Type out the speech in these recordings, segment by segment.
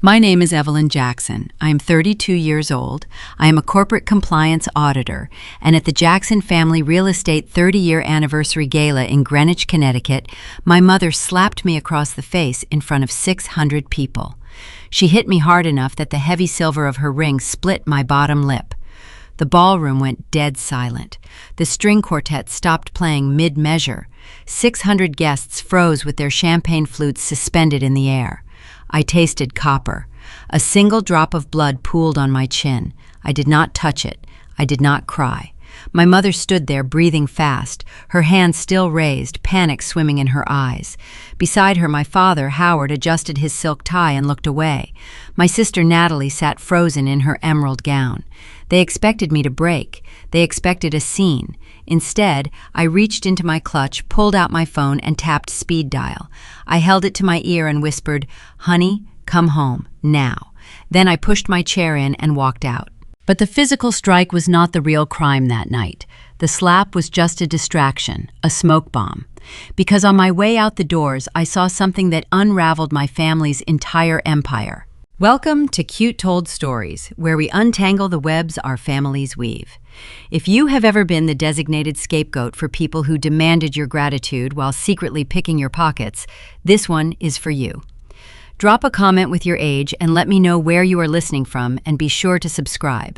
My name is Evelyn Jackson. I am 32 years old. I am a corporate compliance auditor, and at the Jackson Family Real Estate 30-year anniversary gala in Greenwich, Connecticut, my mother slapped me across the face in front of 600 people. She hit me hard enough that the heavy silver of her ring split my bottom lip. The ballroom went dead silent. The string quartet stopped playing mid-measure. 600 guests froze with their champagne flutes suspended in the air. I tasted copper. A single drop of blood pooled on my chin. I did not touch it. I did not cry. My mother stood there breathing fast, her hands still raised, panic swimming in her eyes. Beside her, my father, Howard, adjusted his silk tie and looked away. My sister Natalie sat frozen in her emerald gown. They expected me to break. They expected a scene. Instead, I reached into my clutch, pulled out my phone, and tapped speed dial. I held it to my ear and whispered, "Honey, come home, now." Then I pushed my chair in and walked out. But the physical strike was not the real crime that night. The slap was just a distraction, a smoke bomb. Because on my way out the doors, I saw something that unraveled my family's entire empire. Welcome to Cute Told Stories, where we untangle the webs our families weave. If you have ever been the designated scapegoat for people who demanded your gratitude while secretly picking your pockets, this one is for you. Drop a comment with your age and let me know where you are listening from, and be sure to subscribe.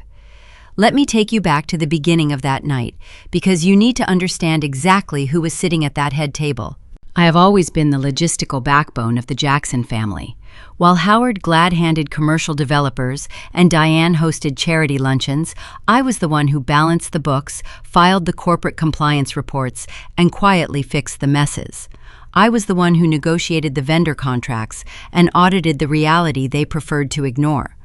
Let me take you back to the beginning of that night, because you need to understand exactly who was sitting at that head table. I have always been the logistical backbone of the Jackson family. While Howard glad-handed commercial developers and Diane hosted charity luncheons, I was the one who balanced the books, filed the corporate compliance reports, and quietly fixed the messes. I was the one who negotiated the vendor contracts and audited the reality they preferred to ignore.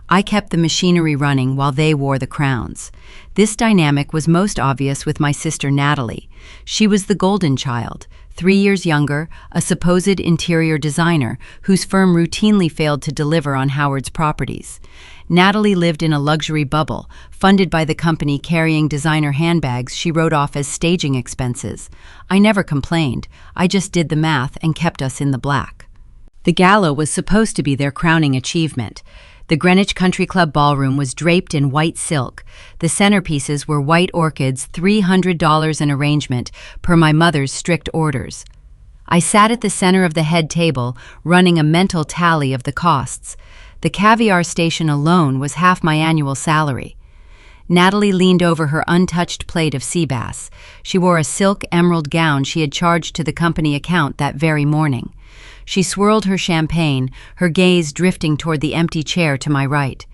I kept the machinery running while they wore the crowns. This dynamic was most obvious with my sister Natalie. She was the golden child, 3 years younger, a supposed interior designer whose firm routinely failed to deliver on Howard's properties. Natalie lived in a luxury bubble, funded by the company carrying designer handbags she wrote off as staging expenses. I never complained. I just did the math and kept us in the black. The gala was supposed to be their crowning achievement. The Greenwich Country Club ballroom was draped in white silk. The centerpieces were white orchids, $300 an arrangement, per my mother's strict orders. I sat at the center of the head table, running a mental tally of the costs. The caviar station alone was half my annual salary. Natalie leaned over her untouched plate of sea bass. She wore a silk emerald gown she had charged to the company account that very morning. She swirled her champagne, her gaze drifting toward the empty chair to my right.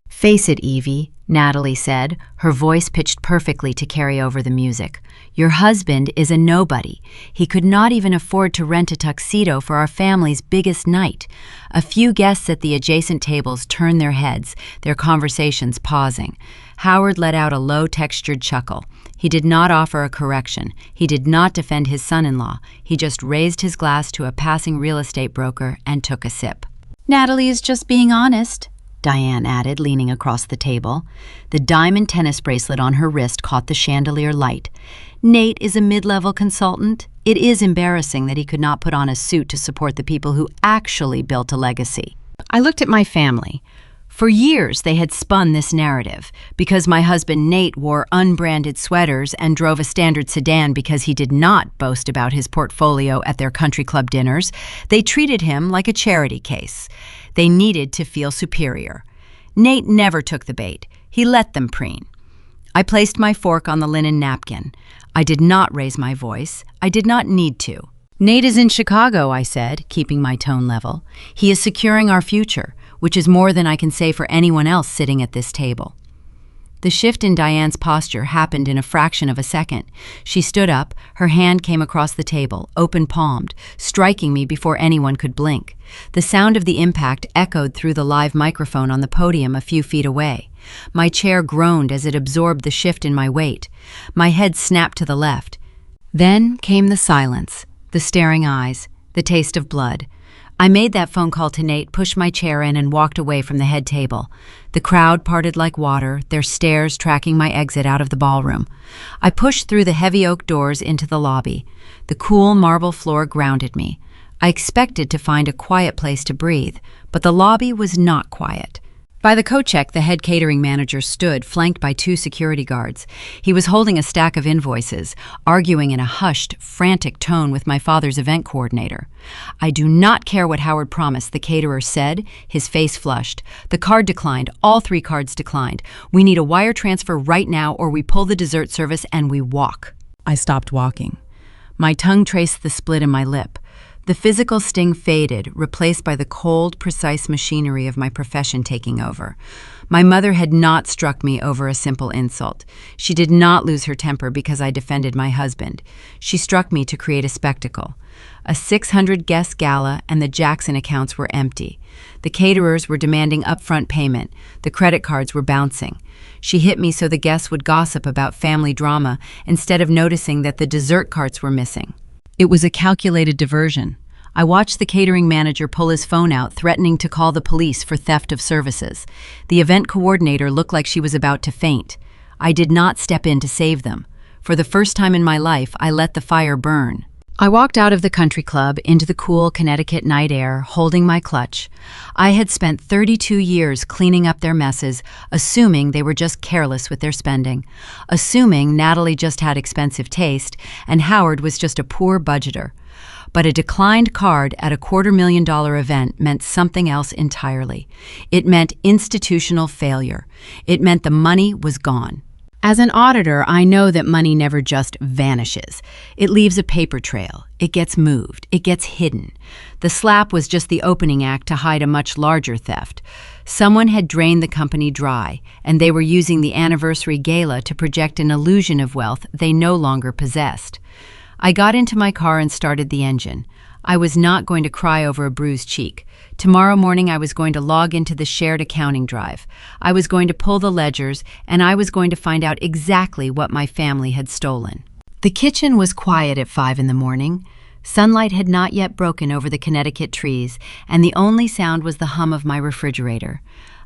"Face it, Evie," Natalie said, her voice pitched perfectly to carry over the music. "Your husband is a nobody. He could not even afford to rent a tuxedo for our family's biggest night." A few guests at the adjacent tables turned their heads, their conversations pausing. Howard let out a low-textured chuckle. He did not offer a correction. He did not defend his son-in-law. He just raised his glass to a passing real estate broker and took a sip. "Natalie is just being honest," Diane added, leaning across the table. The diamond tennis bracelet on her wrist caught the chandelier light. "Nate is a mid-level consultant. It is embarrassing that he could not put on a suit to support the people who actually built a legacy." I looked at my family. For years, they had spun this narrative. Because my husband Nate wore unbranded sweaters and drove a standard sedan because he did not boast about his portfolio at their country club dinners, they treated him like a charity case. They needed to feel superior. Nate never took the bait. He let them preen. I placed my fork on the linen napkin. I did not raise my voice. I did not need to. "Nate is in Chicago," I said, keeping my tone level. "He is securing our future, which is more than I can say for anyone else sitting at this table." The shift in Diane's posture happened in a fraction of a second. She stood up, her hand came across the table, open-palmed, striking me before anyone could blink. The sound of the impact echoed through the live microphone on the podium a few feet away. My chair groaned as it absorbed the shift in my weight. My head snapped to the left. Then came the silence, the staring eyes, the taste of blood. I made that phone call to Nate, pushed my chair in, and walked away from the head table. The crowd parted like water, their stares tracking my exit out of the ballroom. I pushed through the heavy oak doors into the lobby. The cool marble floor grounded me. I expected to find a quiet place to breathe, but the lobby was not quiet. By the coat check, the head catering manager stood, flanked by 2 security guards. He was holding a stack of invoices, arguing in a hushed, frantic tone with my father's event coordinator. "I do not care what Howard promised," the caterer said, his face flushed. "The card declined. All 3 cards declined. We need a wire transfer right now, or we pull the dessert service and we walk." I stopped walking. My tongue traced the split in my lip. The physical sting faded, replaced by the cold, precise machinery of my profession taking over. My mother had not struck me over a simple insult. She did not lose her temper because I defended my husband. She struck me to create a spectacle. A 600-guest gala, and the Jackson accounts were empty. The caterers were demanding upfront payment. The credit cards were bouncing. She hit me so the guests would gossip about family drama instead of noticing that the dessert carts were missing. It was a calculated diversion. I watched the catering manager pull his phone out, threatening to call the police for theft of services. The event coordinator looked like she was about to faint. I did not step in to save them. For the first time in my life, I let the fire burn. I walked out of the country club into the cool Connecticut night air, holding my clutch. I had spent 32 years cleaning up their messes, assuming they were just careless with their spending, assuming Natalie just had expensive taste and Howard was just a poor budgeter. But a declined card at a $250,000 event meant something else entirely. It meant institutional failure. It meant the money was gone. As an auditor, I know that money never just vanishes. It leaves a paper trail. It gets moved. It gets hidden. The slap was just the opening act to hide a much larger theft. Someone had drained the company dry, and they were using the anniversary gala to project an illusion of wealth they no longer possessed. I got into my car and started the engine. I was not going to cry over a bruised cheek. Tomorrow morning I was going to log into the shared accounting drive. I was going to pull the ledgers, and I was going to find out exactly what my family had stolen. The kitchen was quiet at 5 in the morning. Sunlight had not yet broken over the Connecticut trees, and the only sound was the hum of my refrigerator.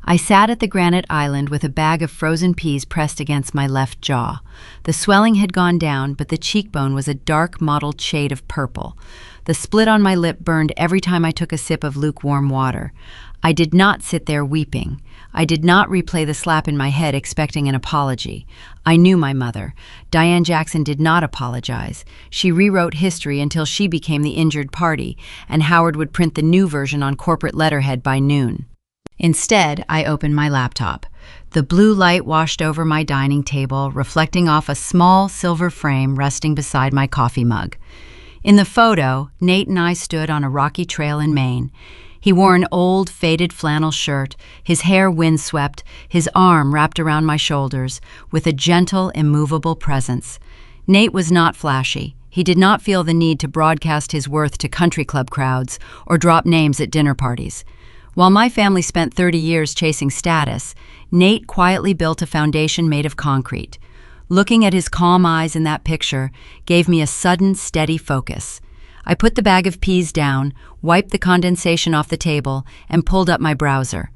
I sat at the granite island with a bag of frozen peas pressed against my left jaw. The swelling had gone down, but the cheekbone was a dark mottled shade of purple. The split on my lip burned every time I took a sip of lukewarm water. I did not sit there weeping. I did not replay the slap in my head expecting an apology. I knew my mother. Diane Jackson did not apologize. She rewrote history until she became the injured party, and Howard would print the new version on corporate letterhead by noon. Instead, I opened my laptop. The blue light washed over my dining table, reflecting off a small silver frame resting beside my coffee mug. In the photo, Nate and I stood on a rocky trail in Maine. He wore an old, faded flannel shirt, his hair windswept, his arm wrapped around my shoulders, with a gentle, immovable presence. Nate was not flashy. He did not feel the need to broadcast his worth to country club crowds or drop names at dinner parties. While my family spent 30 years chasing status, Nate quietly built a foundation made of concrete. Looking at his calm eyes in that picture gave me a sudden, steady focus. I put the bag of peas down, wiped the condensation off the table, and pulled up my browser.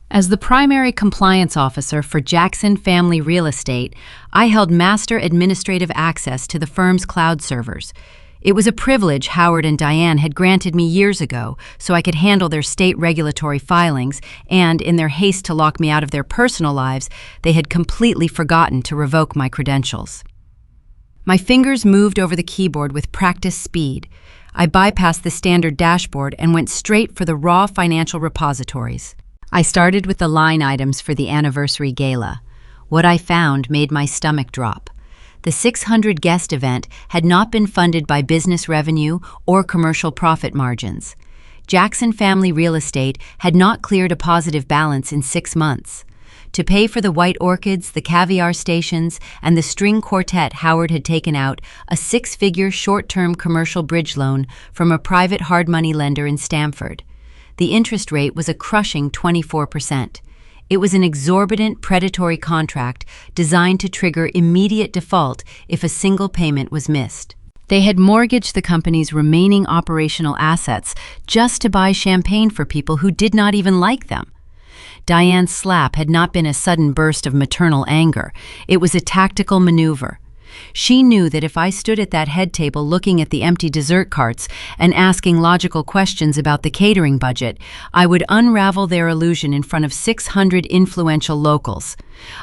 As the primary compliance officer for Jackson Family Real Estate, I held master administrative access to the firm's cloud servers. It was a privilege Howard and Diane had granted me years ago so I could handle their state regulatory filings, and in their haste to lock me out of their personal lives, they had completely forgotten to revoke my credentials. My fingers moved over the keyboard with practiced speed. I bypassed the standard dashboard and went straight for the raw financial repositories. I started with the line items for the anniversary gala. What I found made my stomach drop. The 600-guest event had not been funded by business revenue or commercial profit margins. Jackson Family Real Estate had not cleared a positive balance in 6 months. To pay for the white orchids, the caviar stations, and the string quartet, Howard had taken out a 6-figure short-term commercial bridge loan from a private hard money lender in Stamford. The interest rate was a crushing 24%. It was an exorbitant, predatory contract designed to trigger immediate default if a single payment was missed. They had mortgaged the company's remaining operational assets just to buy champagne for people who did not even like them. Diane's slap had not been a sudden burst of maternal anger. It was a tactical maneuver. She knew that if I stood at that head table looking at the empty dessert carts and asking logical questions about the catering budget, I would unravel their illusion in front of 600 influential locals.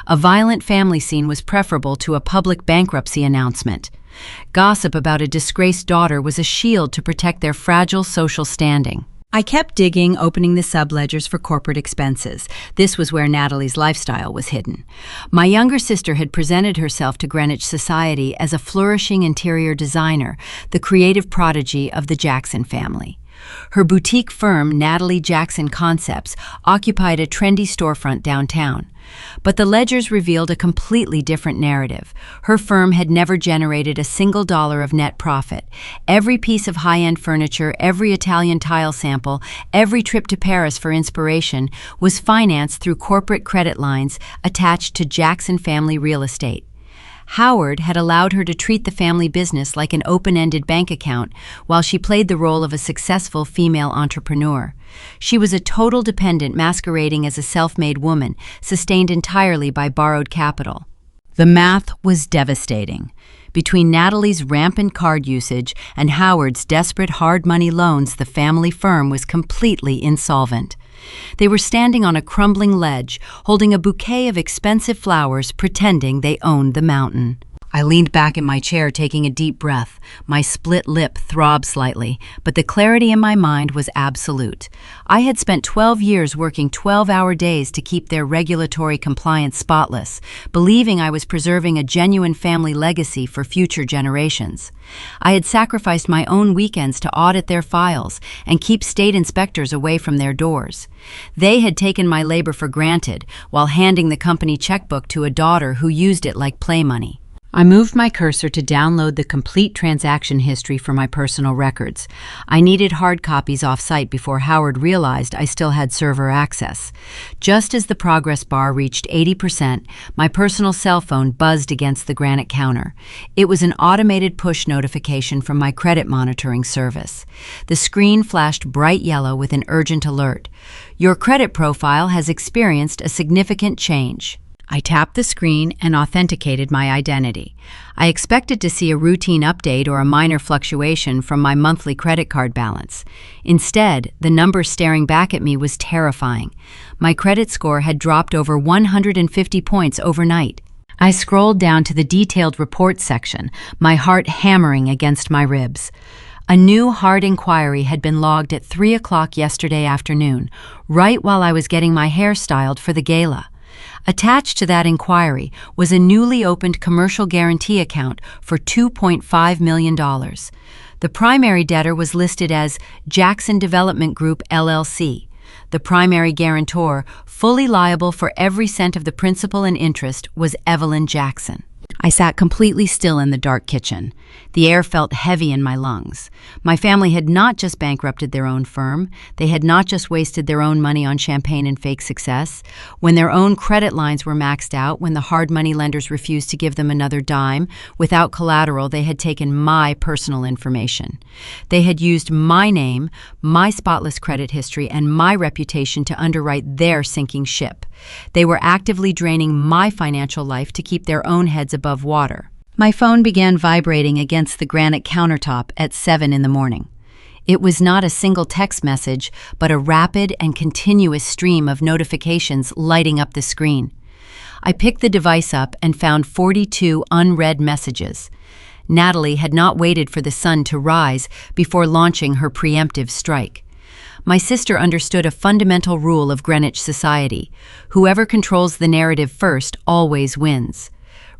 A violent family scene was preferable to a public bankruptcy announcement. Gossip about a disgraced daughter was a shield to protect their fragile social standing. I kept digging, opening the subledgers for corporate expenses. This was where Natalie's lifestyle was hidden. My younger sister had presented herself to Greenwich Society as a flourishing interior designer, the creative prodigy of the Jackson family. Her boutique firm, Natalie Jackson Concepts, occupied a trendy storefront downtown. But the ledgers revealed a completely different narrative. Her firm had never generated a single dollar of net profit. Every piece of high-end furniture, every Italian tile sample, every trip to Paris for inspiration was financed through corporate credit lines attached to Jackson family real estate. Howard had allowed her to treat the family business like an open-ended bank account while she played the role of a successful female entrepreneur. She was a total dependent masquerading as a self-made woman, sustained entirely by borrowed capital. The math was devastating. Between Natalie's rampant card usage and Howard's desperate hard money loans, the family firm was completely insolvent. They were standing on a crumbling ledge, holding a bouquet of expensive flowers, pretending they owned the mountain. I leaned back in my chair, taking a deep breath. My split lip throbbed slightly, but the clarity in my mind was absolute. I had spent 12 years working 12-hour days to keep their regulatory compliance spotless, believing I was preserving a genuine family legacy for future generations. I had sacrificed my own weekends to audit their files and keep state inspectors away from their doors. They had taken my labor for granted while handing the company checkbook to a daughter who used it like play money. I moved my cursor to download the complete transaction history for my personal records. I needed hard copies off-site before Howard realized I still had server access. Just as the progress bar reached 80%, my personal cell phone buzzed against the granite counter. It was an automated push notification from my credit monitoring service. The screen flashed bright yellow with an urgent alert. Your credit profile has experienced a significant change. I tapped the screen and authenticated my identity. I expected to see a routine update or a minor fluctuation from my monthly credit card balance. Instead, the number staring back at me was terrifying. My credit score had dropped over 150 points overnight. I scrolled down to the detailed report section, my heart hammering against my ribs. A new hard inquiry had been logged at 3 o'clock yesterday afternoon, right while I was getting my hair styled for the gala. Attached to that inquiry was a newly opened commercial guarantee account for $2.5 million. The primary debtor was listed as Jackson Development Group, LLC. The primary guarantor, fully liable for every cent of the principal and interest, was Evelyn Jackson. I sat completely still in the dark kitchen. The air felt heavy in my lungs. My family had not just bankrupted their own firm. They had not just wasted their own money on champagne and fake success. When their own credit lines were maxed out, when the hard money lenders refused to give them another dime, without collateral, they had taken my personal information. They had used my name, my spotless credit history, and my reputation to underwrite their sinking ship. They were actively draining my financial life to keep their own heads above water. My phone began vibrating against the granite countertop at 7 in the morning. It was not a single text message, but a rapid and continuous stream of notifications lighting up the screen. I picked the device up and found 42 unread messages. Natalie had not waited for the sun to rise before launching her preemptive strike. My sister understood a fundamental rule of Greenwich Society. Whoever controls the narrative first always wins.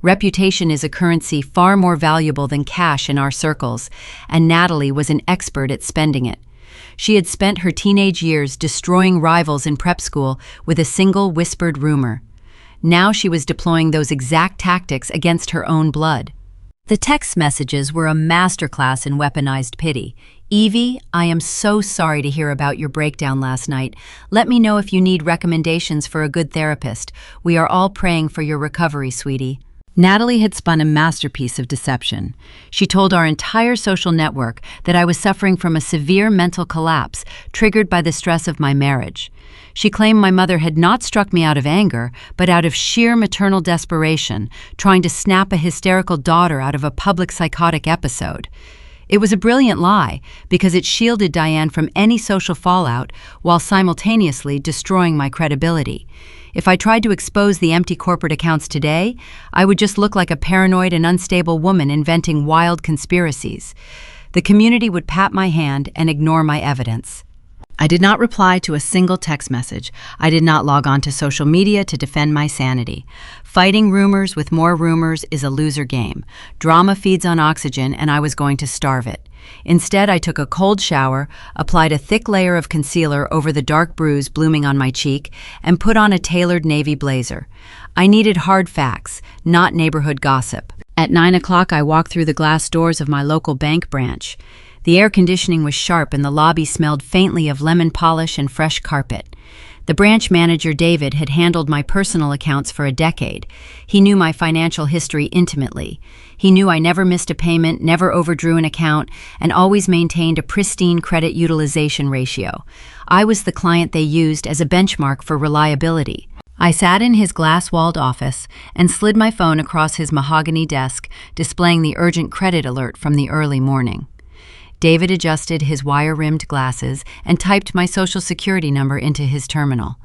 Reputation is a currency far more valuable than cash in our circles, and Natalie was an expert at spending it. She had spent her teenage years destroying rivals in prep school with a single whispered rumor. Now she was deploying those exact tactics against her own blood. The text messages were a masterclass in weaponized pity. Evie, I am so sorry to hear about your breakdown last night. Let me know if you need recommendations for a good therapist. We are all praying for your recovery, sweetie. Natalie had spun a masterpiece of deception. She told our entire social network that I was suffering from a severe mental collapse triggered by the stress of my marriage. She claimed my mother had not struck me out of anger, but out of sheer maternal desperation, trying to snap a hysterical daughter out of a public psychotic episode. It was a brilliant lie, because it shielded Diane from any social fallout while simultaneously destroying my credibility. If I tried to expose the empty corporate accounts today, I would just look like a paranoid and unstable woman inventing wild conspiracies. The community would pat my hand and ignore my evidence. I did not reply to a single text message. I did not log on to social media to defend my sanity. Fighting rumors with more rumors is a loser game. Drama feeds on oxygen, and I was going to starve it. Instead, I took a cold shower, applied a thick layer of concealer over the dark bruise blooming on my cheek, and put on a tailored navy blazer. I needed hard facts, not neighborhood gossip. At 9 o'clock, I walked through the glass doors of my local bank branch. The air conditioning was sharp and the lobby smelled faintly of lemon polish and fresh carpet. The branch manager, David, had handled my personal accounts for a decade. He knew my financial history intimately. He knew I never missed a payment, never overdrew an account, and always maintained a pristine credit utilization ratio. I was the client they used as a benchmark for reliability. I sat in his glass-walled office and slid my phone across his mahogany desk, displaying the urgent credit alert from the early morning. David adjusted his wire-rimmed glasses and typed my Social Security number into his terminal.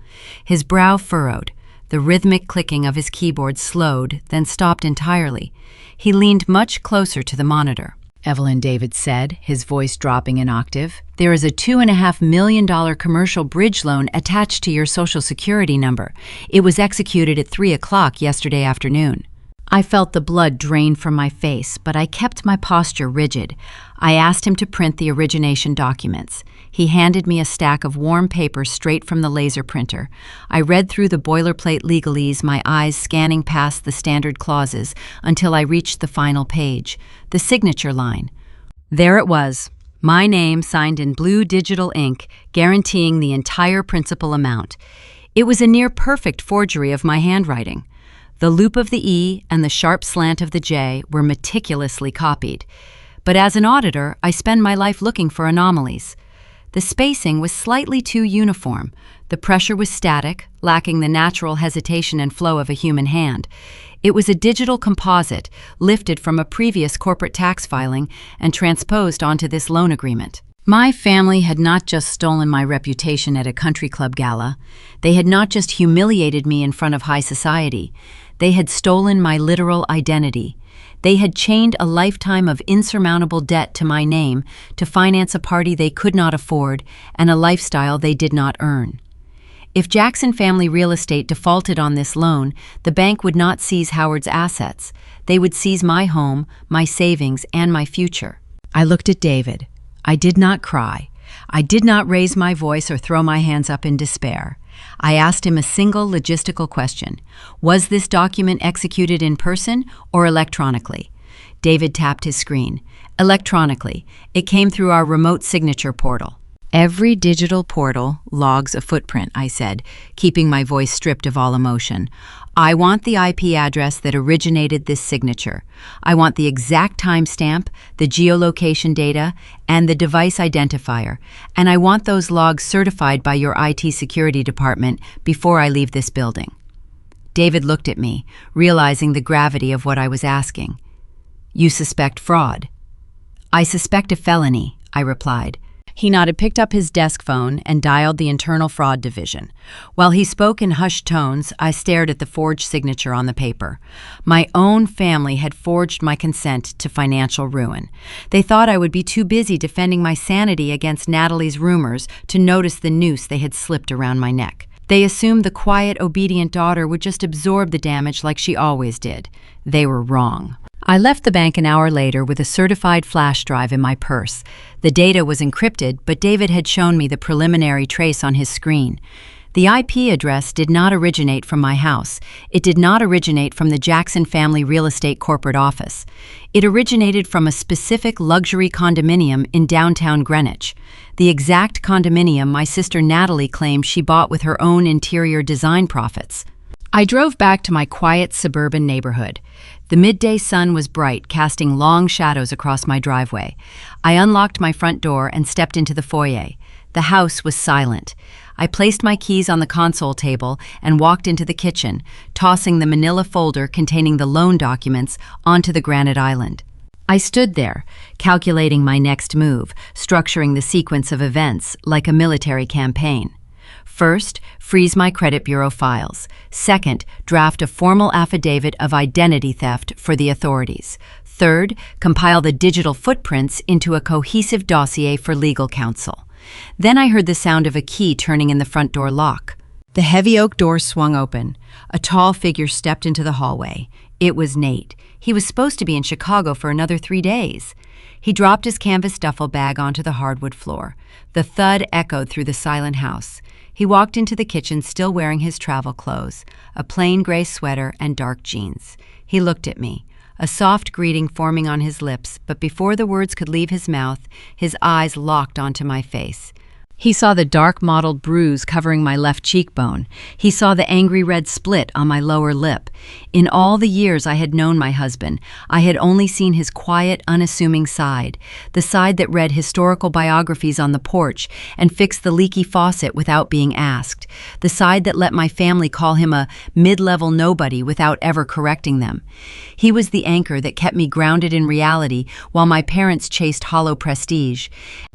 His brow furrowed. The rhythmic clicking of his keyboard slowed, then stopped entirely. He leaned much closer to the monitor. "Evelyn," David said, his voice dropping an octave, "there is a $2.5 million commercial bridge loan attached to your Social Security number. It was executed at 3 o'clock yesterday afternoon." I felt the blood drain from my face, but I kept my posture rigid. I asked him to print the origination documents. He handed me a stack of warm paper straight from the laser printer. I read through the boilerplate legalese, my eyes scanning past the standard clauses until I reached the final page, the signature line. There it was, my name signed in blue digital ink, guaranteeing the entire principal amount. It was a near-perfect forgery of my handwriting. The loop of the E and the sharp slant of the J were meticulously copied. But as an auditor, I spend my life looking for anomalies. The spacing was slightly too uniform. The pressure was static, lacking the natural hesitation and flow of a human hand. It was a digital composite, lifted from a previous corporate tax filing and transposed onto this loan agreement. My family had not just stolen my reputation at a country club gala. They had not just humiliated me in front of high society. They had stolen my literal identity. They had chained a lifetime of insurmountable debt to my name to finance a party they could not afford and a lifestyle they did not earn. If Jackson Family Real Estate defaulted on this loan, the bank would not seize Howard's assets. They would seize my home, my savings, and my future. I looked at David. I did not cry. I did not raise my voice or throw my hands up in despair. I asked him a single logistical question. Was this document executed in person or electronically? David tapped his screen. Electronically. It came through our remote signature portal. Every digital portal logs a footprint, I said, keeping my voice stripped of all emotion. I want the IP address that originated this signature. I want the exact timestamp, the geolocation data, and the device identifier. And I want those logs certified by your IT security department before I leave this building. David looked at me, realizing the gravity of what I was asking. You suspect fraud? I suspect a felony, I replied. He nodded, picked up his desk phone, and dialed the Internal Fraud Division. While he spoke in hushed tones, I stared at the forged signature on the paper. My own family had forged my consent to financial ruin. They thought I would be too busy defending my sanity against Natalie's rumors to notice the noose they had slipped around my neck. They assumed the quiet, obedient daughter would just absorb the damage like she always did. They were wrong. I left the bank an hour later with a certified flash drive in my purse. The data was encrypted, but David had shown me the preliminary trace on his screen. The IP address did not originate from my house. It did not originate from the Jackson Family Real Estate corporate office. It originated from a specific luxury condominium in downtown Greenwich. The exact condominium my sister Natalie claimed she bought with her own interior design profits. I drove back to my quiet suburban neighborhood. The midday sun was bright, casting long shadows across my driveway. I unlocked my front door and stepped into the foyer. The house was silent. I placed my keys on the console table and walked into the kitchen, tossing the manila folder containing the loan documents onto the granite island. I stood there, calculating my next move, structuring the sequence of events like a military campaign. First, freeze my credit bureau files. Second, draft a formal affidavit of identity theft for the authorities. Third, compile the digital footprints into a cohesive dossier for legal counsel. Then I heard the sound of a key turning in the front door lock. The heavy oak door swung open. A tall figure stepped into the hallway. It was Nate. He was supposed to be in Chicago for another 3 days. He dropped his canvas duffel bag onto the hardwood floor. The thud echoed through the silent house. He walked into the kitchen still wearing his travel clothes, a plain gray sweater and dark jeans. He looked at me, a soft greeting forming on his lips, but before the words could leave his mouth, his eyes locked onto my face. He saw the dark mottled bruise covering my left cheekbone. He saw the angry red split on my lower lip. In all the years I had known my husband, I had only seen his quiet, unassuming side, the side that read historical biographies on the porch and fixed the leaky faucet without being asked, the side that let my family call him a mid-level nobody without ever correcting them. He was the anchor that kept me grounded in reality while my parents chased hollow prestige.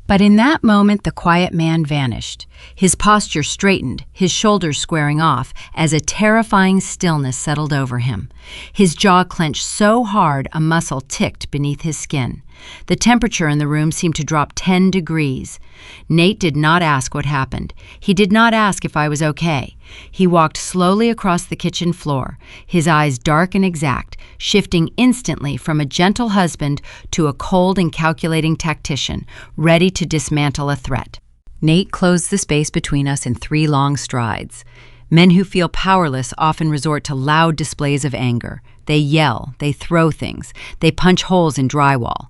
But in that moment, the quiet man vanished. His posture straightened, his shoulders squaring off, as a terrifying stillness settled over him. His jaw clenched so hard a muscle ticked beneath his skin. The temperature in the room seemed to drop 10 degrees. Nate did not ask what happened. He did not ask if I was okay. He walked slowly across the kitchen floor, his eyes dark and exact, shifting instantly from a gentle husband to a cold and calculating tactician, ready to dismantle a threat. Nate closed the space between us in 3 long strides. Men who feel powerless often resort to loud displays of anger. They yell, they throw things, they punch holes in drywall.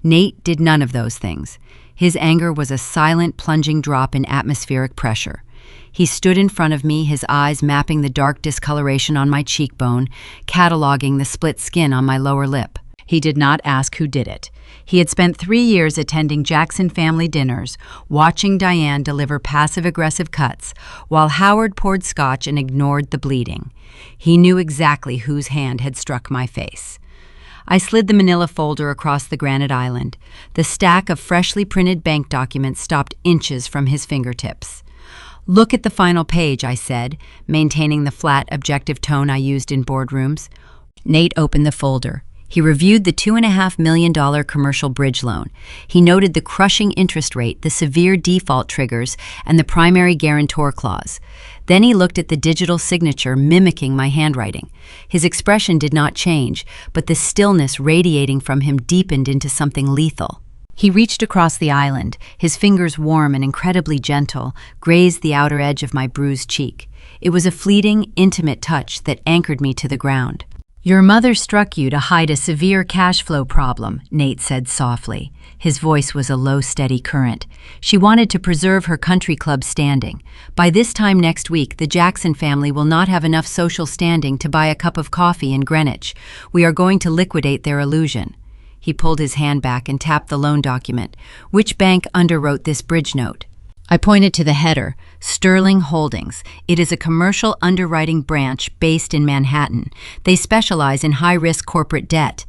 Nate did none of those things. His anger was a silent, plunging drop in atmospheric pressure. He stood in front of me, his eyes mapping the dark discoloration on my cheekbone, cataloging the split skin on my lower lip. He did not ask who did it. He had spent 3 years attending Jackson family dinners, watching Diane deliver passive-aggressive cuts, while Howard poured scotch and ignored the bleeding. He knew exactly whose hand had struck my face. I slid the manila folder across the granite island. The stack of freshly printed bank documents stopped inches from his fingertips. "Look at the final page," I said, maintaining the flat, objective tone I used in boardrooms. Nate opened the folder. He reviewed the $2.5 million commercial bridge loan. He noted the crushing interest rate, the severe default triggers, and the primary guarantor clause. Then he looked at the digital signature mimicking my handwriting. His expression did not change, but the stillness radiating from him deepened into something lethal. He reached across the island, his fingers warm and incredibly gentle, grazed the outer edge of my bruised cheek. It was a fleeting, intimate touch that anchored me to the ground. "Your mother struck you to hide a severe cash flow problem," Nate said softly. His voice was a low, steady current. "She wanted to preserve her country club standing. By this time next week, the Jackson family will not have enough social standing to buy a cup of coffee in Greenwich. We are going to liquidate their illusion." He pulled his hand back and tapped the loan document. "Which bank underwrote this bridge note?" I pointed to the header, Sterling Holdings. It is a commercial underwriting branch based in Manhattan. They specialize in high-risk corporate debt.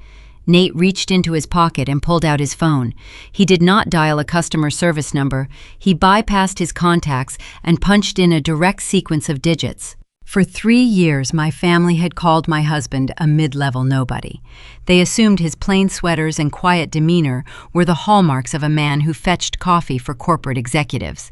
Nate reached into his pocket and pulled out his phone. He did not dial a customer service number. He bypassed his contacts and punched in a direct sequence of digits. For 3 years, my family had called my husband a mid-level nobody. They assumed his plain sweaters and quiet demeanor were the hallmarks of a man who fetched coffee for corporate executives.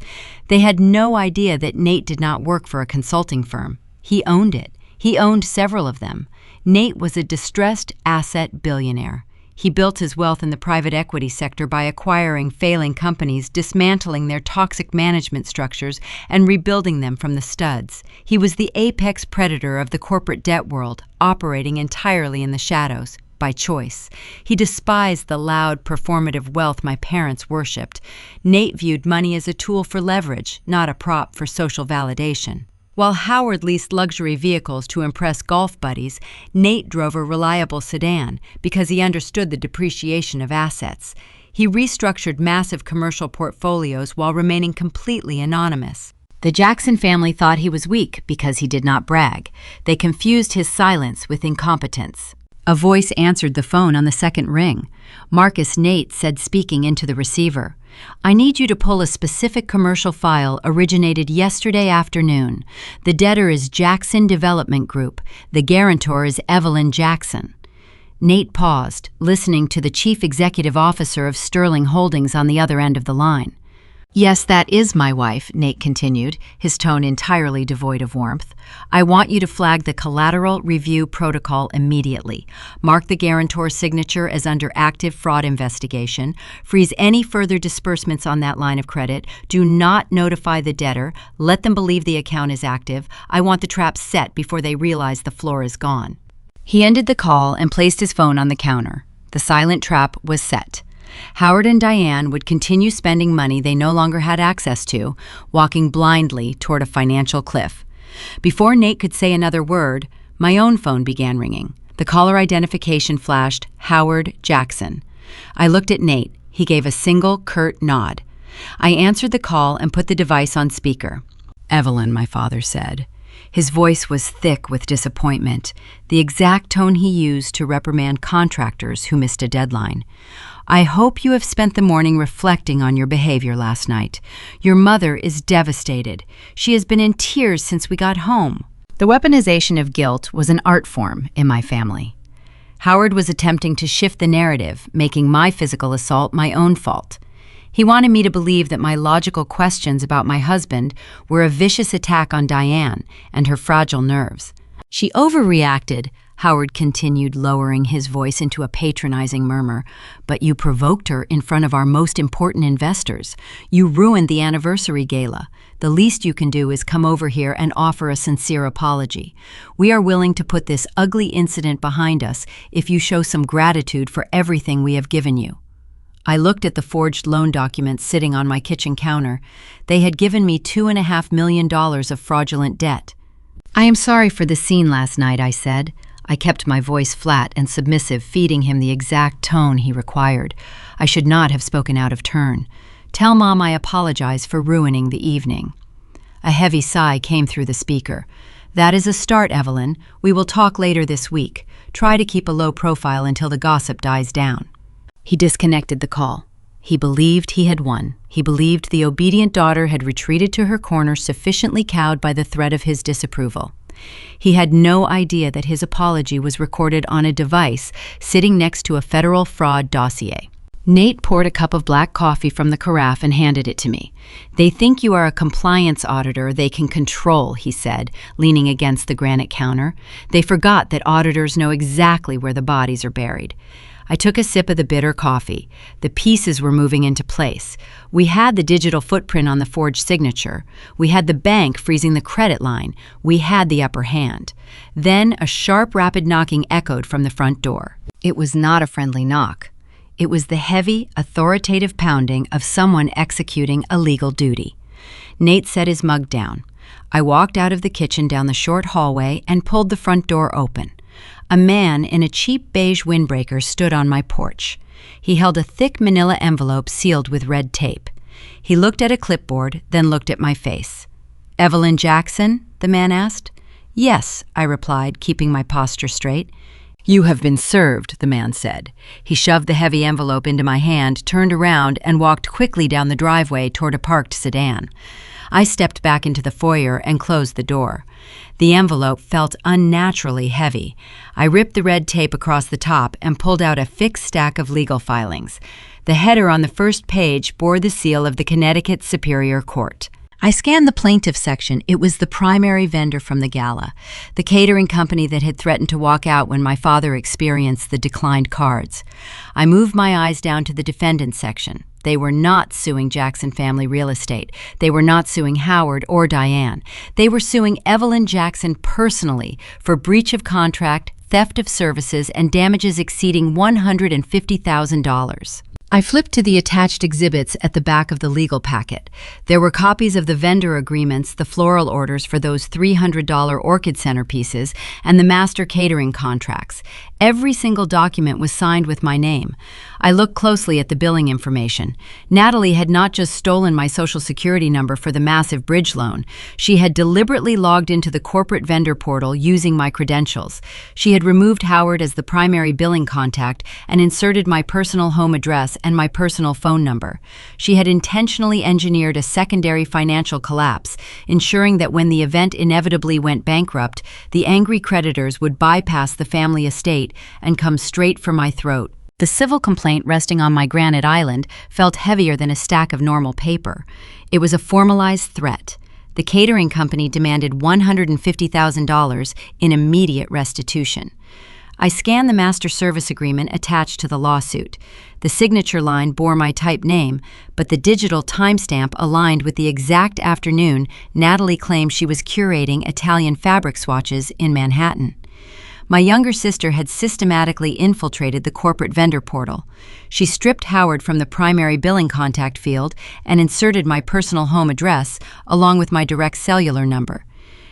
They had no idea that Nate did not work for a consulting firm. He owned it. He owned several of them. Nate was a distressed asset billionaire. He built his wealth in the private equity sector by acquiring failing companies, dismantling their toxic management structures, and rebuilding them from the studs. He was the apex predator of the corporate debt world, operating entirely in the shadows, by choice. He despised the loud, performative wealth my parents worshipped. Nate viewed money as a tool for leverage, not a prop for social validation. While Howard leased luxury vehicles to impress golf buddies, Nate drove a reliable sedan because he understood the depreciation of assets. He restructured massive commercial portfolios while remaining completely anonymous. The Jackson family thought he was weak because he did not brag. They confused his silence with incompetence. A voice answered the phone on the second ring. Marcus Nate said, speaking into the receiver, "I need you to pull a specific commercial file originated yesterday afternoon. The debtor is Jackson Development Group. The guarantor is Evelyn Jackson." Nate paused, listening to the chief executive officer of Sterling Holdings on the other end of the line. "Yes, that is my wife," Nate continued, his tone entirely devoid of warmth. "I want you to flag the collateral review protocol immediately. Mark the guarantor's signature as under active fraud investigation. Freeze any further disbursements on that line of credit. Do not notify the debtor. Let them believe the account is active. I want the trap set before they realize the floor is gone." He ended the call and placed his phone on the counter. The silent trap was set. Howard and Diane would continue spending money they no longer had access to, walking blindly toward a financial cliff. Before Nate could say another word, my own phone began ringing. The caller identification flashed, Howard Jackson. I looked at Nate. He gave a single, curt nod. I answered the call and put the device on speaker. "Evelyn," my father said. His voice was thick with disappointment, the exact tone he used to reprimand contractors who missed a deadline. "I hope you have spent the morning reflecting on your behavior last night. Your mother is devastated. She has been in tears since we got home." The weaponization of guilt was an art form in my family. Howard was attempting to shift the narrative, making my physical assault my own fault. He wanted me to believe that my logical questions about my husband were a vicious attack on Diane and her fragile nerves. "She overreacted," Howard continued, lowering his voice into a patronizing murmur. "But you provoked her in front of our most important investors. You ruined the anniversary gala. The least you can do is come over here and offer a sincere apology. We are willing to put this ugly incident behind us if you show some gratitude for everything we have given you." I looked at the forged loan documents sitting on my kitchen counter. They had given me $2.5 million of fraudulent debt. "I am sorry for the scene last night," I said. I kept my voice flat and submissive, feeding him the exact tone he required. I should not have spoken out of turn. "Tell Mom I apologize for ruining the evening." A heavy sigh came through the speaker. "That is a start, Evelyn. We will talk later this week. Try to keep a low profile until the gossip dies down." He disconnected the call. He believed he had won. He believed the obedient daughter had retreated to her corner, sufficiently cowed by the threat of his disapproval. He had no idea that his apology was recorded on a device sitting next to a federal fraud dossier. Nate poured a cup of black coffee from the carafe and handed it to me. "They think you are a compliance auditor they can control," he said, leaning against the granite counter. "They forgot that auditors know exactly where the bodies are buried." I took a sip of the bitter coffee. The pieces were moving into place. We had the digital footprint on the forged signature. We had the bank freezing the credit line. We had the upper hand. Then a sharp, rapid knocking echoed from the front door. It was not a friendly knock. It was the heavy, authoritative pounding of someone executing a legal duty. Nate set his mug down. I walked out of the kitchen down the short hallway and pulled the front door open. A man in a cheap beige windbreaker stood on my porch. He held a thick manila envelope sealed with red tape. He looked at a clipboard, then looked at my face. "Evelyn Jackson?" the man asked. "Yes," I replied, keeping my posture straight. "You have been served," the man said. He shoved the heavy envelope into my hand, turned around, and walked quickly down the driveway toward a parked sedan. I stepped back into the foyer and closed the door. The envelope felt unnaturally heavy. I ripped the red tape across the top and pulled out a thick stack of legal filings. The header on the first page bore the seal of the Connecticut Superior Court. I scanned the plaintiff section. It was the primary vendor from the gala, the catering company that had threatened to walk out when my father experienced the declined cards. I moved my eyes down to the defendant section. They were not suing Jackson Family Real Estate. They were not suing Howard or Diane. They were suing Evelyn Jackson personally for breach of contract, theft of services, and damages exceeding $150,000. I flipped to the attached exhibits at the back of the legal packet. There were copies of the vendor agreements, the floral orders for those $300 orchid centerpieces, and the master catering contracts. Every single document was signed with my name. I looked closely at the billing information. Natalie had not just stolen my social security number for the massive bridge loan. She had deliberately logged into the corporate vendor portal using my credentials. She had removed Howard as the primary billing contact and inserted my personal home address and my personal phone number. She had intentionally engineered a secondary financial collapse, ensuring that when the event inevitably went bankrupt, the angry creditors would bypass the family estate and come straight for my throat. The civil complaint resting on my granite island felt heavier than a stack of normal paper. It was a formalized threat. The catering company demanded $150,000 in immediate restitution. I scanned the master service agreement attached to the lawsuit. The signature line bore my typed name, but the digital timestamp aligned with the exact afternoon Natalie claimed she was curating Italian fabric swatches in Manhattan. My younger sister had systematically infiltrated the corporate vendor portal. She stripped Howard from the primary billing contact field and inserted my personal home address along with my direct cellular number.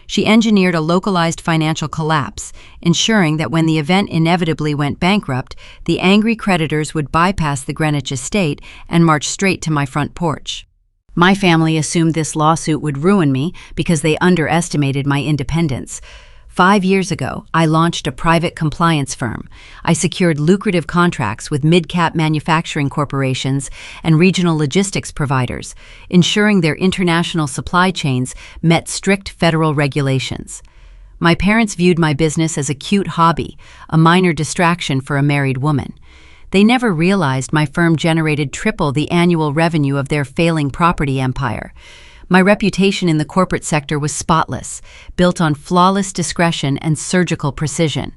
She engineered a localized financial collapse, ensuring that when the event inevitably went bankrupt, the angry creditors would bypass the Greenwich estate and march straight to my front porch. My family assumed this lawsuit would ruin me because they underestimated my independence. 5 years ago, I launched a private compliance firm. I secured lucrative contracts with mid-cap manufacturing corporations and regional logistics providers, ensuring their international supply chains met strict federal regulations. My parents viewed my business as a cute hobby, a minor distraction for a married woman. They never realized my firm generated triple the annual revenue of their failing property empire. My reputation in the corporate sector was spotless, built on flawless discretion and surgical precision.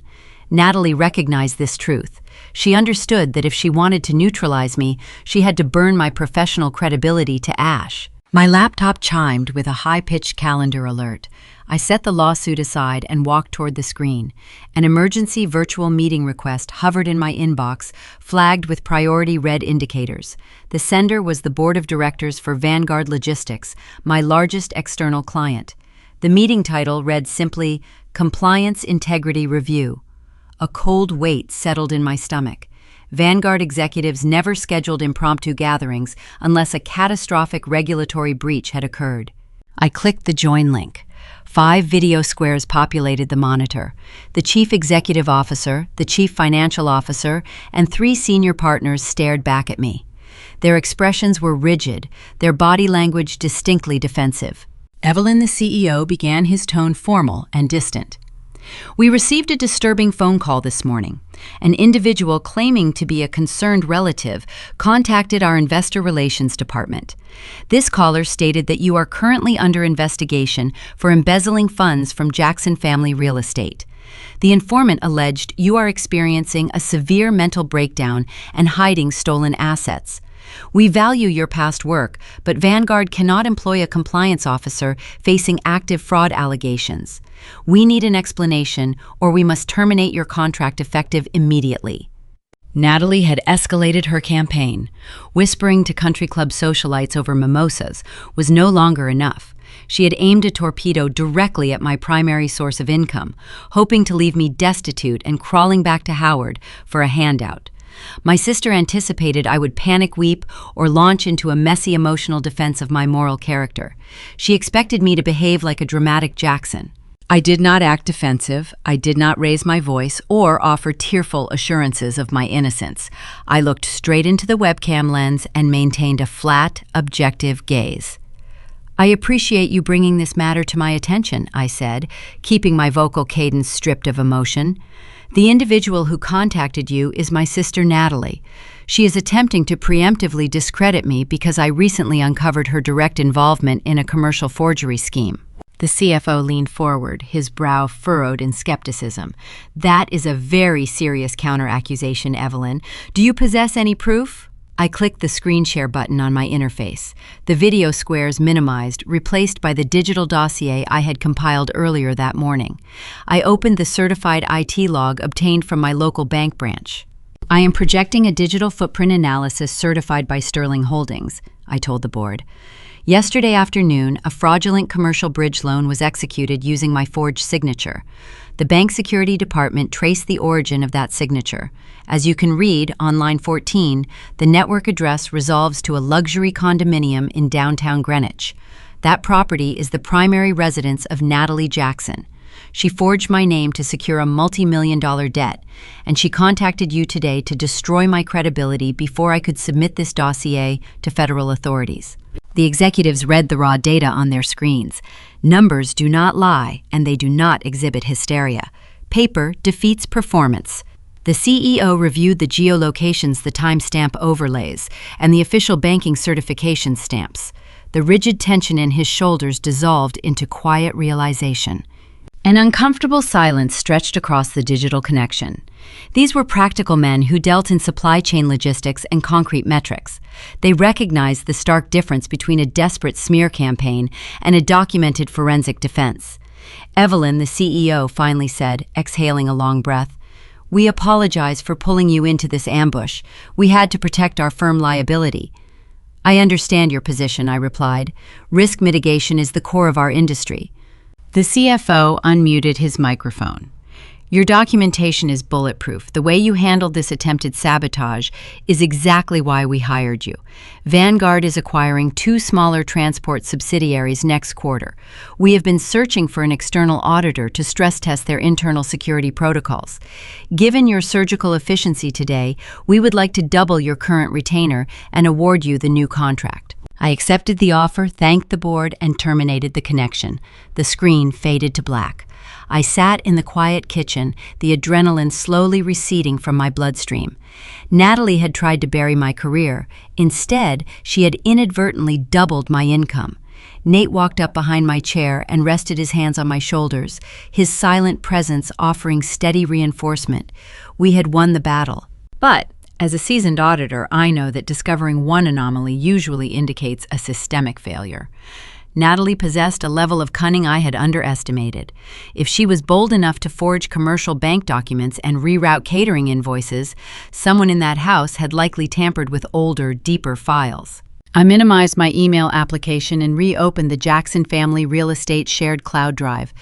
Natalie recognized this truth. She understood that if she wanted to neutralize me, she had to burn my professional credibility to ash. My laptop chimed with a high-pitched calendar alert. I set the lawsuit aside and walked toward the screen. An emergency virtual meeting request hovered in my inbox, flagged with priority red indicators. The sender was the board of directors for Vanguard Logistics, my largest external client. The meeting title read simply, Compliance Integrity Review. A cold weight settled in my stomach. Vanguard executives never scheduled impromptu gatherings unless a catastrophic regulatory breach had occurred. I clicked the join link. 5 video squares populated the monitor. The chief executive officer, the chief financial officer, and 3 senior partners stared back at me. Their expressions were rigid, their body language distinctly defensive. Evelyn, the CEO, began his tone formal and distant. We received a disturbing phone call this morning. An individual claiming to be a concerned relative contacted our investor relations department. This caller stated that you are currently under investigation for embezzling funds from Jackson Family Real Estate. The informant alleged you are experiencing a severe mental breakdown and hiding stolen assets. We value your past work, but Vanguard cannot employ a compliance officer facing active fraud allegations. We need an explanation, or we must terminate your contract effective immediately. Natalie had escalated her campaign. Whispering to country club socialites over mimosas was no longer enough. She had aimed a torpedo directly at my primary source of income, hoping to leave me destitute and crawling back to Howard for a handout. My sister anticipated I would panic weep or launch into a messy emotional defense of my moral character. She expected me to behave like a dramatic Jackson. I did not act defensive, I did not raise my voice or offer tearful assurances of my innocence. I looked straight into the webcam lens and maintained a flat, objective gaze. I appreciate you bringing this matter to my attention, I said, keeping my vocal cadence stripped of emotion. The individual who contacted you is my sister Natalie. She is attempting to preemptively discredit me because I recently uncovered her direct involvement in a commercial forgery scheme. The CFO leaned forward, his brow furrowed in skepticism. That is a very serious counter-accusation, Evelyn. Do you possess any proof? I clicked the screen share button on my interface. The video squares minimized, replaced by the digital dossier I had compiled earlier that morning. I opened the certified IT log obtained from my local bank branch. I am projecting a digital footprint analysis certified by Sterling Holdings, I told the board. Yesterday afternoon, a fraudulent commercial bridge loan was executed using my forged signature. The bank security department traced the origin of that signature. As you can read on line 14, the network address resolves to a luxury condominium in downtown Greenwich. That property is the primary residence of Natalie Jackson. She forged my name to secure a multi-million-dollar debt, and she contacted you today to destroy my credibility before I could submit this dossier to federal authorities. The executives read the raw data on their screens. Numbers do not lie, and they do not exhibit hysteria. Paper defeats performance. The CEO reviewed the geolocations, the timestamp overlays, and the official banking certification stamps. The rigid tension in his shoulders dissolved into quiet realization. An uncomfortable silence stretched across the digital connection. These were practical men who dealt in supply chain logistics and concrete metrics. They recognized the stark difference between a desperate smear campaign and a documented forensic defense. Evelyn, the CEO, finally said, exhaling a long breath, "We apologize for pulling you into this ambush. We had to protect our firm liability." "I understand your position," I replied. "Risk mitigation is the core of our industry." The CFO unmuted his microphone. "Your documentation is bulletproof. The way you handled this attempted sabotage is exactly why we hired you. Vanguard is acquiring 2 smaller transport subsidiaries next quarter. We have been searching for an external auditor to stress test their internal security protocols. Given your surgical efficiency today, we would like to double your current retainer and award you the new contract." I accepted the offer, thanked the board, and terminated the connection. The screen faded to black. I sat in the quiet kitchen, the adrenaline slowly receding from my bloodstream. Natalie had tried to bury my career. Instead, she had inadvertently doubled my income. Nate walked up behind my chair and rested his hands on my shoulders, his silent presence offering steady reinforcement. We had won the battle. But as a seasoned auditor, I know that discovering one anomaly usually indicates a systemic failure. Natalie possessed a level of cunning I had underestimated. If she was bold enough to forge commercial bank documents and reroute catering invoices, someone in that house had likely tampered with older, deeper files. I minimized my email application and reopened the Jackson Family Real Estate Shared Cloud Drive.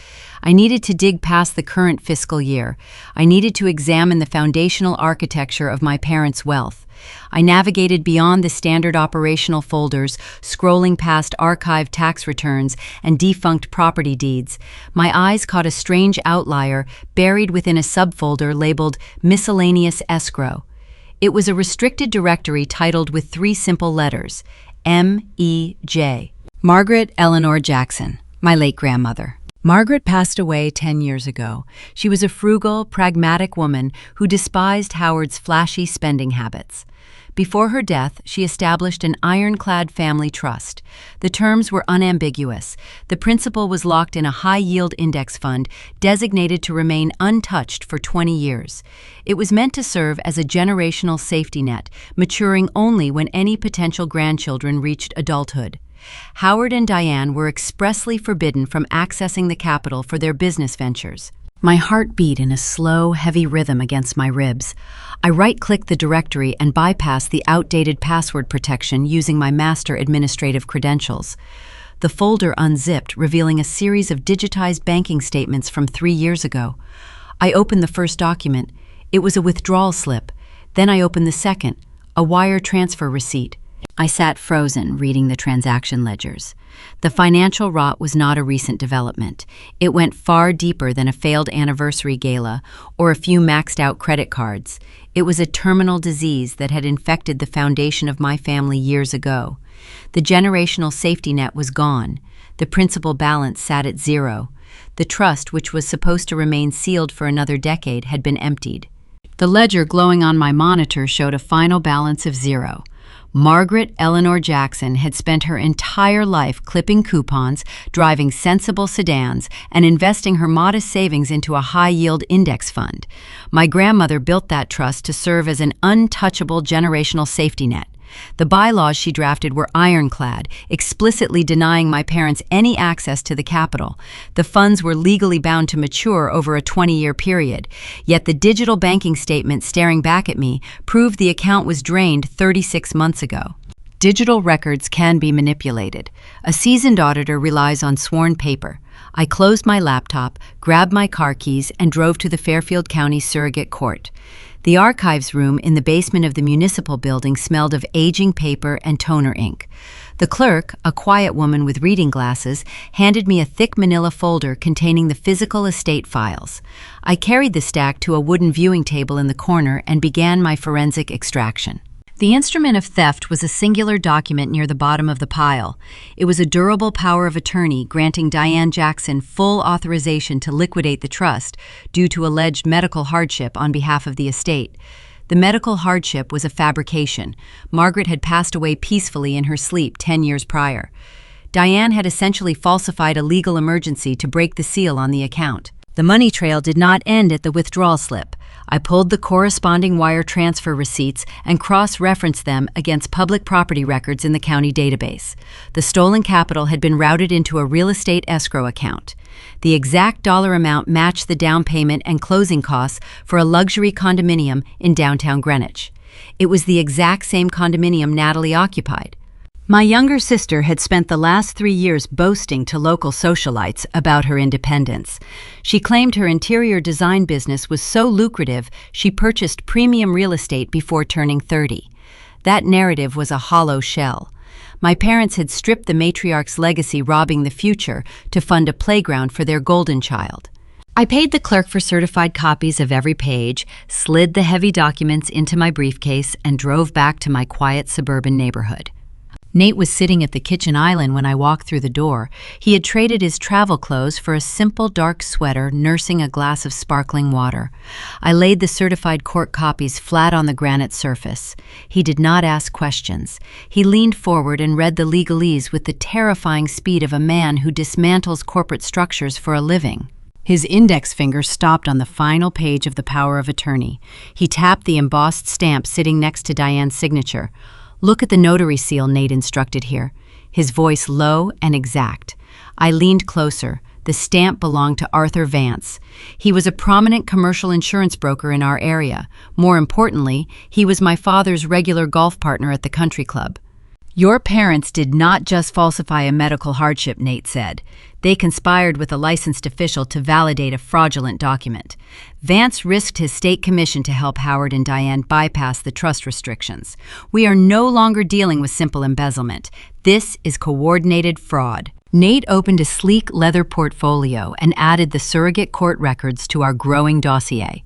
I needed to dig past the current fiscal year. I needed to examine the foundational architecture of my parents' wealth. I navigated beyond the standard operational folders, scrolling past archived tax returns and defunct property deeds. My eyes caught a strange outlier buried within a subfolder labeled Miscellaneous Escrow. It was a restricted directory titled with 3 simple letters, M.E.J. Margaret Eleanor Jackson, my late grandmother. Margaret passed away 10 years ago. She was a frugal, pragmatic woman who despised Howard's flashy spending habits. Before her death, she established an ironclad family trust. The terms were unambiguous. The principal was locked in a high-yield index fund designated to remain untouched for 20 years. It was meant to serve as a generational safety net, maturing only when any potential grandchildren reached adulthood. Howard and Diane were expressly forbidden from accessing the capital for their business ventures. My heart beat in a slow, heavy rhythm against my ribs. I right-clicked the directory and bypassed the outdated password protection using my master administrative credentials. The folder unzipped, revealing a series of digitized banking statements from 3 years ago. I opened the first document. It was a withdrawal slip. Then I opened the second, a wire transfer receipt. I sat frozen, reading the transaction ledgers. The financial rot was not a recent development. It went far deeper than a failed anniversary gala or a few maxed-out credit cards. It was a terminal disease that had infected the foundation of my family years ago. The generational safety net was gone. The principal balance sat at 0. The trust, which was supposed to remain sealed for another decade, had been emptied. The ledger glowing on my monitor showed a final balance of 0. Margaret Eleanor Jackson had spent her entire life clipping coupons, driving sensible sedans, and investing her modest savings into a high-yield index fund. My grandmother built that trust to serve as an untouchable generational safety net. The bylaws she drafted were ironclad, explicitly denying my parents any access to the capital. The funds were legally bound to mature over a 20-year period, yet the digital banking statement staring back at me proved the account was drained 36 months ago. Digital records can be manipulated. A seasoned auditor relies on sworn paper. I closed my laptop, grabbed my car keys, and drove to the Fairfield County Surrogate Court. The archives room in the basement of the municipal building smelled of aging paper and toner ink. The clerk, a quiet woman with reading glasses, handed me a thick manila folder containing the physical estate files. I carried the stack to a wooden viewing table in the corner and began my forensic extraction. The instrument of theft was a singular document near the bottom of the pile. It was a durable power of attorney granting Diane Jackson full authorization to liquidate the trust due to alleged medical hardship on behalf of the estate. The medical hardship was a fabrication. Margaret had passed away peacefully in her sleep 10 years prior. Diane had essentially falsified a legal emergency to break the seal on the account. The money trail did not end at the withdrawal slip. I pulled the corresponding wire transfer receipts and cross-referenced them against public property records in the county database. The stolen capital had been routed into a real estate escrow account. The exact dollar amount matched the down payment and closing costs for a luxury condominium in downtown Greenwich. It was the exact same condominium Natalie occupied. My younger sister had spent the last 3 years boasting to local socialites about her independence. She claimed her interior design business was so lucrative she purchased premium real estate before turning 30. That narrative was a hollow shell. My parents had stripped the matriarch's legacy, robbing the future to fund a playground for their golden child. I paid the clerk for certified copies of every page, slid the heavy documents into my briefcase, and drove back to my quiet suburban neighborhood. Nate was sitting at the kitchen island when I walked through the door. He had traded his travel clothes for a simple dark sweater, nursing a glass of sparkling water. I laid the certified court copies flat on the granite surface. He did not ask questions. He leaned forward and read the legalese with the terrifying speed of a man who dismantles corporate structures for a living. His index finger stopped on the final page of the power of attorney. He tapped the embossed stamp sitting next to Diane's signature. "Look at the notary seal," Nate instructed here, his voice low and exact. I leaned closer. The stamp belonged to Arthur Vance. He was a prominent commercial insurance broker in our area. More importantly, he was my father's regular golf partner at the country club. "Your parents did not just falsify a medical hardship," Nate said. "They conspired with a licensed official to validate a fraudulent document. Vance risked his state commission to help Howard and Diane bypass the trust restrictions. We are no longer dealing with simple embezzlement. This is coordinated fraud." Nate opened a sleek leather portfolio and added the surrogate court records to our growing dossier.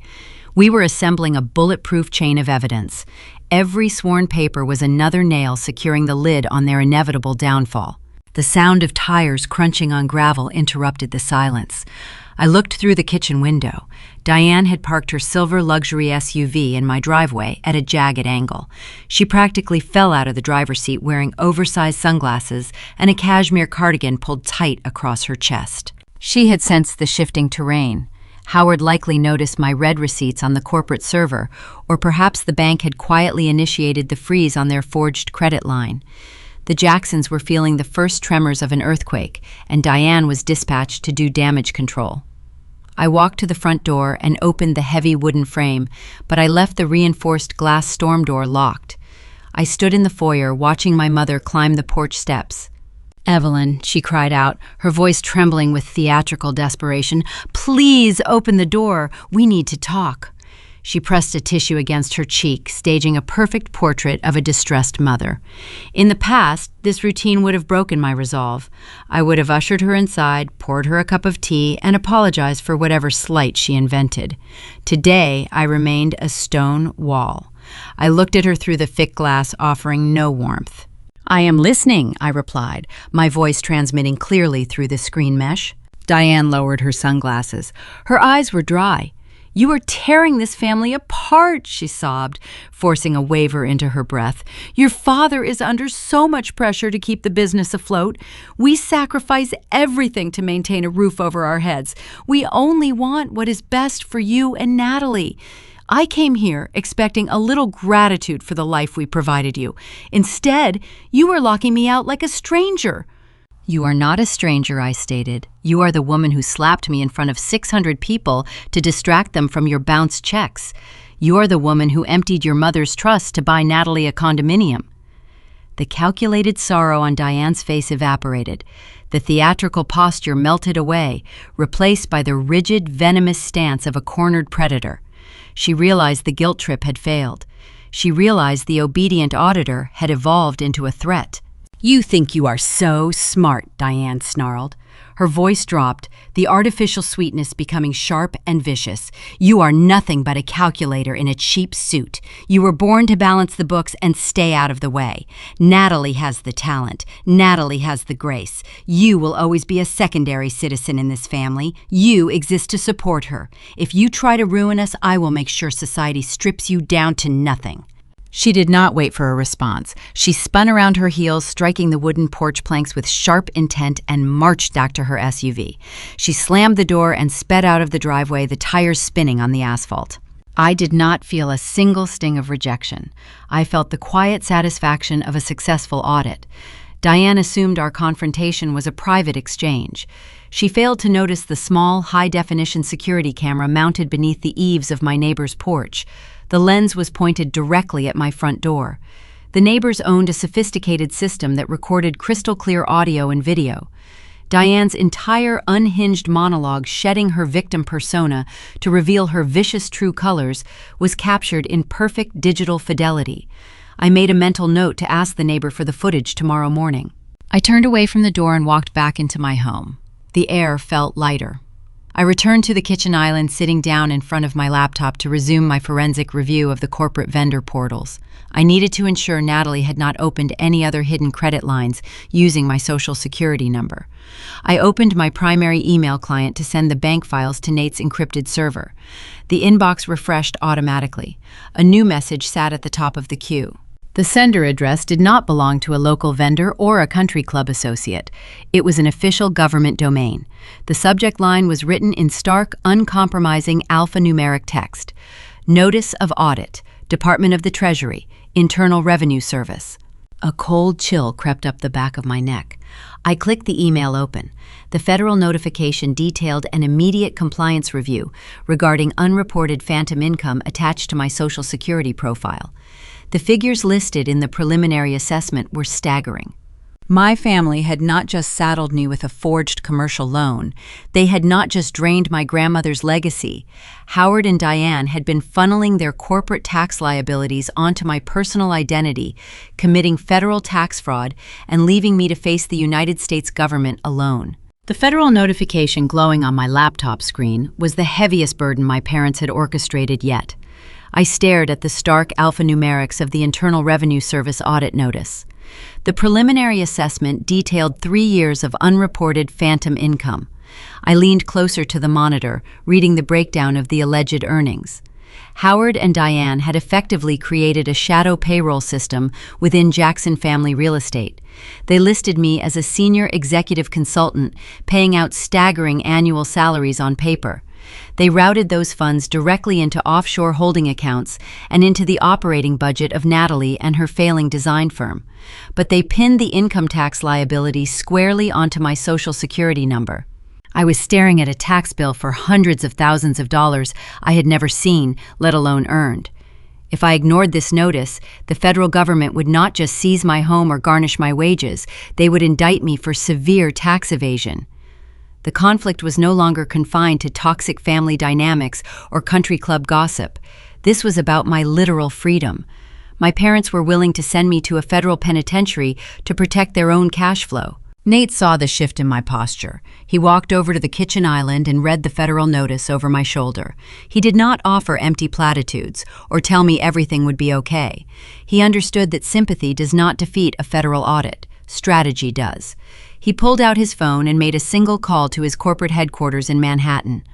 We were assembling a bulletproof chain of evidence. Every sworn paper was another nail securing the lid on their inevitable downfall. The sound of tires crunching on gravel interrupted the silence. I looked through the kitchen window. Diane had parked her silver luxury SUV in my driveway at a jagged angle. She practically fell out of the driver's seat wearing oversized sunglasses and a cashmere cardigan pulled tight across her chest. She had sensed the shifting terrain. Howard likely noticed my red receipts on the corporate server, or perhaps the bank had quietly initiated the freeze on their forged credit line. The Jacksons were feeling the first tremors of an earthquake, and Diane was dispatched to do damage control. I walked to the front door and opened the heavy wooden frame, but I left the reinforced glass storm door locked. I stood in the foyer, watching my mother climb the porch steps. "Evelyn," she cried out, her voice trembling with theatrical desperation, "please open the door. We need to talk." She pressed a tissue against her cheek, staging a perfect portrait of a distressed mother. In the past, this routine would have broken my resolve. I would have ushered her inside, poured her a cup of tea, and apologized for whatever slight she invented. Today, I remained a stone wall. I looked at her through the thick glass, offering no warmth. "I am listening," I replied, my voice transmitting clearly through the screen mesh. Diane lowered her sunglasses. Her eyes were dry. "You are tearing this family apart," she sobbed, forcing a waver into her breath. "Your father is under so much pressure to keep the business afloat. We sacrifice everything to maintain a roof over our heads. We only want what is best for you and Natalie. I came here expecting a little gratitude for the life we provided you. Instead, you are locking me out like a stranger." "You are not a stranger," I stated. "You are the woman who slapped me in front of 600 people to distract them from your bounced checks. You are the woman who emptied your mother's trust to buy Natalie a condominium." The calculated sorrow on Diane's face evaporated. The theatrical posture melted away, replaced by the rigid, venomous stance of a cornered predator. She realized the guilt trip had failed. She realized the obedient auditor had evolved into a threat. "You think you are so smart," Diane snarled. Her voice dropped, the artificial sweetness becoming sharp and vicious. "You are nothing but a calculator in a cheap suit. You were born to balance the books and stay out of the way. Natalie has the talent. Natalie has the grace. You will always be a secondary citizen in this family. You exist to support her. If you try to ruin us, I will make sure society strips you down to nothing." She did not wait for a response. She spun around her heels, striking the wooden porch planks with sharp intent, and marched back to her SUV. She slammed the door and sped out of the driveway, the tires spinning on the asphalt. I did not feel a single sting of rejection. I felt the quiet satisfaction of a successful audit. Diane assumed our confrontation was a private exchange. She failed to notice the small, high-definition security camera mounted beneath the eaves of my neighbor's porch. The lens was pointed directly at my front door. The neighbors owned a sophisticated system that recorded crystal-clear audio and video. Diane's entire unhinged monologue, shedding her victim persona to reveal her vicious true colors, was captured in perfect digital fidelity. I made a mental note to ask the neighbor for the footage tomorrow morning. I turned away from the door and walked back into my home. The air felt lighter. I returned to the kitchen island, sitting down in front of my laptop to resume my forensic review of the corporate vendor portals. I needed to ensure Natalie had not opened any other hidden credit lines using my social security number. I opened my primary email client to send the bank files to Nate's encrypted server. The inbox refreshed automatically. A new message sat at the top of the queue. The sender address did not belong to a local vendor or a country club associate. It was an official government domain. The subject line was written in stark, uncompromising alphanumeric text. Notice of Audit, Department of the Treasury, Internal Revenue Service. A cold chill crept up the back of my neck. I clicked the email open. The federal notification detailed an immediate compliance review regarding unreported phantom income attached to my Social Security profile. The figures listed in the preliminary assessment were staggering. My family had not just saddled me with a forged commercial loan. They had not just drained my grandmother's legacy. Howard and Diane had been funneling their corporate tax liabilities onto my personal identity, committing federal tax fraud, and leaving me to face the United States government alone. The federal notification glowing on my laptop screen was the heaviest burden my parents had orchestrated yet. I stared at the stark alphanumerics of the Internal Revenue Service audit notice. The preliminary assessment detailed 3 years of unreported phantom income. I leaned closer to the monitor, reading the breakdown of the alleged earnings. Howard and Diane had effectively created a shadow payroll system within Jackson Family Real Estate. They listed me as a senior executive consultant, paying out staggering annual salaries on paper. They routed those funds directly into offshore holding accounts and into the operating budget of Natalie and her failing design firm. But they pinned the income tax liability squarely onto my Social Security number. I was staring at a tax bill for hundreds of thousands of dollars I had never seen, let alone earned. If I ignored this notice, the federal government would not just seize my home or garnish my wages, they would indict me for severe tax evasion. The conflict was no longer confined to toxic family dynamics or country club gossip. This was about my literal freedom. My parents were willing to send me to a federal penitentiary to protect their own cash flow. Nate saw the shift in my posture. He walked over to the kitchen island and read the federal notice over my shoulder. He did not offer empty platitudes or tell me everything would be okay. He understood that sympathy does not defeat a federal audit. Strategy does. He pulled out his phone and made a single call to his corporate headquarters in Manhattan.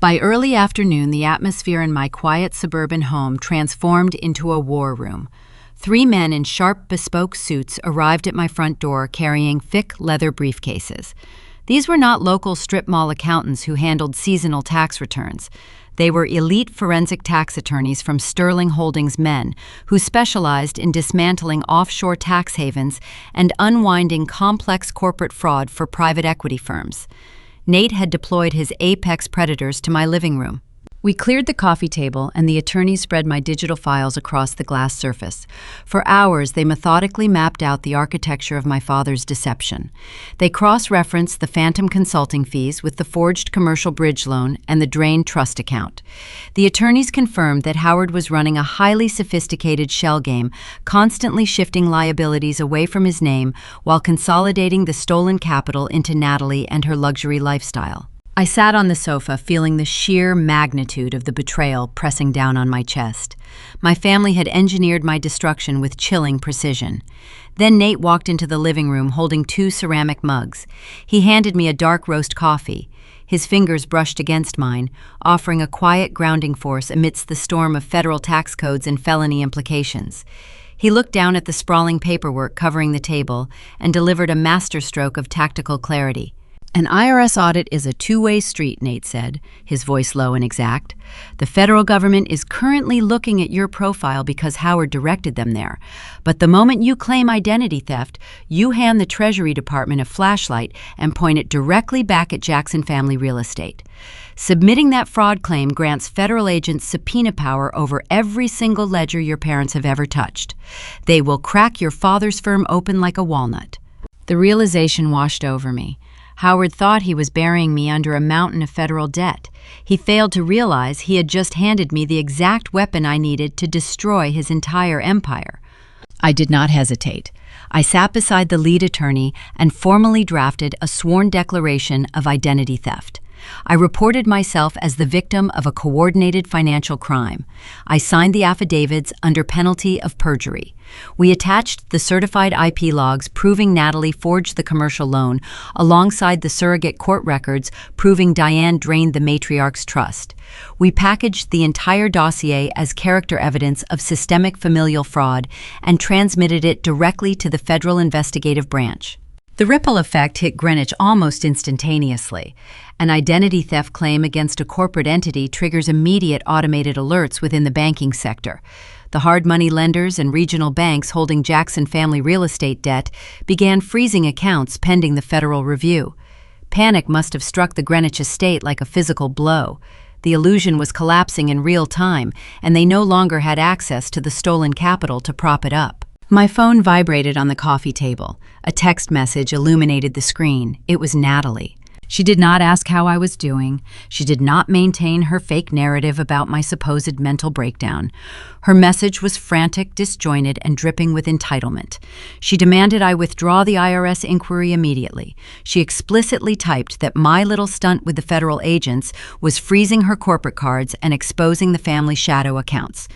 By early afternoon, the atmosphere in my quiet suburban home transformed into a war room. 3 men in sharp, bespoke suits arrived at my front door carrying thick leather briefcases. These were not local strip mall accountants who handled seasonal tax returns. They were elite forensic tax attorneys from Sterling Holdings men who specialized in dismantling offshore tax havens and unwinding complex corporate fraud for private equity firms. Nate had deployed his apex predators to my living room. We cleared the coffee table, and the attorneys spread my digital files across the glass surface. For hours, they methodically mapped out the architecture of my father's deception. They cross-referenced the phantom consulting fees with the forged commercial bridge loan and the drained trust account. The attorneys confirmed that Howard was running a highly sophisticated shell game, constantly shifting liabilities away from his name while consolidating the stolen capital into Natalie and her luxury lifestyle. I sat on the sofa, feeling the sheer magnitude of the betrayal pressing down on my chest. My family had engineered my destruction with chilling precision. Then Nate walked into the living room holding 2 ceramic mugs. He handed me a dark roast coffee. His fingers brushed against mine, offering a quiet grounding force amidst the storm of federal tax codes and felony implications. He looked down at the sprawling paperwork covering the table and delivered a masterstroke of tactical clarity. An IRS audit is a two-way street, Nate said, his voice low and exact. The federal government is currently looking at your profile because Howard directed them there. But the moment you claim identity theft, you hand the Treasury Department a flashlight and point it directly back at Jackson Family Real Estate. Submitting that fraud claim grants federal agents subpoena power over every single ledger your parents have ever touched. They will crack your father's firm open like a walnut. The realization washed over me. Howard thought he was burying me under a mountain of federal debt. He failed to realize he had just handed me the exact weapon I needed to destroy his entire empire. I did not hesitate. I sat beside the lead attorney and formally drafted a sworn declaration of identity theft. I reported myself as the victim of a coordinated financial crime. I signed the affidavits under penalty of perjury. We attached the certified IP logs proving Natalie forged the commercial loan alongside the surrogate court records proving Diane drained the matriarch's trust. We packaged the entire dossier as character evidence of systemic familial fraud and transmitted it directly to the Federal Investigative Branch. The ripple effect hit Greenwich almost instantaneously. An identity theft claim against a corporate entity triggers immediate automated alerts within the banking sector. The hard money lenders and regional banks holding Jackson Family Real Estate debt began freezing accounts pending the federal review. Panic must have struck the Greenwich estate like a physical blow. The illusion was collapsing in real time, and they no longer had access to the stolen capital to prop it up. My phone vibrated on the coffee table. A text message illuminated the screen. It was Natalie. She did not ask how I was doing. She did not maintain her fake narrative about my supposed mental breakdown. Her message was frantic, disjointed, and dripping with entitlement. She demanded I withdraw the IRS inquiry immediately. She explicitly typed that my little stunt with the federal agents was freezing her corporate cards and exposing the family shadow accounts.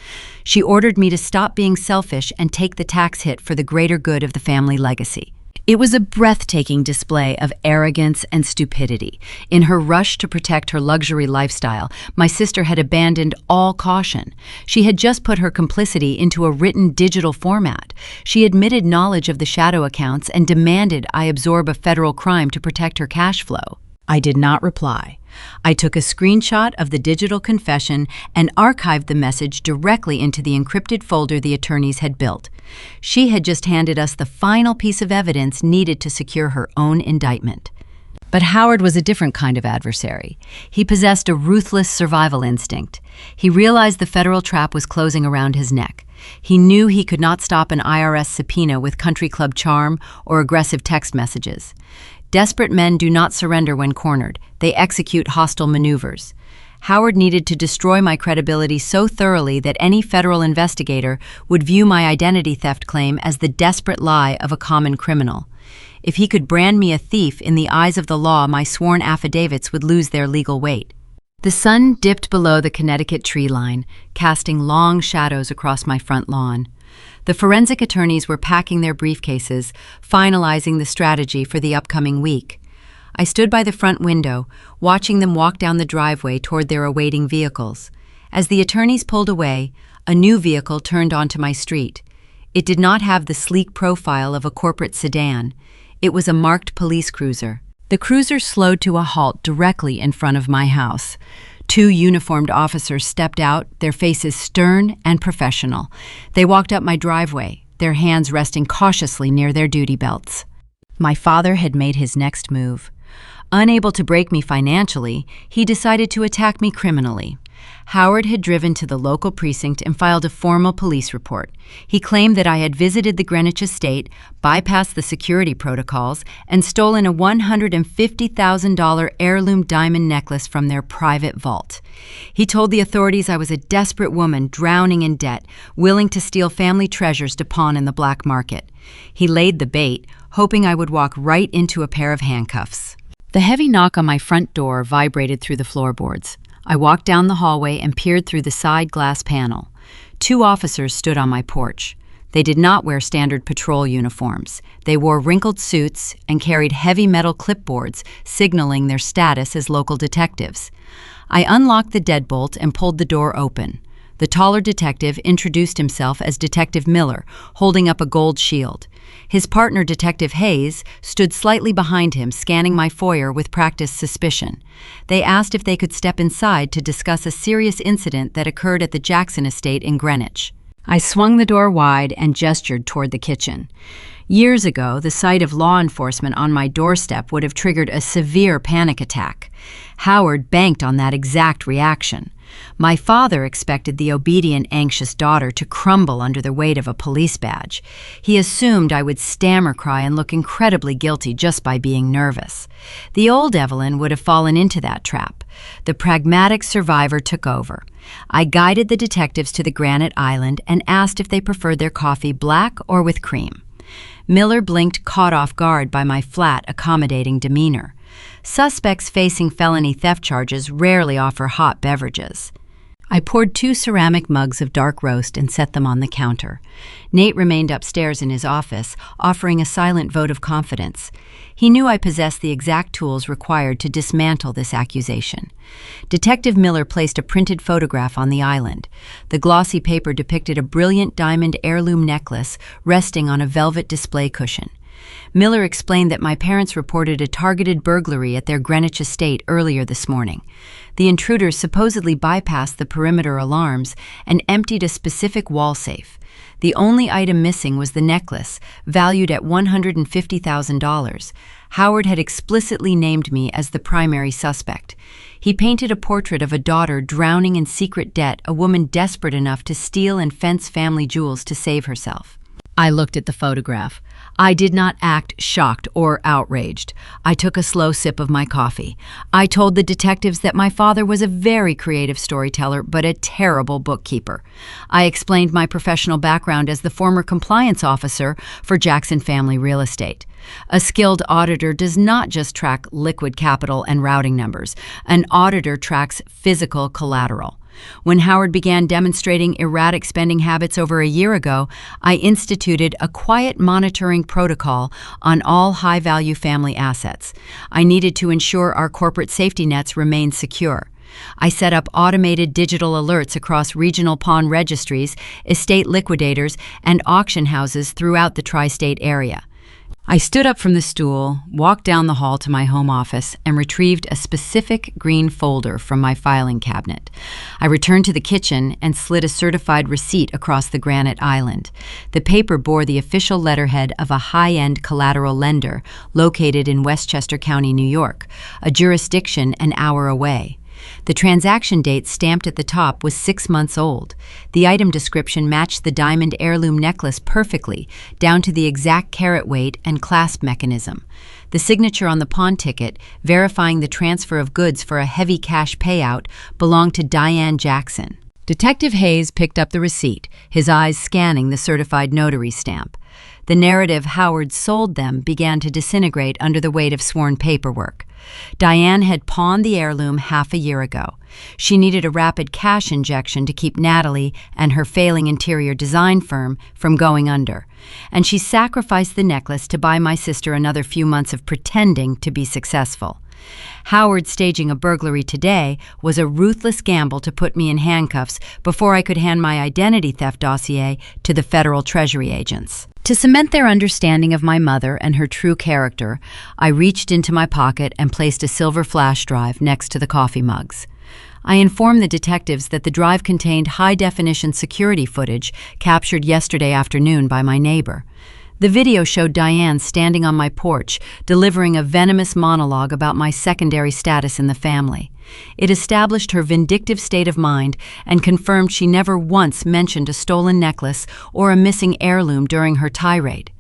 She ordered me to stop being selfish and take the tax hit for the greater good of the family legacy. It was a breathtaking display of arrogance and stupidity. In her rush to protect her luxury lifestyle, my sister had abandoned all caution. She had just put her complicity into a written digital format. She admitted knowledge of the shadow accounts and demanded I absorb a federal crime to protect her cash flow. I did not reply. I took a screenshot of the digital confession and archived the message directly into the encrypted folder the attorneys had built. She had just handed us the final piece of evidence needed to secure her own indictment. But Howard was a different kind of adversary. He possessed a ruthless survival instinct. He realized the federal trap was closing around his neck. He knew he could not stop an IRS subpoena with country club charm or aggressive text messages. Desperate men do not surrender when cornered. They execute hostile maneuvers. Howard needed to destroy my credibility so thoroughly that any federal investigator would view my identity theft claim as the desperate lie of a common criminal. If he could brand me a thief in the eyes of the law, my sworn affidavits would lose their legal weight. The sun dipped below the Connecticut tree line, casting long shadows across my front lawn. The forensic attorneys were packing their briefcases, finalizing the strategy for the upcoming week. I stood by the front window, watching them walk down the driveway toward their awaiting vehicles. As the attorneys pulled away, a new vehicle turned onto my street. It did not have the sleek profile of a corporate sedan. It was a marked police cruiser. The cruiser slowed to a halt directly in front of my house. Two uniformed officers stepped out, their faces stern and professional. They walked up my driveway, their hands resting cautiously near their duty belts. My father had made his next move. Unable to break me financially, he decided to attack me criminally. Howard had driven to the local precinct and filed a formal police report. He claimed that I had visited the Greenwich estate, bypassed the security protocols, and stolen a $150,000 heirloom diamond necklace from their private vault. He told the authorities I was a desperate woman drowning in debt, willing to steal family treasures to pawn in the black market. He laid the bait, hoping I would walk right into a pair of handcuffs. The heavy knock on my front door vibrated through the floorboards. I walked down the hallway and peered through the side glass panel. Two officers stood on my porch. They did not wear standard patrol uniforms. They wore wrinkled suits and carried heavy metal clipboards, signaling their status as local detectives. I unlocked the deadbolt and pulled the door open. The taller detective introduced himself as Detective Miller, holding up a gold shield. His partner, Detective Hayes, stood slightly behind him, scanning my foyer with practiced suspicion. They asked if they could step inside to discuss a serious incident that occurred at the Jackson estate in Greenwich. I swung the door wide and gestured toward the kitchen. Years ago, the sight of law enforcement on my doorstep would have triggered a severe panic attack. Howard banked on that exact reaction. My father expected the obedient, anxious daughter to crumble under the weight of a police badge. He assumed I would stammer cry and look incredibly guilty just by being nervous. The old Evelyn would have fallen into that trap. The pragmatic survivor took over. I guided the detectives to the granite island and asked if they preferred their coffee black or with cream. Miller blinked, caught off guard by my flat, accommodating demeanor. Suspects facing felony theft charges rarely offer hot beverages. I poured 2 ceramic mugs of dark roast and set them on the counter. Nate remained upstairs in his office, offering a silent vote of confidence. He knew I possessed the exact tools required to dismantle this accusation. Detective Miller placed a printed photograph on the island. The glossy paper depicted a brilliant diamond heirloom necklace resting on a velvet display cushion. Miller explained that my parents reported a targeted burglary at their Greenwich estate earlier this morning. The intruders supposedly bypassed the perimeter alarms and emptied a specific wall safe. The only item missing was the necklace, valued at $150,000. Howard had explicitly named me as the primary suspect. He painted a portrait of a daughter drowning in secret debt, a woman desperate enough to steal and fence family jewels to save herself. I looked at the photograph. I did not act shocked or outraged. I took a slow sip of my coffee. I told the detectives that my father was a very creative storyteller, but a terrible bookkeeper. I explained my professional background as the former compliance officer for Jackson Family Real Estate. A skilled auditor does not just track liquid capital and routing numbers. An auditor tracks physical collateral. When Howard began demonstrating erratic spending habits over a year ago, I instituted a quiet monitoring protocol on all high-value family assets. I needed to ensure our corporate safety nets remained secure. I set up automated digital alerts across regional pawn registries, estate liquidators, and auction houses throughout the tri-state area. I stood up from the stool, walked down the hall to my home office, and retrieved a specific green folder from my filing cabinet. I returned to the kitchen and slid a certified receipt across the granite island. The paper bore the official letterhead of a high-end collateral lender located in Westchester County, New York, a jurisdiction an hour away. The transaction date stamped at the top was 6 months old. The item description matched the diamond heirloom necklace perfectly, down to the exact carat weight and clasp mechanism. The signature on the pawn ticket, verifying the transfer of goods for a heavy cash payout, belonged to Diane Jackson. Detective Hayes picked up the receipt, his eyes scanning the certified notary stamp. The narrative Howard sold them began to disintegrate under the weight of sworn paperwork. Diane had pawned the heirloom half a year ago. She needed a rapid cash injection to keep Natalie and her failing interior design firm from going under, and she sacrificed the necklace to buy my sister another few months of pretending to be successful. Howard staging a burglary today was a ruthless gamble to put me in handcuffs before I could hand my identity theft dossier to the federal treasury agents. To cement their understanding of my mother and her true character, I reached into my pocket and placed a silver flash drive next to the coffee mugs. I informed the detectives that the drive contained high-definition security footage captured yesterday afternoon by my neighbor. The video showed Diane standing on my porch, delivering a venomous monologue about my secondary status in the family. It established her vindictive state of mind and confirmed she never once mentioned a stolen necklace or a missing heirloom during her tirade.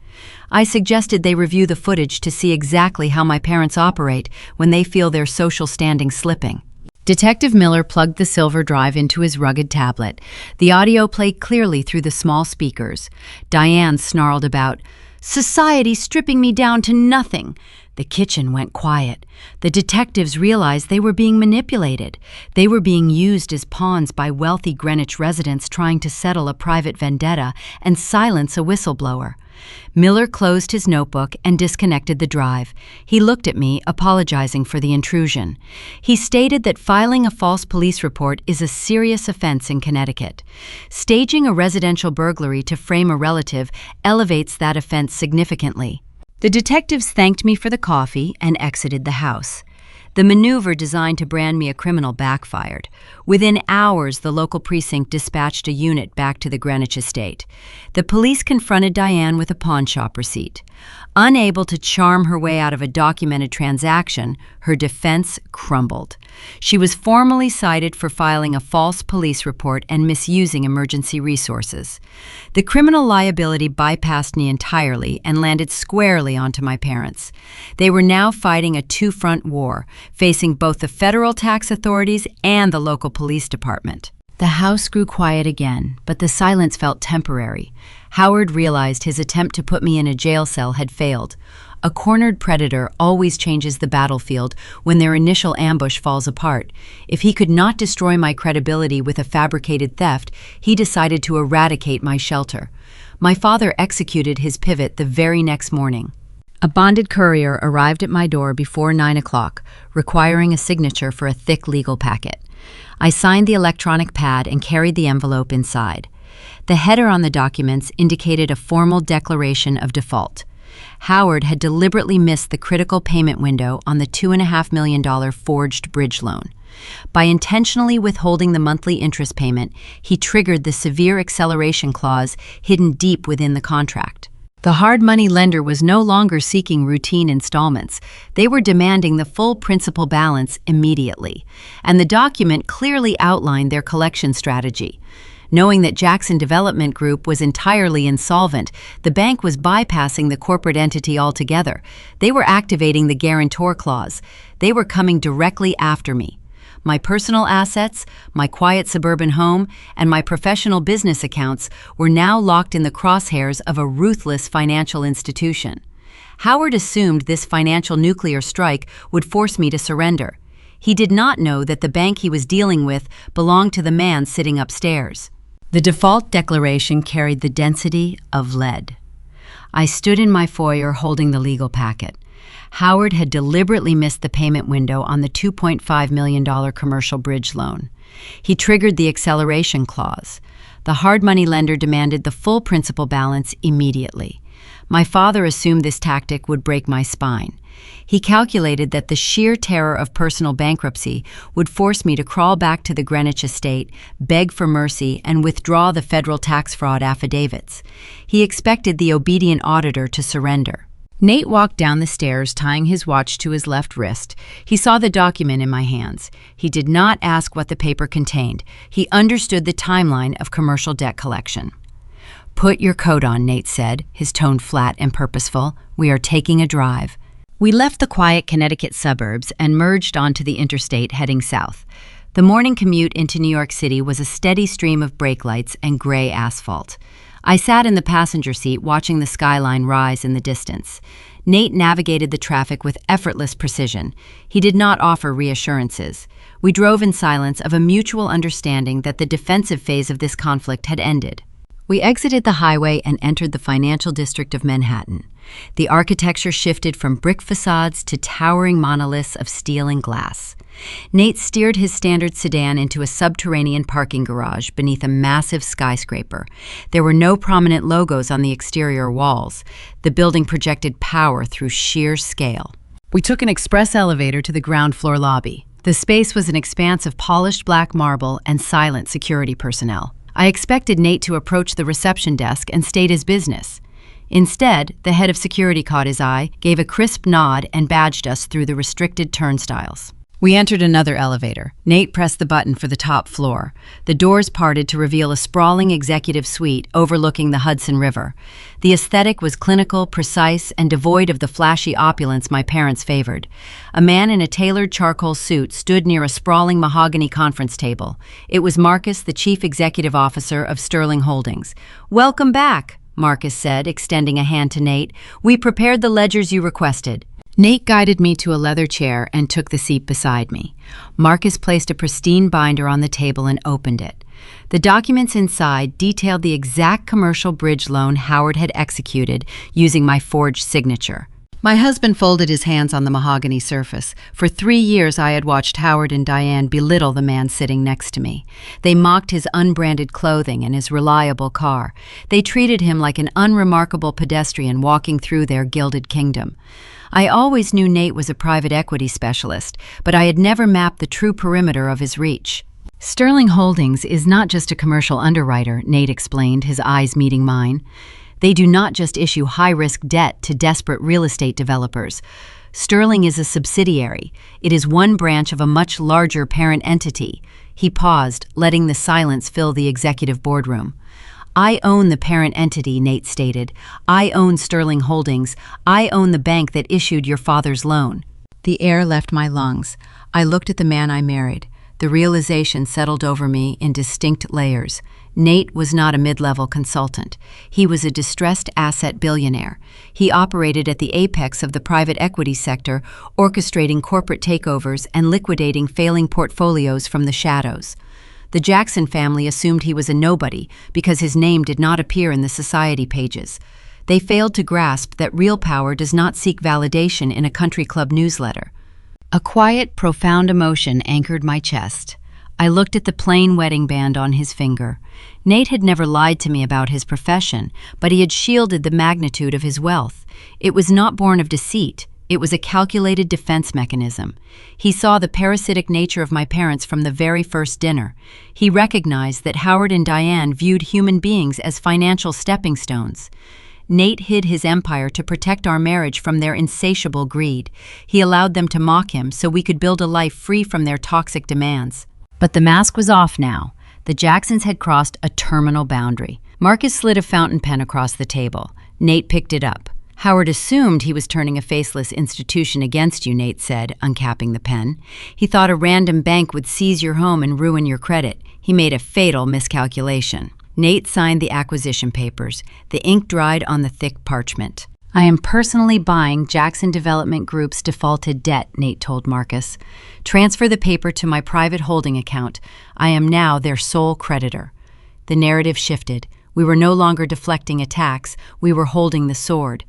I suggested they review the footage to see exactly how my parents operate when they feel their social standing slipping. Detective Miller plugged the silver drive into his rugged tablet. The audio played clearly through the small speakers. Diane snarled about, "Society stripping me down to nothing." The kitchen went quiet. The detectives realized they were being manipulated. They were being used as pawns by wealthy Greenwich residents trying to settle a private vendetta and silence a whistleblower. Miller closed his notebook and disconnected the drive. He looked at me, apologizing for the intrusion. He stated that filing a false police report is a serious offense in Connecticut. Staging a residential burglary to frame a relative elevates that offense significantly. The detectives thanked me for the coffee and exited the house. The maneuver designed to brand me a criminal backfired. Within hours, the local precinct dispatched a unit back to the Greenwich estate. The police confronted Diane with a pawnshop receipt. Unable to charm her way out of a documented transaction, her defense crumbled. She was formally cited for filing a false police report and misusing emergency resources. The criminal liability bypassed me entirely and landed squarely onto my parents. They were now fighting a two-front war, facing both the federal tax authorities and the local police department. The house grew quiet again, but the silence felt temporary. Howard realized his attempt to put me in a jail cell had failed. A cornered predator always changes the battlefield when their initial ambush falls apart. If he could not destroy my credibility with a fabricated theft, he decided to eradicate my shelter. My father executed his pivot the very next morning. A bonded courier arrived at my door before 9 o'clock, requiring a signature for a thick legal packet. I signed the electronic pad and carried the envelope inside. The header on the documents indicated a formal declaration of default. Howard had deliberately missed the critical payment window on the $2.5 million forged bridge loan. By intentionally withholding the monthly interest payment, he triggered the severe acceleration clause hidden deep within the contract. The hard money lender was no longer seeking routine installments. They were demanding the full principal balance immediately, and the document clearly outlined their collection strategy. Knowing that Jackson Development Group was entirely insolvent, the bank was bypassing the corporate entity altogether. They were activating the guarantor clause. They were coming directly after me. My personal assets, my quiet suburban home, and my professional business accounts were now locked in the crosshairs of a ruthless financial institution. Howard assumed this financial nuclear strike would force me to surrender. He did not know that the bank he was dealing with belonged to the man sitting upstairs. The default declaration carried the density of lead. I stood in my foyer holding the legal packet. Howard had deliberately missed the payment window on the $2.5 million commercial bridge loan. He triggered the acceleration clause. The hard money lender demanded the full principal balance immediately. My father assumed this tactic would break my spine. He calculated that the sheer terror of personal bankruptcy would force me to crawl back to the Greenwich estate, beg for mercy, and withdraw the federal tax fraud affidavits. He expected the obedient auditor to surrender. Nate walked down the stairs, tying his watch to his left wrist. He saw the document in my hands. He did not ask what the paper contained. He understood the timeline of commercial debt collection. "Put your coat on," Nate said, his tone flat and purposeful. "We are taking a drive." We left the quiet Connecticut suburbs and merged onto the interstate heading south. The morning commute into New York City was a steady stream of brake lights and gray asphalt. I sat in the passenger seat watching the skyline rise in the distance. Nate navigated the traffic with effortless precision. He did not offer reassurances. We drove in silence of a mutual understanding that the defensive phase of this conflict had ended. We exited the highway and entered the financial district of Manhattan. The architecture shifted from brick facades to towering monoliths of steel and glass. Nate steered his standard sedan into a subterranean parking garage beneath a massive skyscraper. There were no prominent logos on the exterior walls. The building projected power through sheer scale. We took an express elevator to the ground floor lobby. The space was an expanse of polished black marble and silent security personnel. I expected Nate to approach the reception desk and state his business. Instead, the head of security caught his eye, gave a crisp nod, and badged us through the restricted turnstiles. We entered another elevator. Nate pressed the button for the top floor. The doors parted to reveal a sprawling executive suite overlooking the Hudson River. The aesthetic was clinical, precise, and devoid of the flashy opulence my parents favored. A man in a tailored charcoal suit stood near a sprawling mahogany conference table. It was Marcus, the chief executive officer of Sterling Holdings. "Welcome back," Marcus said, extending a hand to Nate. "We prepared the ledgers you requested." Nate guided me to a leather chair and took the seat beside me. Marcus placed a pristine binder on the table and opened it. The documents inside detailed the exact commercial bridge loan Howard had executed using my forged signature. My husband folded his hands on the mahogany surface. For 3 years I had watched Howard and Diane belittle the man sitting next to me. They mocked his unbranded clothing and his reliable car. They treated him like an unremarkable pedestrian walking through their gilded kingdom. I always knew Nate was a private equity specialist, but I had never mapped the true perimeter of his reach. Sterling Holdings is not just a commercial underwriter, Nate explained, his eyes meeting mine. They do not just issue high-risk debt to desperate real estate developers. Sterling is a subsidiary. It is one branch of a much larger parent entity. He paused, letting the silence fill the executive boardroom. "I own the parent entity," Nate stated. "I own Sterling Holdings. I own the bank that issued your father's loan." The air left my lungs. I looked at the man I married. The realization settled over me in distinct layers. Nate was not a mid-level consultant. He was a distressed asset billionaire. He operated at the apex of the private equity sector, orchestrating corporate takeovers and liquidating failing portfolios from the shadows. The Jackson family assumed he was a nobody because his name did not appear in the society pages. They failed to grasp that real power does not seek validation in a country club newsletter. A quiet, profound emotion anchored my chest. I looked at the plain wedding band on his finger. Nate had never lied to me about his profession, but he had shielded the magnitude of his wealth. It was not born of deceit. It was a calculated defense mechanism. He saw the parasitic nature of my parents from the very first dinner. He recognized that Howard and Diane viewed human beings as financial stepping stones. Nate hid his empire to protect our marriage from their insatiable greed. He allowed them to mock him so we could build a life free from their toxic demands. But the mask was off now. The Jacksons had crossed a terminal boundary. Marcus slid a fountain pen across the table. Nate picked it up. "Howard assumed he was turning a faceless institution against you," Nate said, uncapping the pen. "He thought a random bank would seize your home and ruin your credit. He made a fatal miscalculation." Nate signed the acquisition papers. The ink dried on the thick parchment. "I am personally buying Jackson Development Group's defaulted debt," Nate told Marcus. "Transfer the paper to my private holding account. I am now their sole creditor." The narrative shifted. We were no longer deflecting attacks. We were holding the sword.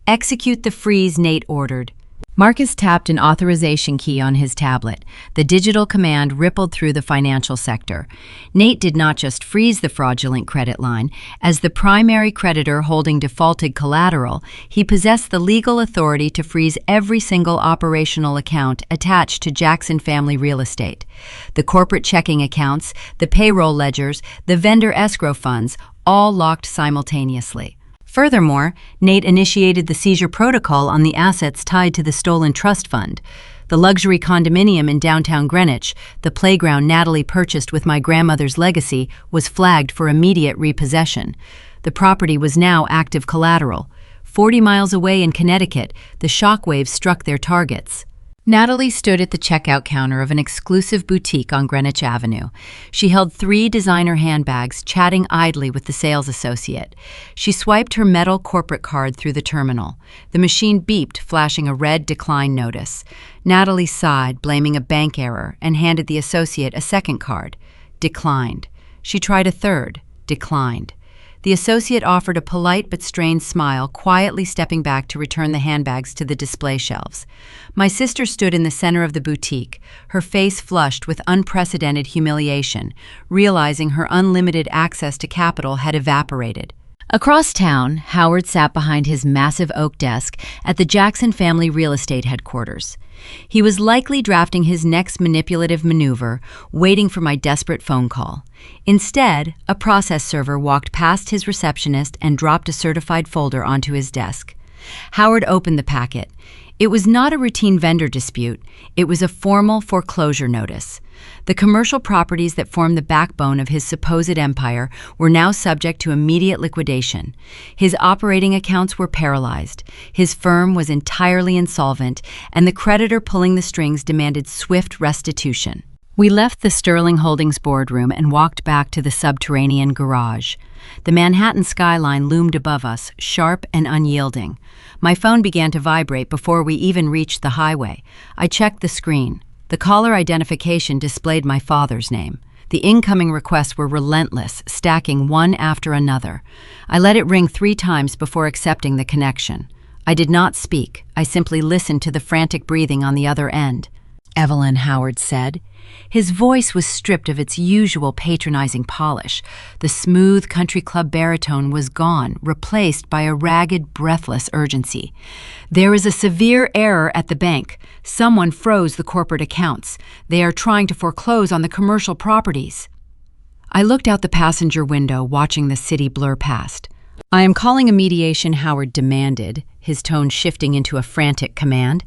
"Execute the freeze," Nate ordered. Marcus tapped an authorization key on his tablet. The digital command rippled through the financial sector. Nate did not just freeze the fraudulent credit line. As the primary creditor holding defaulted collateral, he possessed the legal authority to freeze every single operational account attached to Jackson family real estate. The corporate checking accounts, the payroll ledgers, the vendor escrow funds, all locked simultaneously. Furthermore, Nate initiated the seizure protocol on the assets tied to the stolen trust fund. The luxury condominium in downtown Greenwich, the playground Natalie purchased with my grandmother's legacy, was flagged for immediate repossession. The property was now active collateral. 40 miles away in Connecticut, the shockwaves struck their targets. Natalie stood at the checkout counter of an exclusive boutique on Greenwich Avenue. She held 3 designer handbags, chatting idly with the sales associate. She swiped her metal corporate card through the terminal. The machine beeped, flashing a red decline notice. Natalie sighed, blaming a bank error, and handed the associate a second card. Declined. She tried a third. Declined. The associate offered a polite but strained smile, quietly stepping back to return the handbags to the display shelves. My sister stood in the center of the boutique, her face flushed with unprecedented humiliation, realizing her unlimited access to capital had evaporated. Across town, Howard sat behind his massive oak desk at the Jackson family real estate headquarters. He was likely drafting his next manipulative maneuver, waiting for my desperate phone call. Instead, a process server walked past his receptionist and dropped a certified folder onto his desk. Howard opened the packet. It was not a routine vendor dispute. It was a formal foreclosure notice. The commercial properties that formed the backbone of his supposed empire were now subject to immediate liquidation. His operating accounts were paralyzed. His firm was entirely insolvent, and the creditor pulling the strings demanded swift restitution. We left the Sterling Holdings boardroom and walked back to the subterranean garage. The Manhattan skyline loomed above us, sharp and unyielding. My phone began to vibrate before we even reached the highway. I checked the screen. The caller identification displayed my father's name. The incoming requests were relentless, stacking one after another. I let it ring 3 times before accepting the connection. I did not speak. I simply listened to the frantic breathing on the other end. "Evelyn," Howard said. His voice was stripped of its usual patronizing polish. The smooth country club baritone was gone, replaced by a ragged, breathless urgency. "There is a severe error at the bank. Someone froze the corporate accounts. They are trying to foreclose on the commercial properties." I looked out the passenger window, watching the city blur past. "I am calling a mediation," Howard demanded, his tone shifting into a frantic command.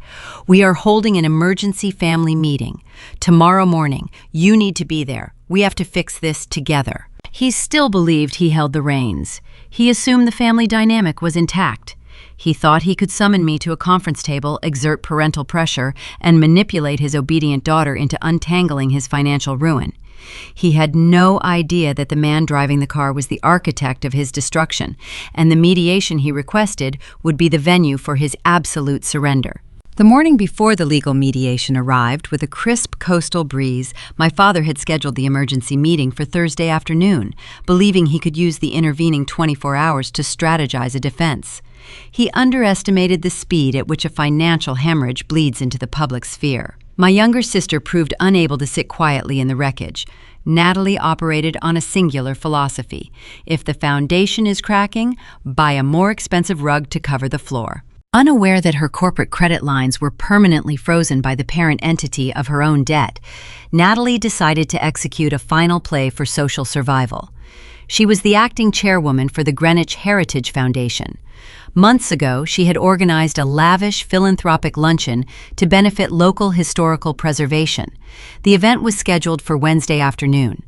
"We are holding an emergency family meeting. Tomorrow morning, you need to be there. We have to fix this together." He still believed he held the reins. He assumed the family dynamic was intact. He thought he could summon me to a conference table, exert parental pressure, and manipulate his obedient daughter into untangling his financial ruin. He had no idea that the man driving the car was the architect of his destruction, and the mediation he requested would be the venue for his absolute surrender. The morning before the legal mediation arrived, with a crisp coastal breeze, my father had scheduled the emergency meeting for Thursday afternoon, believing he could use the intervening 24 hours to strategize a defense. He underestimated the speed at which a financial hemorrhage bleeds into the public sphere. My younger sister proved unable to sit quietly in the wreckage. Natalie operated on a singular philosophy: if the foundation is cracking, buy a more expensive rug to cover the floor. Unaware that her corporate credit lines were permanently frozen by the parent entity of her own debt, Natalie decided to execute a final play for social survival. She was the acting chairwoman for the Greenwich Heritage Foundation. Months ago, she had organized a lavish philanthropic luncheon to benefit local historical preservation. The event was scheduled for Wednesday afternoon.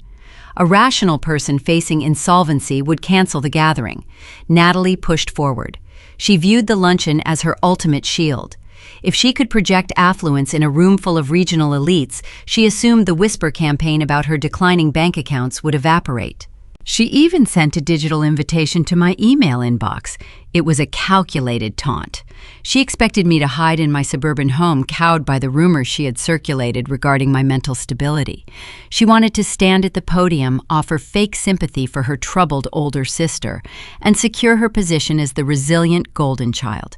A rational person facing insolvency would cancel the gathering. Natalie pushed forward. She viewed the luncheon as her ultimate shield. If she could project affluence in a room full of regional elites, she assumed the whisper campaign about her declining bank accounts would evaporate. She even sent a digital invitation to my email inbox. It was a calculated taunt. She expected me to hide in my suburban home, cowed by the rumors she had circulated regarding my mental stability. She wanted to stand at the podium, offer fake sympathy for her troubled older sister, and secure her position as the resilient golden child.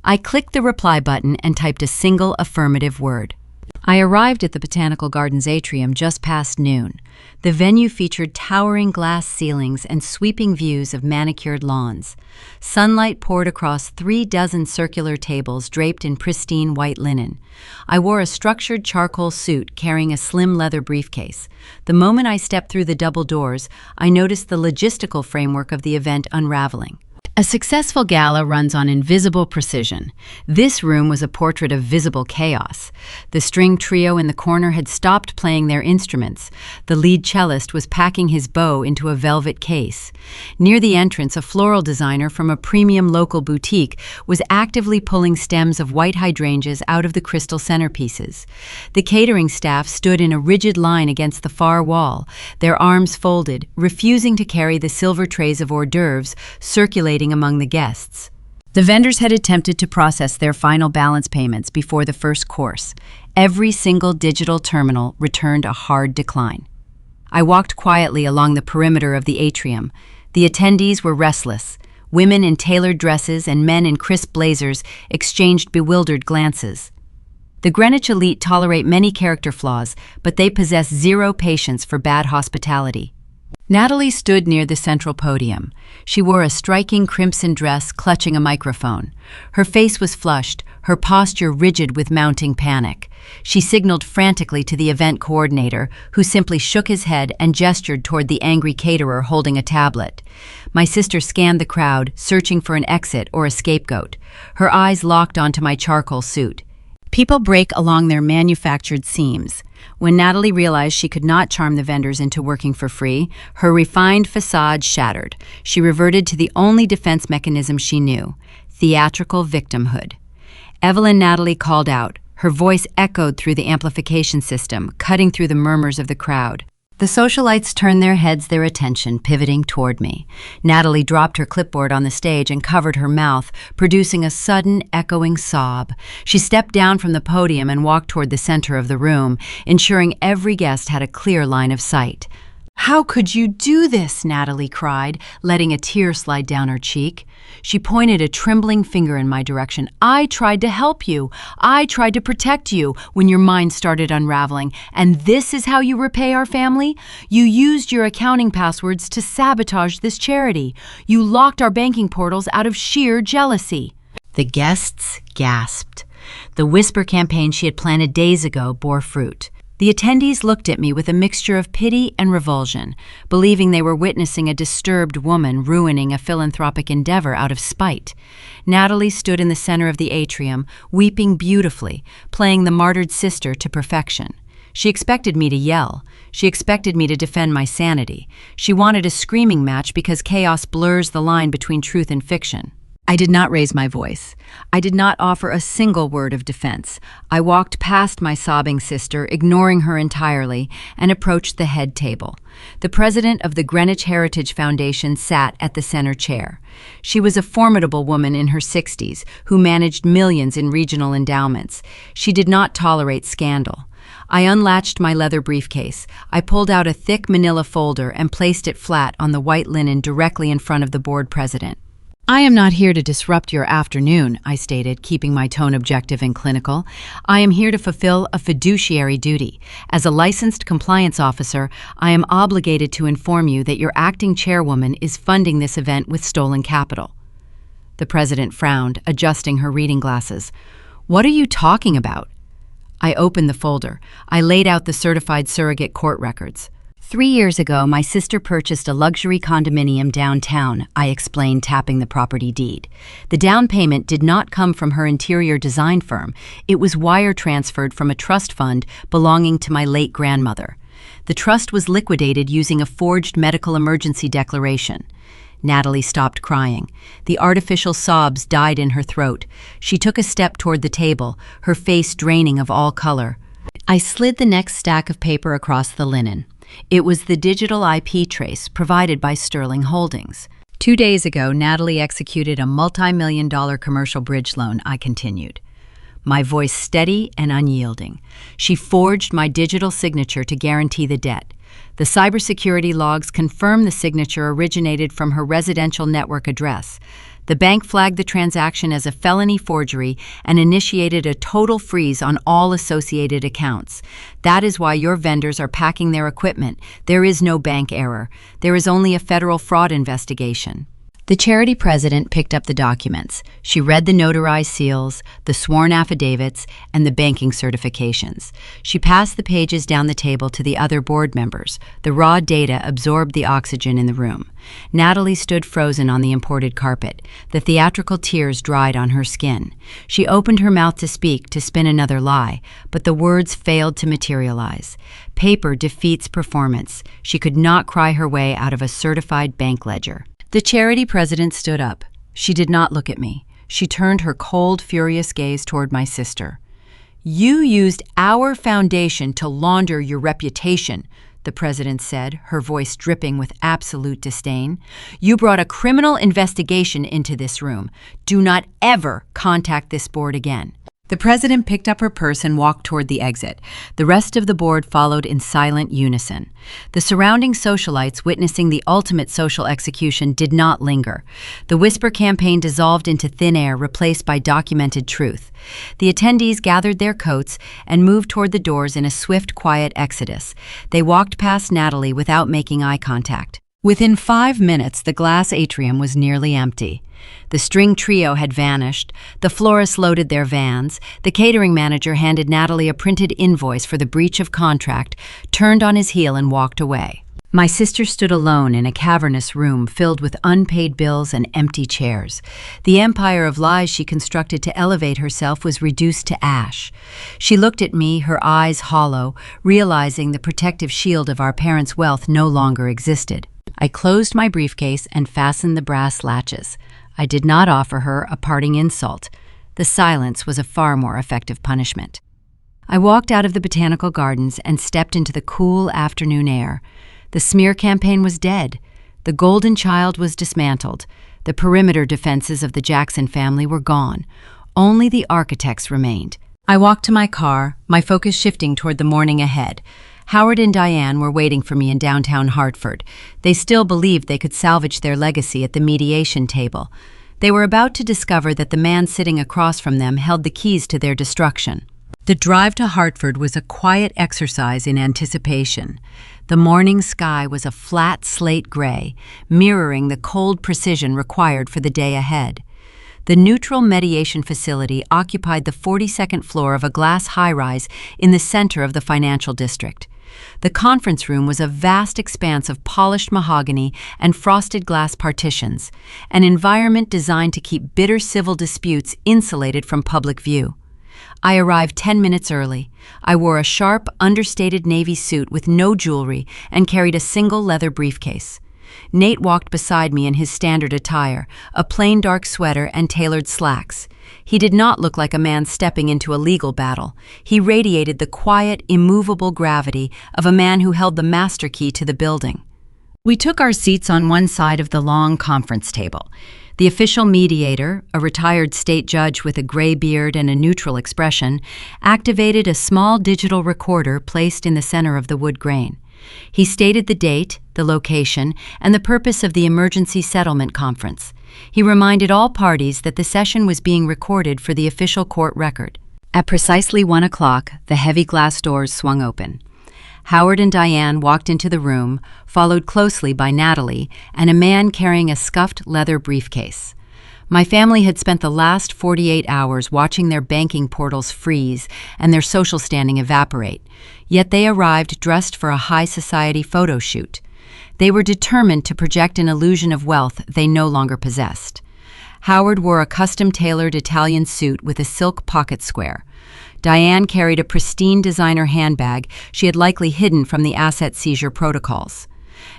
I clicked the reply button and typed a single affirmative word. I arrived at the Botanical Gardens atrium just past noon. The venue featured towering glass ceilings and sweeping views of manicured lawns. Sunlight poured across 36 circular tables draped in pristine white linen. I wore a structured charcoal suit carrying a slim leather briefcase. The moment I stepped through the double doors, I noticed the logistical framework of the event unraveling. A successful gala runs on invisible precision. This room was a portrait of visible chaos. The string trio in the corner had stopped playing their instruments. The lead cellist was packing his bow into a velvet case. Near the entrance, a floral designer from a premium local boutique was actively pulling stems of white hydrangeas out of the crystal centerpieces. The catering staff stood in a rigid line against the far wall, their arms folded, refusing to carry the silver trays of hors d'oeuvres circulating among the guests. The vendors had attempted to process their final balance payments before the first course. Every single digital terminal returned a hard decline. I walked quietly along the perimeter of the atrium. The attendees were restless. Women in tailored dresses and men in crisp blazers exchanged bewildered glances. The Greenwich elite tolerate many character flaws, but they possess zero patience for bad hospitality. Natalie stood near the central podium. She wore a striking crimson dress, clutching a microphone. Her face was flushed, her posture rigid with mounting panic. She signaled frantically to the event coordinator, who simply shook his head and gestured toward the angry caterer holding a tablet. My sister scanned the crowd, searching for an exit or a scapegoat. Her eyes locked onto my charcoal suit. People break along their manufactured seams. When Natalie realized she could not charm the vendors into working for free, her refined facade shattered. She reverted to the only defense mechanism she knew: theatrical victimhood. Evelyn Natalie called out. Her voice echoed through the amplification system, cutting through the murmurs of the crowd. The socialites turned their heads, their attention pivoting toward me. Natalie dropped her clipboard on the stage and covered her mouth, producing a sudden, echoing sob. She stepped down from the podium and walked toward the center of the room, ensuring every guest had a clear line of sight. "How could you do this?" Natalie cried, letting a tear slide down her cheek. She pointed a trembling finger in my direction. "I tried to help you. I tried to protect you when your mind started unraveling. And this is how you repay our family? You used your accounting passwords to sabotage this charity. You locked our banking portals out of sheer jealousy." The guests gasped. The whisper campaign she had planted days ago bore fruit. The attendees looked at me with a mixture of pity and revulsion, believing they were witnessing a disturbed woman ruining a philanthropic endeavor out of spite. Natalie stood in the center of the atrium, weeping beautifully, playing the martyred sister to perfection. She expected me to yell. She expected me to defend my sanity. She wanted a screaming match because chaos blurs the line between truth and fiction. I did not raise my voice. I did not offer a single word of defense. I walked past my sobbing sister, ignoring her entirely, and approached the head table. The president of the Greenwich Heritage Foundation sat at the center chair. She was a formidable woman in her 60s who managed millions in regional endowments. She did not tolerate scandal. I unlatched my leather briefcase. I pulled out a thick manila folder and placed it flat on the white linen directly in front of the board president. "I am not here to disrupt your afternoon," I stated, keeping my tone objective and clinical. "I am here to fulfill a fiduciary duty. As a licensed compliance officer, I am obligated to inform you that your acting chairwoman is funding this event with stolen capital." The president frowned, adjusting her reading glasses. "What are you talking about?" I opened the folder. I laid out the certified surrogate court records. 3 years ago, my sister purchased a luxury condominium downtown, I explained, tapping the property deed. The down payment did not come from her interior design firm. It was wire transferred from a trust fund belonging to my late grandmother. The trust was liquidated using a forged medical emergency declaration. Natalie stopped crying. The artificial sobs died in her throat. She took a step toward the table, her face draining of all color. I slid the next stack of paper across the linen. It was the digital IP trace provided by Sterling Holdings. 2 days ago, Natalie executed a multi-million-dollar commercial bridge loan, I continued. My voice steady and unyielding. She forged my digital signature to guarantee the debt. The cybersecurity logs confirm the signature originated from her residential network address. The bank flagged the transaction as a felony forgery and initiated a total freeze on all associated accounts. That is why your vendors are packing their equipment. There is no bank error. There is only a federal fraud investigation. The charity president picked up the documents. She read the notarized seals, the sworn affidavits, and the banking certifications. She passed the pages down the table to the other board members. The raw data absorbed the oxygen in the room. Natalie stood frozen on the imported carpet. The theatrical tears dried on her skin. She opened her mouth to speak, to spin another lie, but the words failed to materialize. Paper defeats performance. She could not cry her way out of a certified bank ledger. The charity president stood up. She did not look at me. She turned her cold, furious gaze toward my sister. "You used our foundation to launder your reputation," the president said, her voice dripping with absolute disdain. "You brought a criminal investigation into this room. Do not ever contact this board again." The president picked up her purse and walked toward the exit. The rest of the board followed in silent unison. The surrounding socialites, witnessing the ultimate social execution, did not linger. The whisper campaign dissolved into thin air, replaced by documented truth. The attendees gathered their coats and moved toward the doors in a swift, quiet exodus. They walked past Natalie without making eye contact. Within 5 minutes, the glass atrium was nearly empty. The string trio had vanished, the florists loaded their vans, the catering manager handed Natalie a printed invoice for the breach of contract, turned on his heel and walked away. My sister stood alone in a cavernous room filled with unpaid bills and empty chairs. The empire of lies she constructed to elevate herself was reduced to ash. She looked at me, her eyes hollow, realizing the protective shield of our parents' wealth no longer existed. I closed my briefcase and fastened the brass latches. I did not offer her a parting insult. The silence was a far more effective punishment. I walked out of the botanical gardens and stepped into the cool afternoon air. The smear campaign was dead. The golden child was dismantled. The perimeter defenses of the Jackson family were gone. Only the architects remained. I walked to my car, my focus shifting toward the morning ahead. Howard and Diane were waiting for me in downtown Hartford. They still believed they could salvage their legacy at the mediation table. They were about to discover that the man sitting across from them held the keys to their destruction. The drive to Hartford was a quiet exercise in anticipation. The morning sky was a flat slate gray, mirroring the cold precision required for the day ahead. The neutral mediation facility occupied the 42nd floor of a glass high-rise in the center of the financial district. The conference room was a vast expanse of polished mahogany and frosted glass partitions, an environment designed to keep bitter civil disputes insulated from public view. I arrived 10 minutes early. I wore a sharp, understated navy suit with no jewelry and carried a single leather briefcase. Nate walked beside me in his standard attire, a plain dark sweater and tailored slacks. He did not look like a man stepping into a legal battle. He radiated the quiet, immovable gravity of a man who held the master key to the building. We took our seats on one side of the long conference table. The official mediator, a retired state judge with a gray beard and a neutral expression, activated a small digital recorder placed in the center of the wood grain. He stated the date, the location, and the purpose of the emergency settlement conference. He reminded all parties that the session was being recorded for the official court record. At precisely 1 o'clock, the heavy glass doors swung open. Howard and Diane walked into the room, followed closely by Natalie and a man carrying a scuffed leather briefcase. My family had spent the last 48 hours watching their banking portals freeze and their social standing evaporate, yet they arrived dressed for a high society photo shoot. They were determined to project an illusion of wealth they no longer possessed. Howard wore a custom-tailored Italian suit with a silk pocket square. Diane carried a pristine designer handbag she had likely hidden from the asset seizure protocols.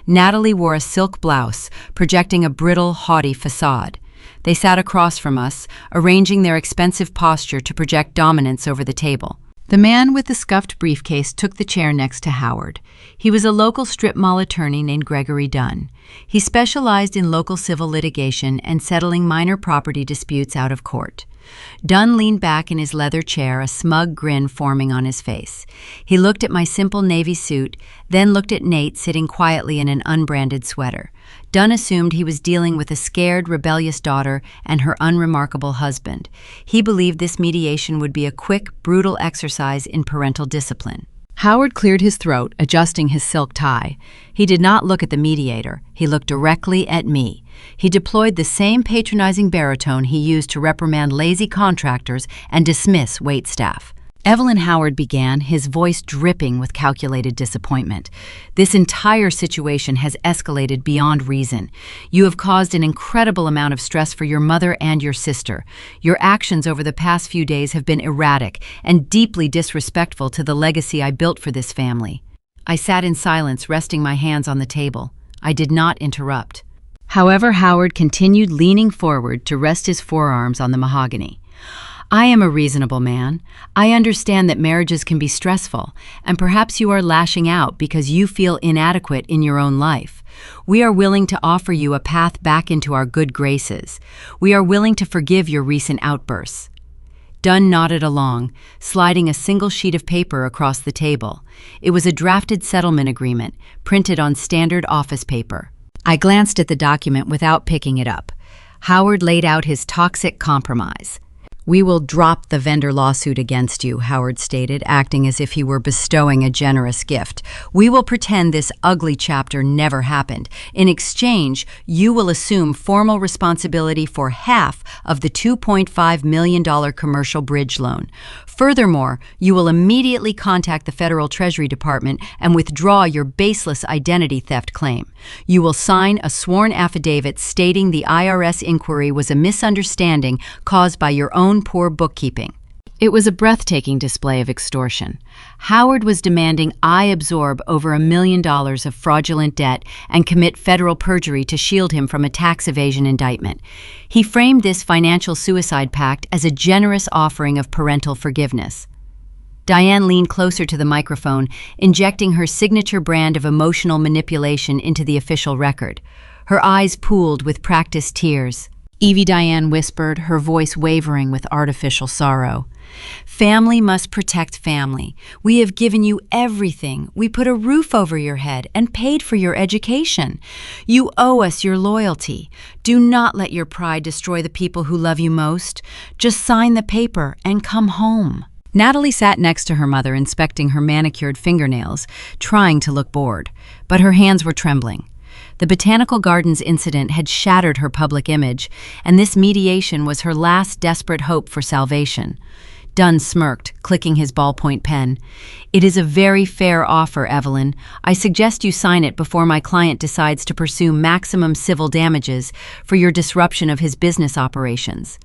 Natalie wore a silk blouse, projecting a brittle, haughty facade. They sat across from us, arranging their expensive posture to project dominance over the table. The man with the scuffed briefcase took the chair next to Howard. He was a local strip mall attorney named Gregory Dunn. He specialized in local civil litigation and settling minor property disputes out of court. Dunn leaned back in his leather chair, a smug grin forming on his face. He looked at my simple navy suit, then looked at Nate sitting quietly in an unbranded sweater. Dunn assumed he was dealing with a scared, rebellious daughter and her unremarkable husband. He believed this mediation would be a quick, brutal exercise in parental discipline. Howard cleared his throat, adjusting his silk tie. He did not look at the mediator. He looked directly at me. He deployed the same patronizing baritone he used to reprimand lazy contractors and dismiss waitstaff. Evelyn Howard began, his voice dripping with calculated disappointment. This entire situation has escalated beyond reason. You have caused an incredible amount of stress for your mother and your sister. Your actions over the past few days have been erratic and deeply disrespectful to the legacy I built for this family. I sat in silence, resting my hands on the table. I did not interrupt. However, Howard continued, leaning forward to rest his forearms on the mahogany. I am a reasonable man. I understand that marriages can be stressful, and perhaps you are lashing out because you feel inadequate in your own life. We are willing to offer you a path back into our good graces. We are willing to forgive your recent outbursts. Dunn nodded along, sliding a single sheet of paper across the table. It was a drafted settlement agreement, printed on standard office paper. I glanced at the document without picking it up. Howard laid out his toxic compromise. "We will drop the vendor lawsuit against you," Howard stated, acting as if he were bestowing a generous gift. "We will pretend this ugly chapter never happened. In exchange, you will assume formal responsibility for half of the $2.5 million commercial bridge loan. Furthermore, you will immediately contact the Federal Treasury Department and withdraw your baseless identity theft claim. You will sign a sworn affidavit stating the IRS inquiry was a misunderstanding caused by your own poor bookkeeping." It was a breathtaking display of extortion. Howard was demanding I absorb over $1 million of fraudulent debt and commit federal perjury to shield him from a tax evasion indictment. He framed this financial suicide pact as a generous offering of parental forgiveness. Diane leaned closer to the microphone, injecting her signature brand of emotional manipulation into the official record. Her eyes pooled with practiced tears. Evie Diane whispered, her voice wavering with artificial sorrow. "Family must protect family. We have given you everything. We put a roof over your head and paid for your education. You owe us your loyalty. Do not let your pride destroy the people who love you most. Just sign the paper and come home." Natalie sat next to her mother, inspecting her manicured fingernails, trying to look bored, but her hands were trembling. The Botanical Gardens incident had shattered her public image, and this mediation was her last desperate hope for salvation. Dunn smirked, clicking his ballpoint pen. "It is a very fair offer, Evelyn. I suggest you sign it before my client decides to pursue maximum civil damages for your disruption of his business operations."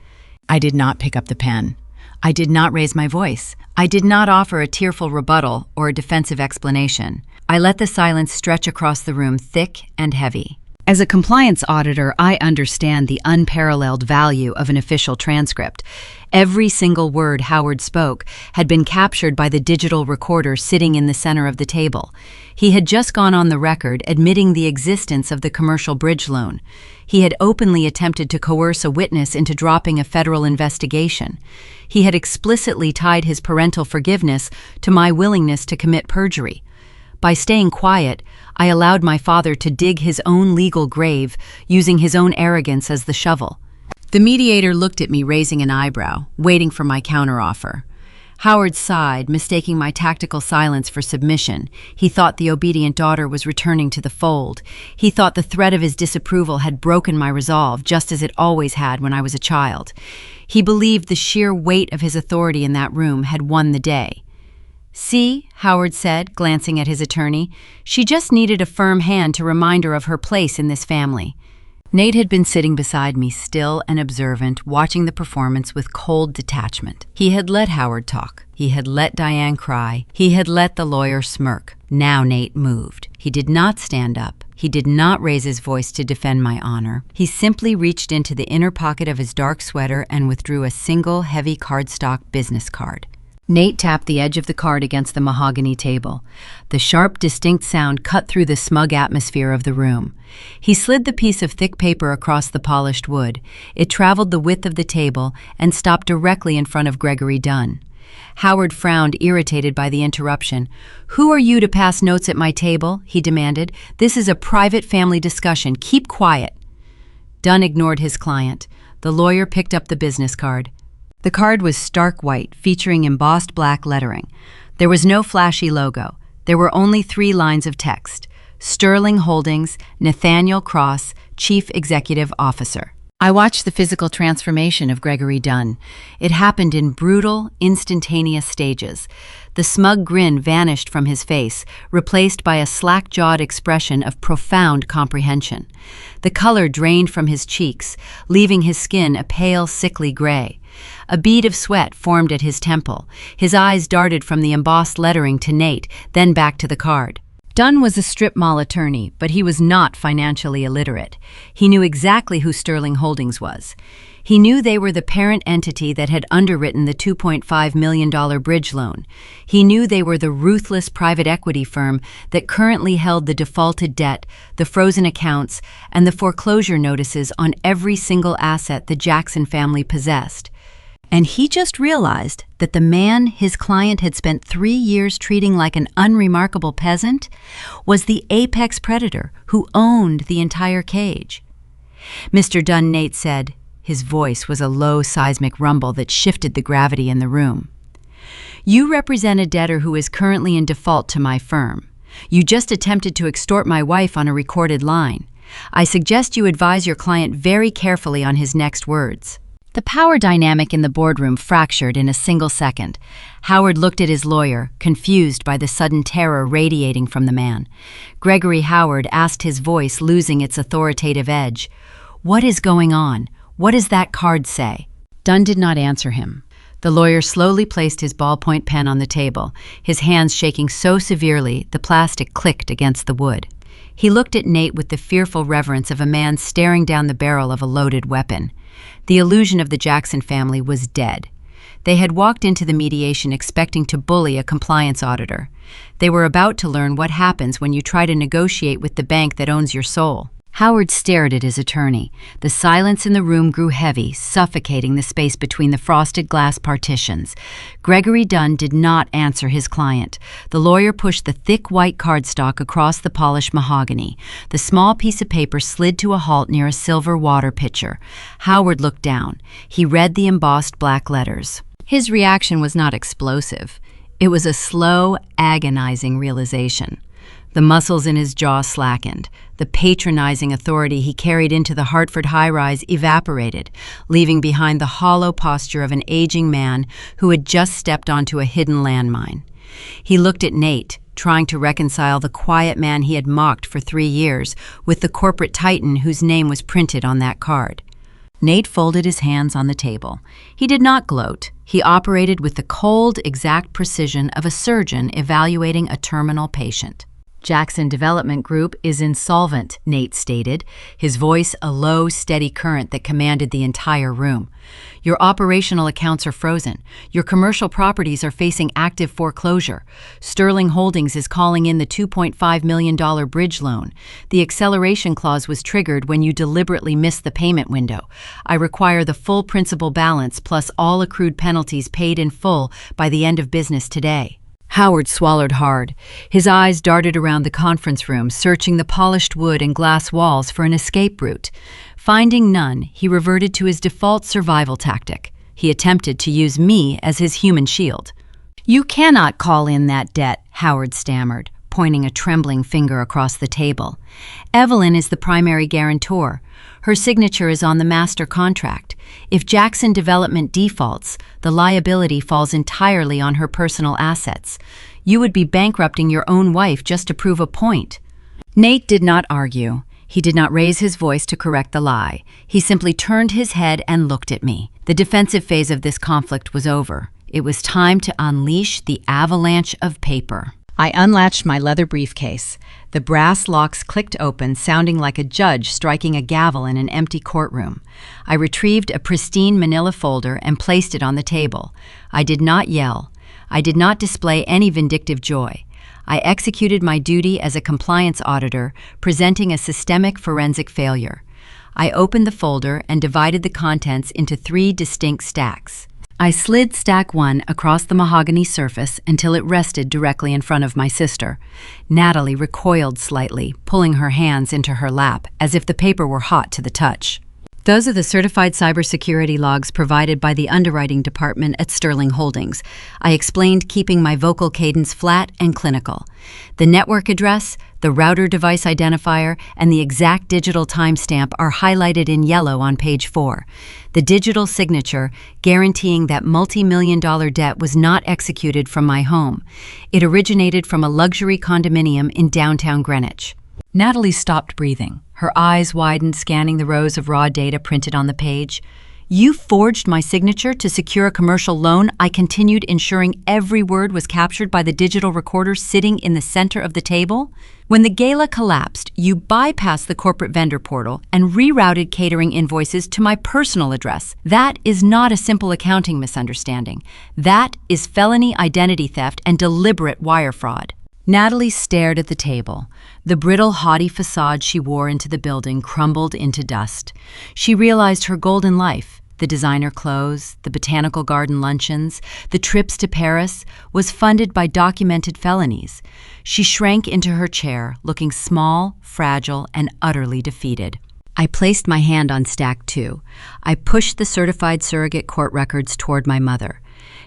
I did not pick up the pen. I did not raise my voice. I did not offer a tearful rebuttal or a defensive explanation. I let the silence stretch across the room, thick and heavy. As a compliance auditor, I understand the unparalleled value of an official transcript. Every single word Howard spoke had been captured by the digital recorder sitting in the center of the table. He had just gone on the record admitting the existence of the commercial bridge loan. He had openly attempted to coerce a witness into dropping a federal investigation. He had explicitly tied his parental forgiveness to my willingness to commit perjury. By staying quiet, I allowed my father to dig his own legal grave, using his own arrogance as the shovel. The mediator looked at me, raising an eyebrow, waiting for my counteroffer. Howard sighed, mistaking my tactical silence for submission. He thought the obedient daughter was returning to the fold. He thought the threat of his disapproval had broken my resolve, just as it always had when I was a child. He believed the sheer weight of his authority in that room had won the day. "See," Howard said, glancing at his attorney, "she just needed a firm hand to remind her of her place in this family." Nate had been sitting beside me, still and observant, watching the performance with cold detachment. He had let Howard talk. He had let Diane cry. He had let the lawyer smirk. Now Nate moved. He did not stand up. He did not raise his voice to defend my honor. He simply reached into the inner pocket of his dark sweater and withdrew a single heavy cardstock business card. Nate tapped the edge of the card against the mahogany table. The sharp, distinct sound cut through the smug atmosphere of the room. He slid the piece of thick paper across the polished wood. It traveled the width of the table and stopped directly in front of Gregory Dunn. Howard frowned, irritated by the interruption. "Who are you to pass notes at my table?" he demanded. "This is a private family discussion. Keep quiet." Dunn ignored his client. The lawyer picked up the business card. The card was stark white, featuring embossed black lettering. There was no flashy logo. There were only 3 lines of text. Sterling Holdings, Nathaniel Cross, Chief Executive Officer. I watched the physical transformation of Gregory Dunn. It happened in brutal, instantaneous stages. The smug grin vanished from his face, replaced by a slack-jawed expression of profound comprehension. The color drained from his cheeks, leaving his skin a pale, sickly gray. A bead of sweat formed at his temple. His eyes darted from the embossed lettering to Nate, then back to the card. Dunn was a strip mall attorney, but he was not financially illiterate. He knew exactly who Sterling Holdings was. He knew they were the parent entity that had underwritten the $2.5 million bridge loan. He knew they were the ruthless private equity firm that currently held the defaulted debt, the frozen accounts, and the foreclosure notices on every single asset the Jackson family possessed. And he just realized that the man his client had spent 3 years treating like an unremarkable peasant was the apex predator who owned the entire cage. Mr. Dunn, Nate said. His voice was a low seismic rumble that shifted the gravity in the room. You represent a debtor who is currently in default to my firm. You just attempted to extort my wife on a recorded line. I suggest you advise your client very carefully on his next words. The power dynamic in the boardroom fractured in a single second. Howard looked at his lawyer, confused by the sudden terror radiating from the man. Gregory Howard asked, his voice losing its authoritative edge. What is going on? What does that card say? Dunn did not answer him. The lawyer slowly placed his ballpoint pen on the table, his hands shaking so severely the plastic clicked against the wood. He looked at Nate with the fearful reverence of a man staring down the barrel of a loaded weapon. The illusion of the Jackson family was dead. They had walked into the mediation expecting to bully a compliance auditor. They were about to learn what happens when you try to negotiate with the bank that owns your soul. Howard stared at his attorney. The silence in the room grew heavy, suffocating the space between the frosted glass partitions. Gregory Dunn did not answer his client. The lawyer pushed the thick white cardstock across the polished mahogany. The small piece of paper slid to a halt near a silver water pitcher. Howard looked down. He read the embossed black letters. His reaction was not explosive. It was a slow, agonizing realization. The muscles in his jaw slackened. The patronizing authority he carried into the Hartford high-rise evaporated, leaving behind the hollow posture of an aging man who had just stepped onto a hidden landmine. He looked at Nate, trying to reconcile the quiet man he had mocked for 3 years with the corporate titan whose name was printed on that card. Nate folded his hands on the table. He did not gloat. He operated with the cold, exact precision of a surgeon evaluating a terminal patient. Jackson Development Group is insolvent, Nate stated, his voice a low, steady current that commanded the entire room. Your operational accounts are frozen. Your commercial properties are facing active foreclosure. Sterling Holdings is calling in the $2.5 million bridge loan. The acceleration clause was triggered when you deliberately missed the payment window. I require the full principal balance plus all accrued penalties paid in full by the end of business today. Howard swallowed hard. His eyes darted around the conference room, searching the polished wood and glass walls for an escape route. Finding none, he reverted to his default survival tactic. He attempted to use me as his human shield. You cannot call in that debt, Howard stammered, pointing a trembling finger across the table. Evelyn is the primary guarantor. Her signature is on the master contract. If Jackson Development defaults, the liability falls entirely on her personal assets. You would be bankrupting your own wife just to prove a point. Nate did not argue. He did not raise his voice to correct the lie. He simply turned his head and looked at me. The defensive phase of this conflict was over. It was time to unleash the avalanche of paper. I unlatched my leather briefcase. The brass locks clicked open, sounding like a judge striking a gavel in an empty courtroom. I retrieved a pristine manila folder and placed it on the table. I did not yell. I did not display any vindictive joy. I executed my duty as a compliance auditor, presenting a systemic forensic failure. I opened the folder and divided the contents into 3 distinct stacks. I slid stack 1 across the mahogany surface until it rested directly in front of my sister. Natalie recoiled slightly, pulling her hands into her lap as if the paper were hot to the touch. Those are the certified cybersecurity logs provided by the underwriting department at Sterling Holdings. I explained, keeping my vocal cadence flat and clinical. The network address, the router device identifier, and the exact digital timestamp are highlighted in yellow on page 4. The digital signature, guaranteeing that multi-million-dollar debt was not executed from my home. It originated from a luxury condominium in downtown Greenwich. Natalie stopped breathing. Her eyes widened, scanning the rows of raw data printed on the page. You forged my signature to secure a commercial loan, I continued, ensuring every word was captured by the digital recorder sitting in the center of the table. When the gala collapsed, you bypassed the corporate vendor portal and rerouted catering invoices to my personal address. That is not a simple accounting misunderstanding. That is felony identity theft and deliberate wire fraud. Natalie stared at the table. The brittle, haughty facade she wore into the building crumbled into dust. She realized her golden life, the designer clothes, the botanical garden luncheons, the trips to Paris, was funded by documented felonies. She shrank into her chair, looking small, fragile, and utterly defeated. I placed my hand on stack 2. I pushed the certified surrogate court records toward my mother.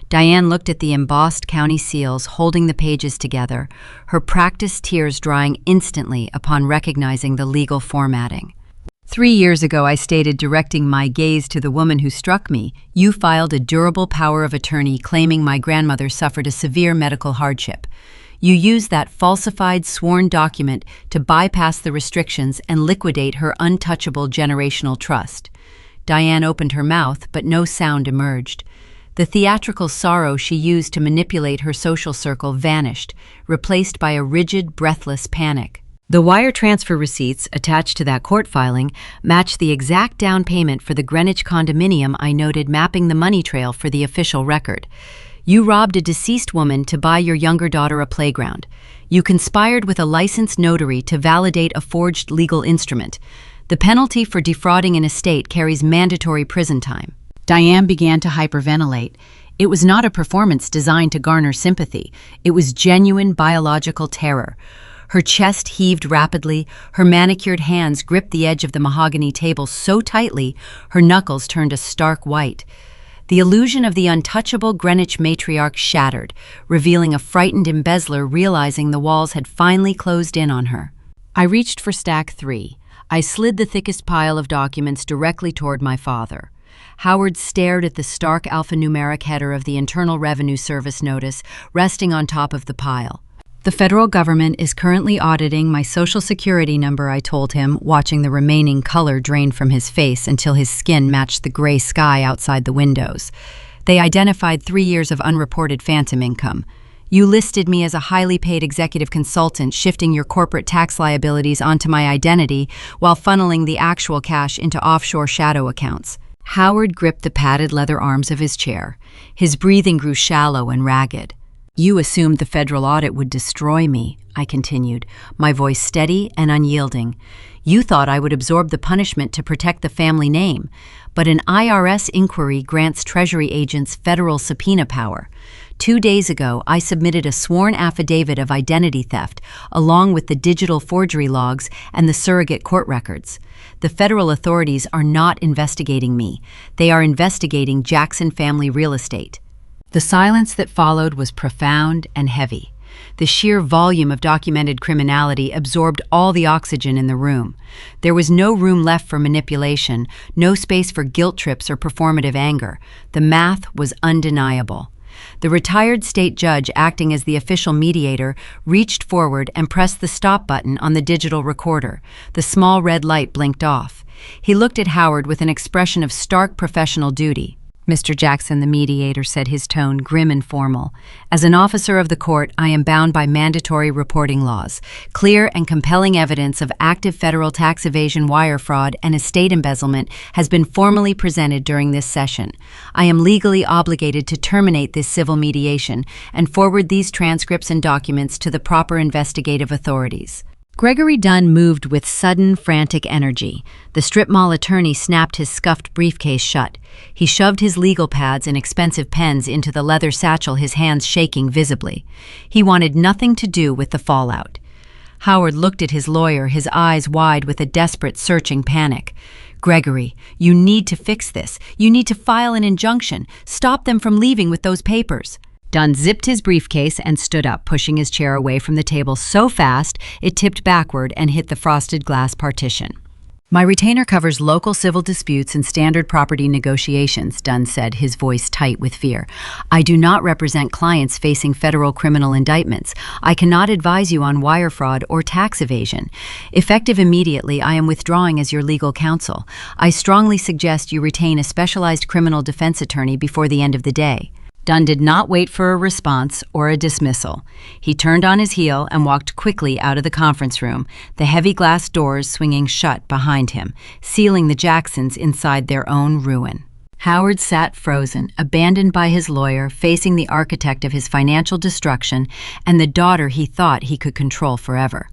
Diane looked at the embossed county seals, holding the pages together, her practiced tears drying instantly upon recognizing the legal formatting. 3 years ago, I stated, directing my gaze to the woman who struck me, "You filed a durable power of attorney claiming my grandmother suffered a severe medical hardship. You used that falsified sworn document to bypass the restrictions and liquidate her untouchable generational trust." Diane opened her mouth, but no sound emerged. The theatrical sorrow she used to manipulate her social circle vanished, replaced by a rigid, breathless panic. The wire transfer receipts attached to that court filing matched the exact down payment for the Greenwich condominium I noted, mapping the money trail for the official record. You robbed a deceased woman to buy your younger daughter a playground. You conspired with a licensed notary to validate a forged legal instrument. The penalty for defrauding an estate carries mandatory prison time. Diane began to hyperventilate. It was not a performance designed to garner sympathy. It was genuine biological terror. Her chest heaved rapidly, her manicured hands gripped the edge of the mahogany table so tightly, her knuckles turned a stark white. The illusion of the untouchable Greenwich matriarch shattered, revealing a frightened embezzler realizing the walls had finally closed in on her. I reached for stack 3. I slid the thickest pile of documents directly toward my father. Howard stared at the stark alphanumeric header of the Internal Revenue Service notice resting on top of the pile. "The federal government is currently auditing my Social Security number," I told him, watching the remaining color drain from his face until his skin matched the gray sky outside the windows. "They identified 3 years of unreported phantom income. You listed me as a highly paid executive consultant, shifting your corporate tax liabilities onto my identity while funneling the actual cash into offshore shadow accounts." Howard gripped the padded leather arms of his chair. His breathing grew shallow and ragged. "You assumed the federal audit would destroy me," I continued, my voice steady and unyielding. "You thought I would absorb the punishment to protect the family name, but an IRS inquiry grants Treasury agents federal subpoena power. 2 days ago, I submitted a sworn affidavit of identity theft, along with the digital forgery logs and the surrogate court records. The federal authorities are not investigating me. They are investigating Jackson Family Real Estate." The silence that followed was profound and heavy. The sheer volume of documented criminality absorbed all the oxygen in the room. There was no room left for manipulation, no space for guilt trips or performative anger. The math was undeniable. The retired state judge, acting as the official mediator, reached forward and pressed the stop button on the digital recorder. The small red light blinked off. He looked at Howard with an expression of stark professional duty. "Mr. Jackson," the mediator said, his tone grim and formal, "as an officer of the court, I am bound by mandatory reporting laws. Clear and compelling evidence of active federal tax evasion, wire fraud, and estate embezzlement has been formally presented during this session. I am legally obligated to terminate this civil mediation and forward these transcripts and documents to the proper investigative authorities." Gregory Dunn moved with sudden, frantic energy. The strip mall attorney snapped his scuffed briefcase shut. He shoved his legal pads and expensive pens into the leather satchel, his hands shaking visibly. He wanted nothing to do with the fallout. Howard looked at his lawyer, his eyes wide with a desperate, searching panic. "Gregory, you need to fix this. You need to file an injunction. Stop them from leaving with those papers." Dunn zipped his briefcase and stood up, pushing his chair away from the table so fast it tipped backward and hit the frosted glass partition. "My retainer covers local civil disputes and standard property negotiations," Dunn said, his voice tight with fear. "I do not represent clients facing federal criminal indictments. I cannot advise you on wire fraud or tax evasion. Effective immediately, I am withdrawing as your legal counsel. I strongly suggest you retain a specialized criminal defense attorney before the end of the day." Dunn did not wait for a response or a dismissal. He turned on his heel and walked quickly out of the conference room, the heavy glass doors swinging shut behind him, sealing the Jacksons inside their own ruin. Howard sat frozen, abandoned by his lawyer, facing the architect of his financial destruction and the daughter he thought he could control forever.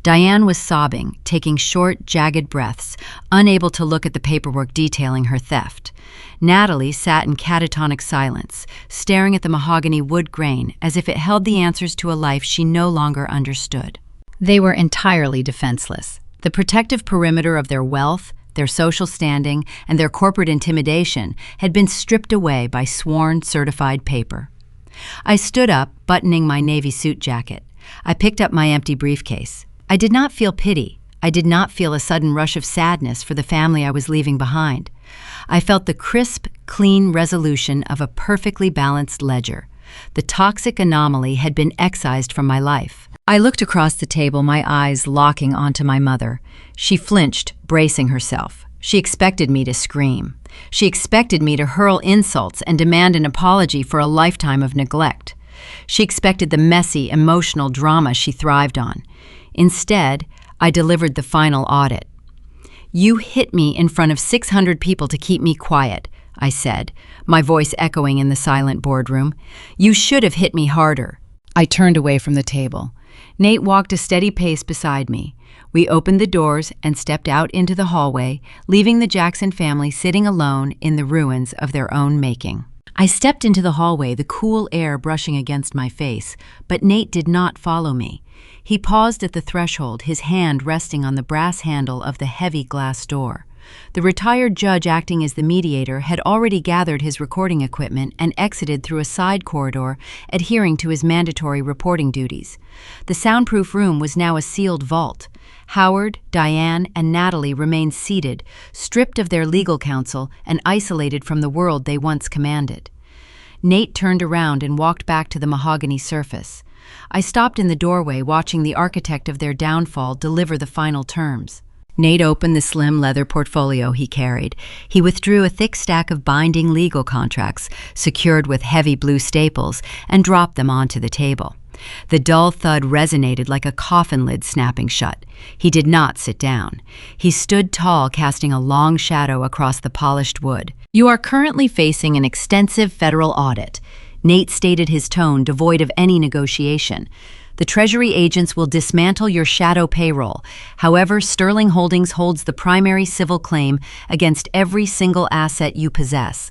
Diane was sobbing, taking short, jagged breaths, unable to look at the paperwork detailing her theft. Natalie sat in catatonic silence, staring at the mahogany wood grain as if it held the answers to a life she no longer understood. They were entirely defenseless. The protective perimeter of their wealth, their social standing, and their corporate intimidation had been stripped away by sworn, certified paper. I stood up, buttoning my navy suit jacket. I picked up my empty briefcase. I did not feel pity. I did not feel a sudden rush of sadness for the family I was leaving behind. I felt the crisp, clean resolution of a perfectly balanced ledger. The toxic anomaly had been excised from my life. I looked across the table, my eyes locking onto my mother. She flinched, bracing herself. She expected me to scream. She expected me to hurl insults and demand an apology for a lifetime of neglect. She expected the messy, emotional drama she thrived on. Instead, I delivered the final audit. "You hit me in front of 600 people to keep me quiet," I said, my voice echoing in the silent boardroom. "You should have hit me harder." I turned away from the table. Nate walked a steady pace beside me. We opened the doors and stepped out into the hallway, leaving the Jackson family sitting alone in the ruins of their own making. I stepped into the hallway, the cool air brushing against my face, but Nate did not follow me. He paused at the threshold, his hand resting on the brass handle of the heavy glass door. The retired judge acting as the mediator had already gathered his recording equipment and exited through a side corridor, adhering to his mandatory reporting duties. The soundproof room was now a sealed vault. Howard, Diane, and Natalie remained seated, stripped of their legal counsel and isolated from the world they once commanded. Nate turned around and walked back to the mahogany surface. I stopped in the doorway, watching the architect of their downfall deliver the final terms. Nate opened the slim leather portfolio he carried. He withdrew a thick stack of binding legal contracts, secured with heavy blue staples, and dropped them onto the table. The dull thud resonated like a coffin lid snapping shut. He did not sit down. He stood tall, casting a long shadow across the polished wood. "You are currently facing an extensive federal audit." Nate stated, his tone devoid of any negotiation. "The Treasury agents will dismantle your shadow payroll. However, Sterling Holdings holds the primary civil claim against every single asset you possess.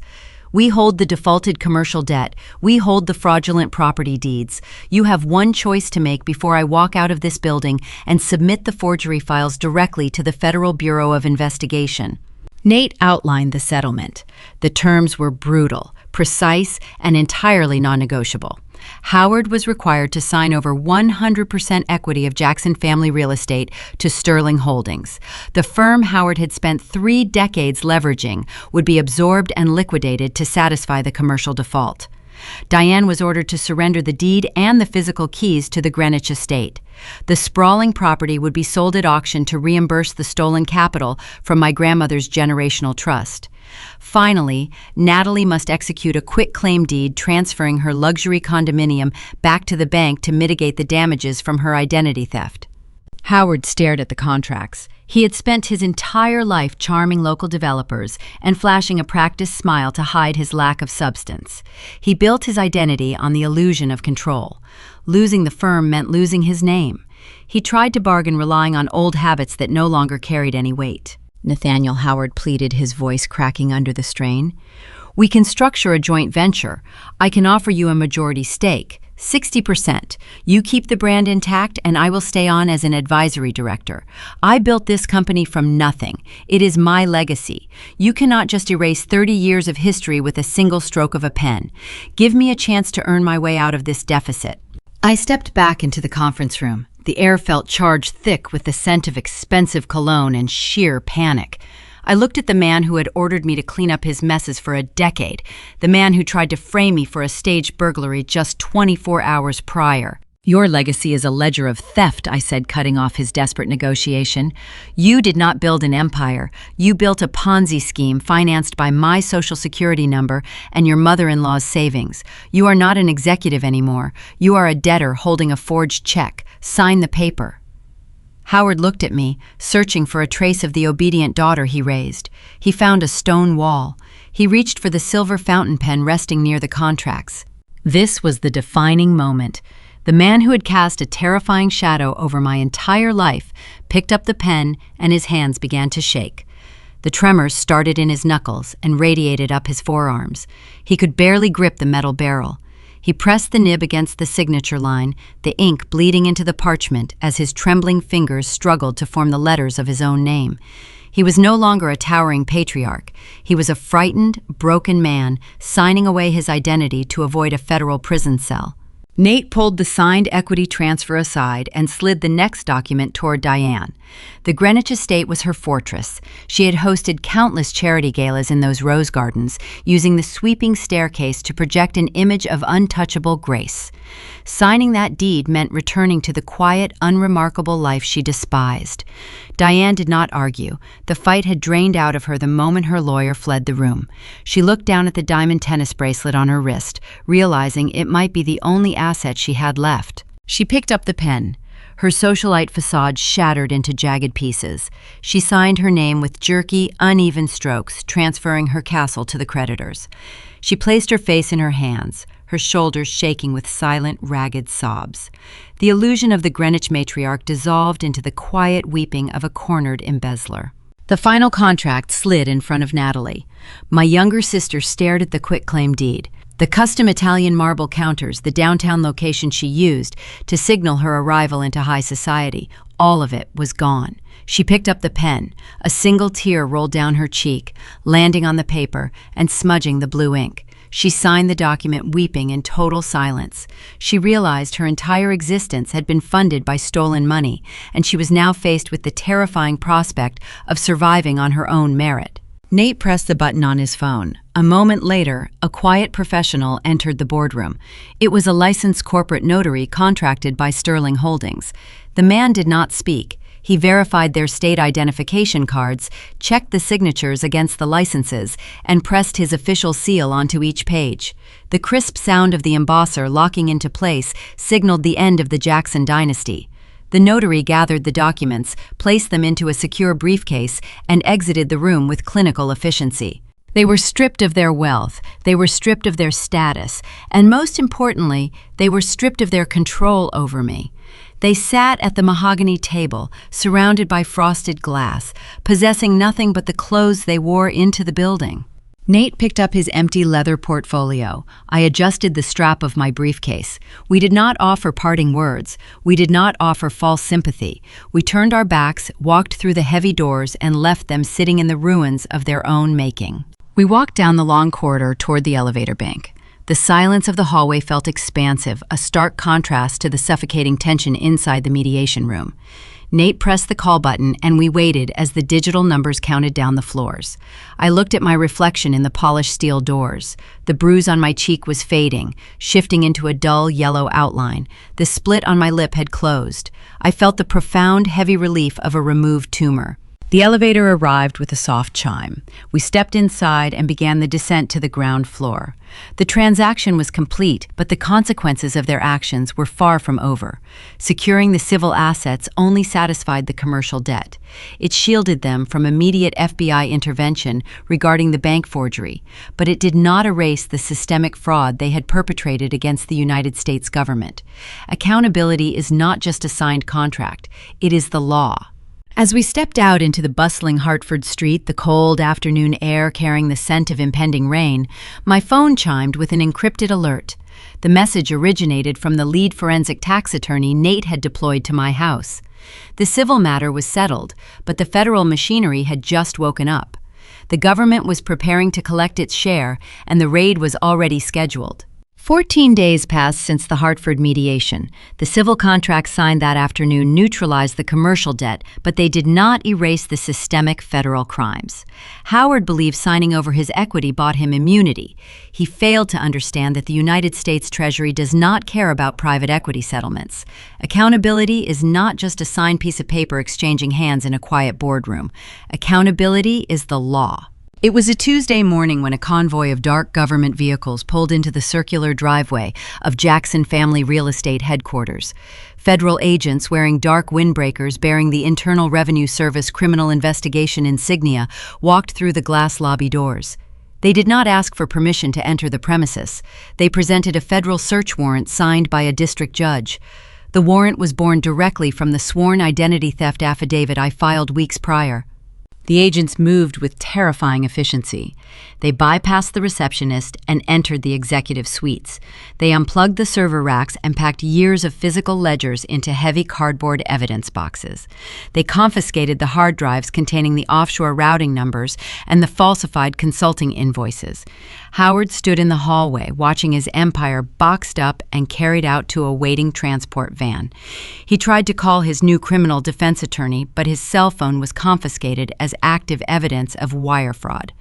We hold the defaulted commercial debt. We hold the fraudulent property deeds. You have one choice to make before I walk out of this building and submit the forgery files directly to the Federal Bureau of Investigation." Nate outlined the settlement. The terms were brutal, precise, and entirely non-negotiable. Howard was required to sign over 100% equity of Jackson Family Real Estate to Sterling Holdings. The firm Howard had spent 3 decades leveraging would be absorbed and liquidated to satisfy the commercial default. Diane was ordered to surrender the deed and the physical keys to the Greenwich estate. The sprawling property would be sold at auction to reimburse the stolen capital from my grandmother's generational trust. Finally, Natalie must execute a quitclaim deed transferring her luxury condominium back to the bank to mitigate the damages from her identity theft. Howard stared at the contracts. He had spent his entire life charming local developers and flashing a practiced smile to hide his lack of substance. He built his identity on the illusion of control. Losing the firm meant losing his name. He tried to bargain, relying on old habits that no longer carried any weight. "Nathaniel," Howard pleaded, his voice cracking under the strain. "We can structure a joint venture. I can offer you a majority stake, 60%. You keep the brand intact, and I will stay on as an advisory director. I built this company from nothing. It is my legacy. You cannot just erase 30 years of history with a single stroke of a pen. Give me a chance to earn my way out of this deficit." I stepped back into the conference room. The air felt charged thick with the scent of expensive cologne and sheer panic. I looked at the man who had ordered me to clean up his messes for a decade, the man who tried to frame me for a staged burglary just 24 hours prior. "Your legacy is a ledger of theft," I said, cutting off his desperate negotiation. "You did not build an empire. You built a Ponzi scheme financed by my Social Security number and your mother-in-law's savings. You are not an executive anymore. You are a debtor holding a forged check. Sign the paper." Howard looked at me, searching for a trace of the obedient daughter he raised. He found a stone wall. He reached for the silver fountain pen resting near the contracts. This was the defining moment. The man who had cast a terrifying shadow over my entire life picked up the pen and his hands began to shake. The tremors started in his knuckles and radiated up his forearms. He could barely grip the metal barrel. He pressed the nib against the signature line, the ink bleeding into the parchment as his trembling fingers struggled to form the letters of his own name. He was no longer a towering patriarch. He was a frightened, broken man, signing away his identity to avoid a federal prison cell. Nate pulled the signed equity transfer aside and slid the next document toward Diane. The Greenwich estate was her fortress. She had hosted countless charity galas in those rose gardens, using the sweeping staircase to project an image of untouchable grace. Signing that deed meant returning to the quiet, unremarkable life she despised. Diane did not argue. The fight had drained out of her the moment her lawyer fled the room. She looked down at the diamond tennis bracelet on her wrist, realizing it might be the only asset she had left. She picked up the pen. Her socialite facade shattered into jagged pieces. She signed her name with jerky, uneven strokes, transferring her castle to the creditors. She placed her face in her hands, her shoulders shaking with silent, ragged sobs. The illusion of the Greenwich matriarch dissolved into the quiet weeping of a cornered embezzler. The final contract slid in front of Natalie. My younger sister stared at the quitclaim deed. The custom Italian marble counters, the downtown location she used to signal her arrival into high society, all of it was gone. She picked up the pen. A single tear rolled down her cheek, landing on the paper and smudging the blue ink. She signed the document weeping in total silence. She realized her entire existence had been funded by stolen money, and she was now faced with the terrifying prospect of surviving on her own merit. Nate pressed the button on his phone. A moment later, a quiet professional entered the boardroom. It was a licensed corporate notary contracted by Sterling Holdings. The man did not speak. He verified their state identification cards, checked the signatures against the licenses, and pressed his official seal onto each page. The crisp sound of the embosser locking into place signaled the end of the Jackson dynasty. The notary gathered the documents, placed them into a secure briefcase, and exited the room with clinical efficiency. They were stripped of their wealth, they were stripped of their status, and most importantly, they were stripped of their control over me. They sat at the mahogany table, surrounded by frosted glass, possessing nothing but the clothes they wore into the building. Nate picked up his empty leather portfolio. I adjusted the strap of my briefcase. We did not offer parting words. We did not offer false sympathy. We turned our backs, walked through the heavy doors, and left them sitting in the ruins of their own making. We walked down the long corridor toward the elevator bank. The silence of the hallway felt expansive, a stark contrast to the suffocating tension inside the mediation room. Nate pressed the call button, and we waited as the digital numbers counted down the floors. I looked at my reflection in the polished steel doors. The bruise on my cheek was fading, shifting into a dull yellow outline. The split on my lip had closed. I felt the profound, heavy relief of a removed tumor. The elevator arrived with a soft chime. We stepped inside and began the descent to the ground floor. The transaction was complete, but the consequences of their actions were far from over. Securing the civil assets only satisfied the commercial debt. It shielded them from immediate FBI intervention regarding the bank forgery, but it did not erase the systemic fraud they had perpetrated against the United States government. Accountability is not just a signed contract, it is the law. As we stepped out into the bustling Hartford street, the cold afternoon air carrying the scent of impending rain, my phone chimed with an encrypted alert. The message originated from the lead forensic tax attorney Nate had deployed to my house. The civil matter was settled, but the federal machinery had just woken up. The government was preparing to collect its share, and the raid was already scheduled. 14 days passed since the Hartford mediation. The civil contract signed that afternoon neutralized the commercial debt, but they did not erase the systemic federal crimes. Howard believed signing over his equity bought him immunity. He failed to understand that the United States Treasury does not care about private equity settlements. Accountability is not just a signed piece of paper exchanging hands in a quiet boardroom. Accountability is the law. It was a Tuesday morning when a convoy of dark government vehicles pulled into the circular driveway of Jackson Family Real Estate headquarters. Federal agents wearing dark windbreakers bearing the Internal Revenue Service criminal investigation insignia walked through the glass lobby doors. They did not ask for permission to enter the premises. They presented a federal search warrant signed by a district judge. The warrant was born directly from the sworn identity theft affidavit I filed weeks prior. The agents moved with terrifying efficiency. They bypassed the receptionist and entered the executive suites. They unplugged the server racks and packed years of physical ledgers into heavy cardboard evidence boxes. They confiscated the hard drives containing the offshore routing numbers and the falsified consulting invoices. Howard stood in the hallway, watching his empire boxed up and carried out to a waiting transport van. He tried to call his new criminal defense attorney, but his cell phone was confiscated as active evidence of wire fraud.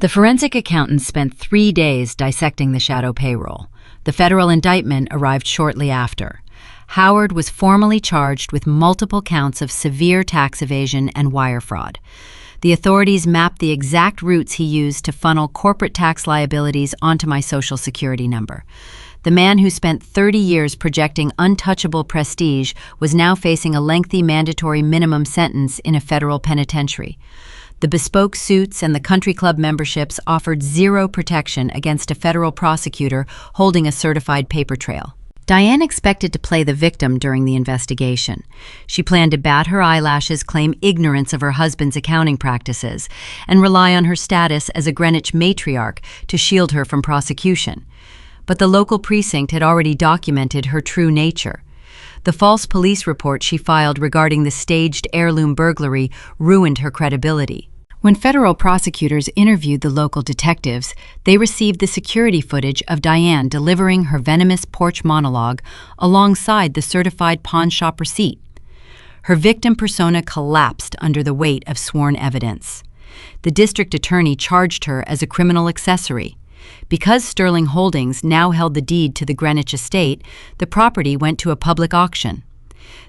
The forensic accountants spent 3 days dissecting the shadow payroll. The federal indictment arrived shortly after. Howard was formally charged with multiple counts of severe tax evasion and wire fraud. The authorities mapped the exact routes he used to funnel corporate tax liabilities onto my Social Security number. The man who spent 30 years projecting untouchable prestige was now facing a lengthy mandatory minimum sentence in a federal penitentiary. The bespoke suits and the country club memberships offered zero protection against a federal prosecutor holding a certified paper trail. Diane expected to play the victim during the investigation. She planned to bat her eyelashes, claim ignorance of her husband's accounting practices, and rely on her status as a Greenwich matriarch to shield her from prosecution. But the local precinct had already documented her true nature. The false police report she filed regarding the staged heirloom burglary ruined her credibility. When federal prosecutors interviewed the local detectives, they received the security footage of Diane delivering her venomous porch monologue alongside the certified pawn shop receipt. Her victim persona collapsed under the weight of sworn evidence. The district attorney charged her as a criminal accessory. Because Sterling Holdings now held the deed to the Greenwich estate, the property went to a public auction.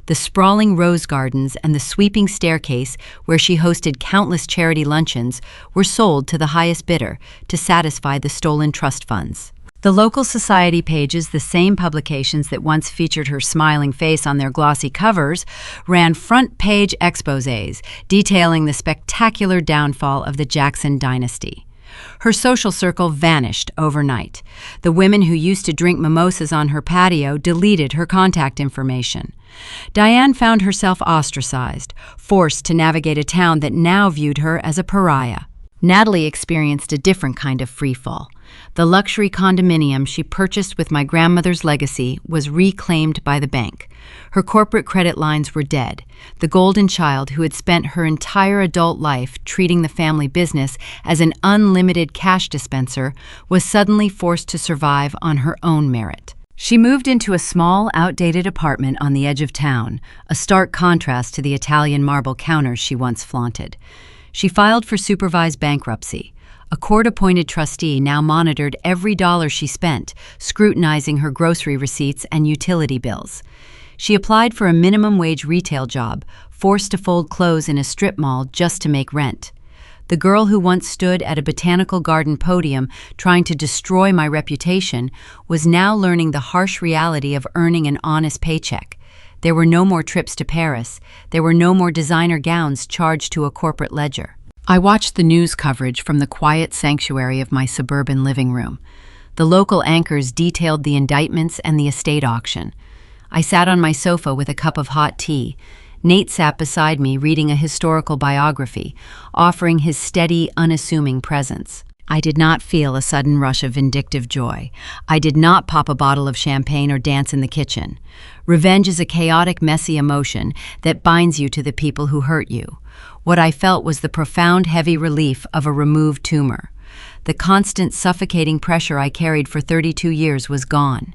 The sprawling rose gardens and the sweeping staircase where she hosted countless charity luncheons were sold to the highest bidder to satisfy the stolen trust funds. The local society pages, the same publications that once featured her smiling face on their glossy covers, ran front-page exposés detailing the spectacular downfall of the Jackson dynasty. Her social circle vanished overnight. The women who used to drink mimosas on her patio deleted her contact information. Diane found herself ostracized, forced to navigate a town that now viewed her as a pariah. Natalie experienced a different kind of freefall. The luxury condominium she purchased with my grandmother's legacy was reclaimed by the bank. Her corporate credit lines were dead. The golden child who had spent her entire adult life treating the family business as an unlimited cash dispenser was suddenly forced to survive on her own merit. She moved into a small, outdated apartment on the edge of town, a stark contrast to the Italian marble counters she once flaunted. She filed for supervised bankruptcy. A court-appointed trustee now monitored every dollar she spent, scrutinizing her grocery receipts and utility bills. She applied for a minimum wage retail job, forced to fold clothes in a strip mall just to make rent. The girl who once stood at a botanical garden podium trying to destroy my reputation was now learning the harsh reality of earning an honest paycheck. There were no more trips to Paris. There were no more designer gowns charged to a corporate ledger. I watched the news coverage from the quiet sanctuary of my suburban living room. The local anchors detailed the indictments and the estate auction. I sat on my sofa with a cup of hot tea. Nate sat beside me reading a historical biography, offering his steady, unassuming presence. I did not feel a sudden rush of vindictive joy. I did not pop a bottle of champagne or dance in the kitchen. Revenge is a chaotic, messy emotion that binds you to the people who hurt you. What I felt was the profound, heavy relief of a removed tumor. The constant, suffocating pressure I carried for 32 years was gone.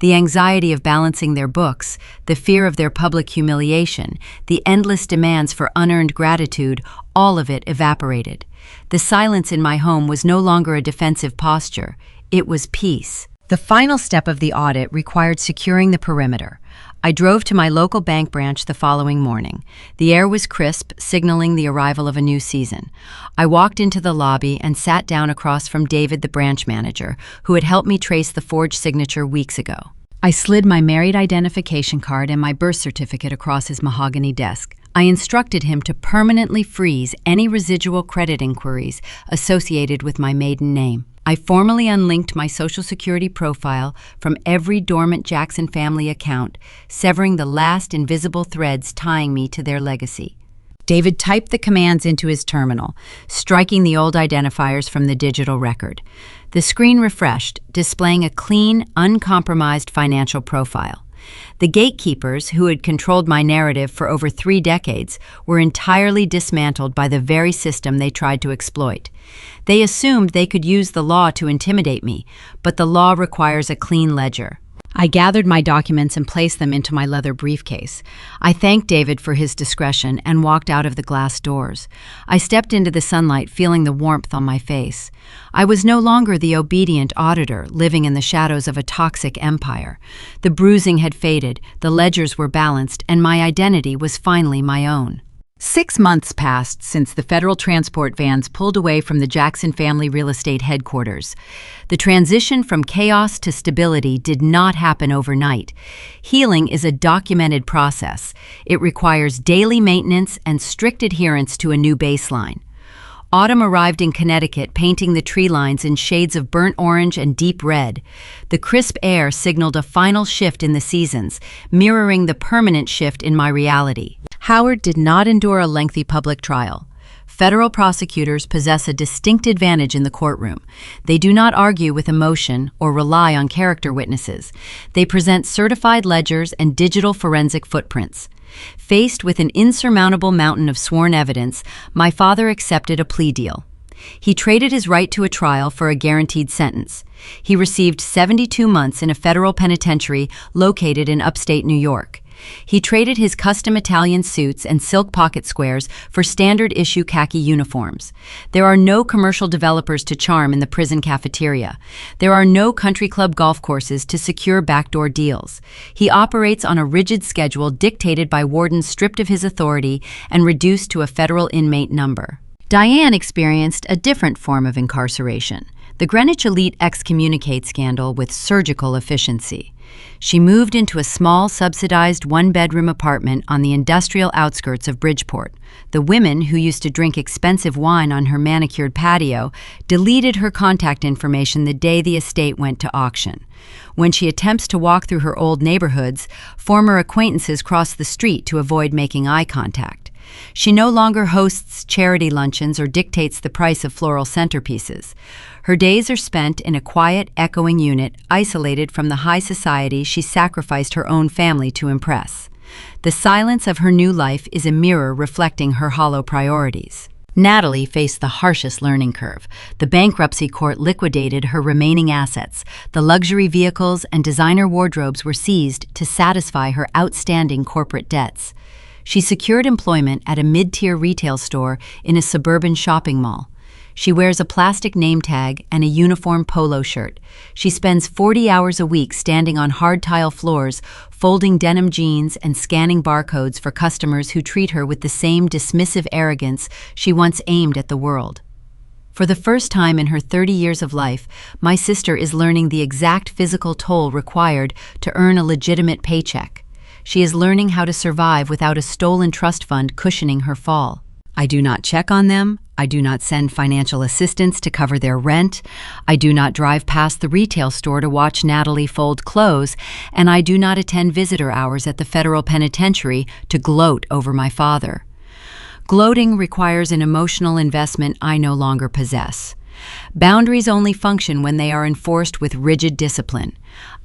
The anxiety of balancing their books, the fear of their public humiliation, the endless demands for unearned gratitude, all of it evaporated. The silence in my home was no longer a defensive posture. It was peace. The final step of the audit required securing the perimeter. I drove to my local bank branch the following morning. The air was crisp, signaling the arrival of a new season. I walked into the lobby and sat down across from David, the branch manager, who had helped me trace the forged signature weeks ago. I slid my married identification card and my birth certificate across his mahogany desk. I instructed him to permanently freeze any residual credit inquiries associated with my maiden name. I formally unlinked my Social Security profile from every dormant Jackson family account, severing the last invisible threads tying me to their legacy. David typed the commands into his terminal, striking the old identifiers from the digital record. The screen refreshed, displaying a clean, uncompromised financial profile. The gatekeepers, who had controlled my narrative for over 3 decades, were entirely dismantled by the very system they tried to exploit. They assumed they could use the law to intimidate me, but the law requires a clean ledger. I gathered my documents and placed them into my leather briefcase. I thanked David for his discretion and walked out of the glass doors. I stepped into the sunlight, feeling the warmth on my face. I was no longer the obedient auditor living in the shadows of a toxic empire. The bruising had faded, the ledgers were balanced, and my identity was finally my own. 6 months passed since the federal transport vans pulled away from the Jackson family real estate headquarters. The transition from chaos to stability did not happen overnight. Healing is a documented process. It requires daily maintenance and strict adherence to a new baseline. Autumn arrived in Connecticut, painting the tree lines in shades of burnt orange and deep red. The crisp air signaled a final shift in the seasons, mirroring the permanent shift in my reality. Howard did not endure a lengthy public trial. Federal prosecutors possess a distinct advantage in the courtroom. They do not argue with emotion or rely on character witnesses. They present certified ledgers and digital forensic footprints. Faced with an insurmountable mountain of sworn evidence, my father accepted a plea deal. He traded his right to a trial for a guaranteed sentence. He received 72 months in a federal penitentiary located in upstate New York. He traded his custom Italian suits and silk pocket squares for standard-issue khaki uniforms. There are no commercial developers to charm in the prison cafeteria. There are no country club golf courses to secure backdoor deals. He operates on a rigid schedule dictated by wardens stripped of his authority and reduced to a federal inmate number. Diane experienced a different form of incarceration. The Greenwich Elite excommunicate scandal with surgical efficiency. She moved into a small, subsidized one-bedroom apartment on the industrial outskirts of Bridgeport. The women, who used to drink expensive wine on her manicured patio, deleted her contact information the day the estate went to auction. When she attempts to walk through her old neighborhoods, former acquaintances cross the street to avoid making eye contact. She no longer hosts charity luncheons or dictates the price of floral centerpieces. Her days are spent in a quiet, echoing unit, isolated from the high society she sacrificed her own family to impress. The silence of her new life is a mirror reflecting her hollow priorities. Natalie faced the harshest learning curve. The bankruptcy court liquidated her remaining assets. The luxury vehicles and designer wardrobes were seized to satisfy her outstanding corporate debts. She secured employment at a mid-tier retail store in a suburban shopping mall. She wears a plastic name tag and a uniform polo shirt. She spends 40 hours a week standing on hard tile floors, folding denim jeans and scanning barcodes for customers who treat her with the same dismissive arrogance she once aimed at the world. For the first time in her 30 years of life, my sister is learning the exact physical toll required to earn a legitimate paycheck. She is learning how to survive without a stolen trust fund cushioning her fall. I do not check on them. I do not send financial assistance to cover their rent. I do not drive past the retail store to watch Natalie fold clothes, and I do not attend visitor hours at the federal penitentiary to gloat over my father. Gloating requires an emotional investment I no longer possess. Boundaries only function when they are enforced with rigid discipline.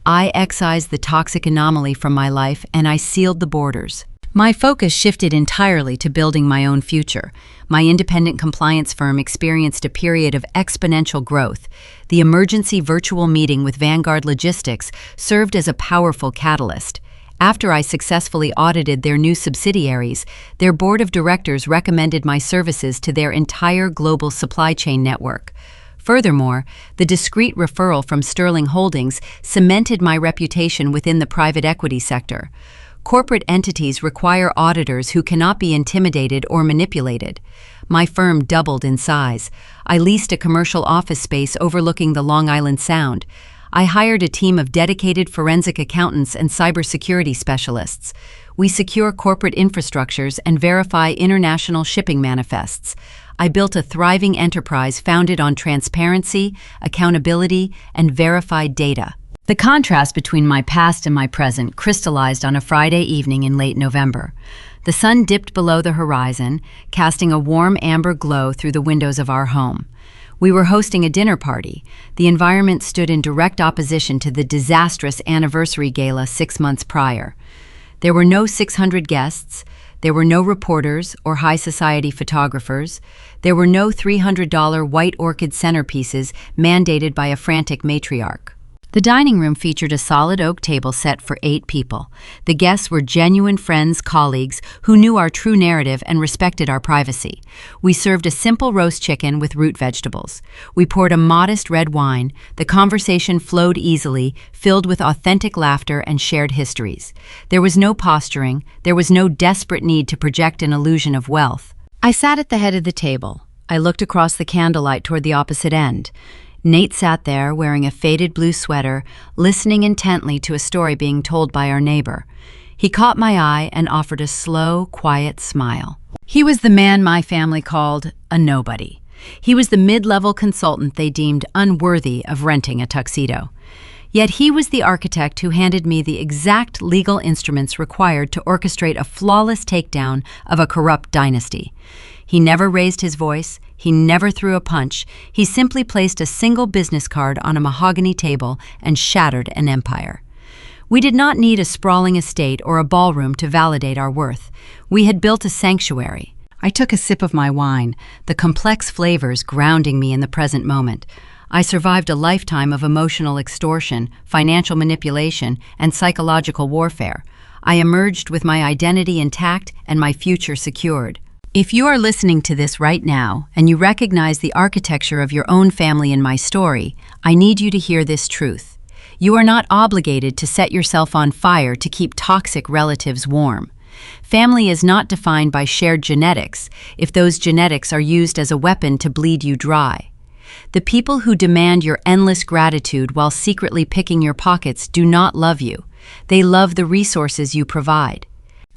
I excised the toxic anomaly from my life and I sealed the borders. My focus shifted entirely to building my own future. My independent compliance firm experienced a period of exponential growth. The emergency virtual meeting with Vanguard Logistics served as a powerful catalyst. After I successfully audited their new subsidiaries, their board of directors recommended my services to their entire global supply chain network. Furthermore, the discreet referral from Sterling Holdings cemented my reputation within the private equity sector. Corporate entities require auditors who cannot be intimidated or manipulated. My firm doubled in size. I leased a commercial office space overlooking the Long Island Sound. I hired a team of dedicated forensic accountants and cybersecurity specialists. We secure corporate infrastructures and verify international shipping manifests. I built a thriving enterprise founded on transparency, accountability, and verified data. The contrast between my past and my present crystallized on a Friday evening in late November. The sun dipped below the horizon, casting a warm amber glow through the windows of our home. We were hosting a dinner party. The environment stood in direct opposition to the disastrous anniversary gala 6 months prior. There were no 600 guests. There were no reporters or high society photographers. There were no $300 white orchid centerpieces mandated by a frantic matriarch. The dining room featured a solid oak table set for 8 people. The guests were genuine friends, colleagues, who knew our true narrative and respected our privacy. We served a simple roast chicken with root vegetables. We poured a modest red wine. The conversation flowed easily, filled with authentic laughter and shared histories. There was no posturing. There was no desperate need to project an illusion of wealth. I sat at the head of the table. I looked across the candlelight toward the opposite end. Nate sat there wearing a faded blue sweater, listening intently to a story being told by our neighbor. He caught my eye and offered a slow, quiet smile. He was the man my family called a nobody. He was the mid-level consultant they deemed unworthy of renting a tuxedo. Yet he was the architect who handed me the exact legal instruments required to orchestrate a flawless takedown of a corrupt dynasty. He never raised his voice. He never threw a punch. He simply placed a single business card on a mahogany table and shattered an empire. We did not need a sprawling estate or a ballroom to validate our worth. We had built a sanctuary. I took a sip of my wine, the complex flavors grounding me in the present moment. I survived a lifetime of emotional extortion, financial manipulation, and psychological warfare. I emerged with my identity intact and my future secured. If you are listening to this right now and you recognize the architecture of your own family in my story, I need you to hear this truth. You are not obligated to set yourself on fire to keep toxic relatives warm. Family is not defined by shared genetics if those genetics are used as a weapon to bleed you dry. The people who demand your endless gratitude while secretly picking your pockets do not love you. They love the resources you provide.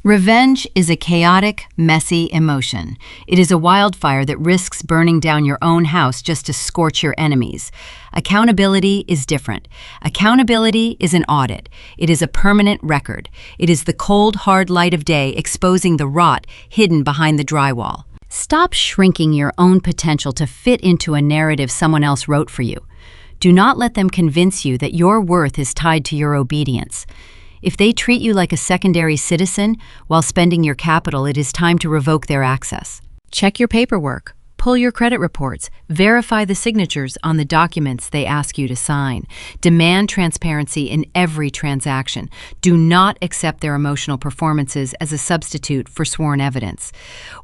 Revenge is a chaotic, messy emotion. It is a wildfire that risks burning down your own house just to scorch your enemies. Accountability is different. Accountability is an audit. It is a permanent record. It is the cold, hard light of day exposing the rot hidden behind the drywall. Stop shrinking your own potential to fit into a narrative someone else wrote for you. Do not let them convince you that your worth is tied to your obedience. If they treat you like a secondary citizen while spending your capital, it is time to revoke their access. Check your paperwork. Pull your credit reports. Verify the signatures on the documents they ask you to sign. Demand transparency in every transaction. Do not accept their emotional performances as a substitute for sworn evidence.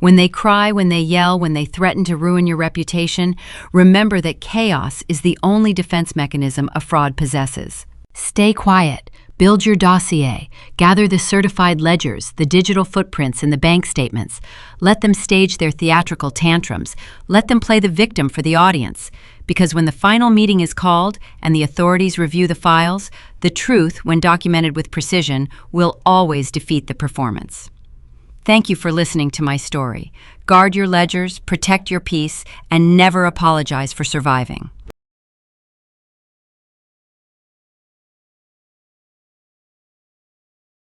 When they cry, when they yell, when they threaten to ruin your reputation, remember that chaos is the only defense mechanism a fraud possesses. Stay quiet. Build your dossier. Gather the certified ledgers, the digital footprints, and the bank statements. Let them stage their theatrical tantrums. Let them play the victim for the audience. Because when the final meeting is called and the authorities review the files, the truth, when documented with precision, will always defeat the performance. Thank you for listening to my story. Guard your ledgers, protect your peace, and never apologize for surviving.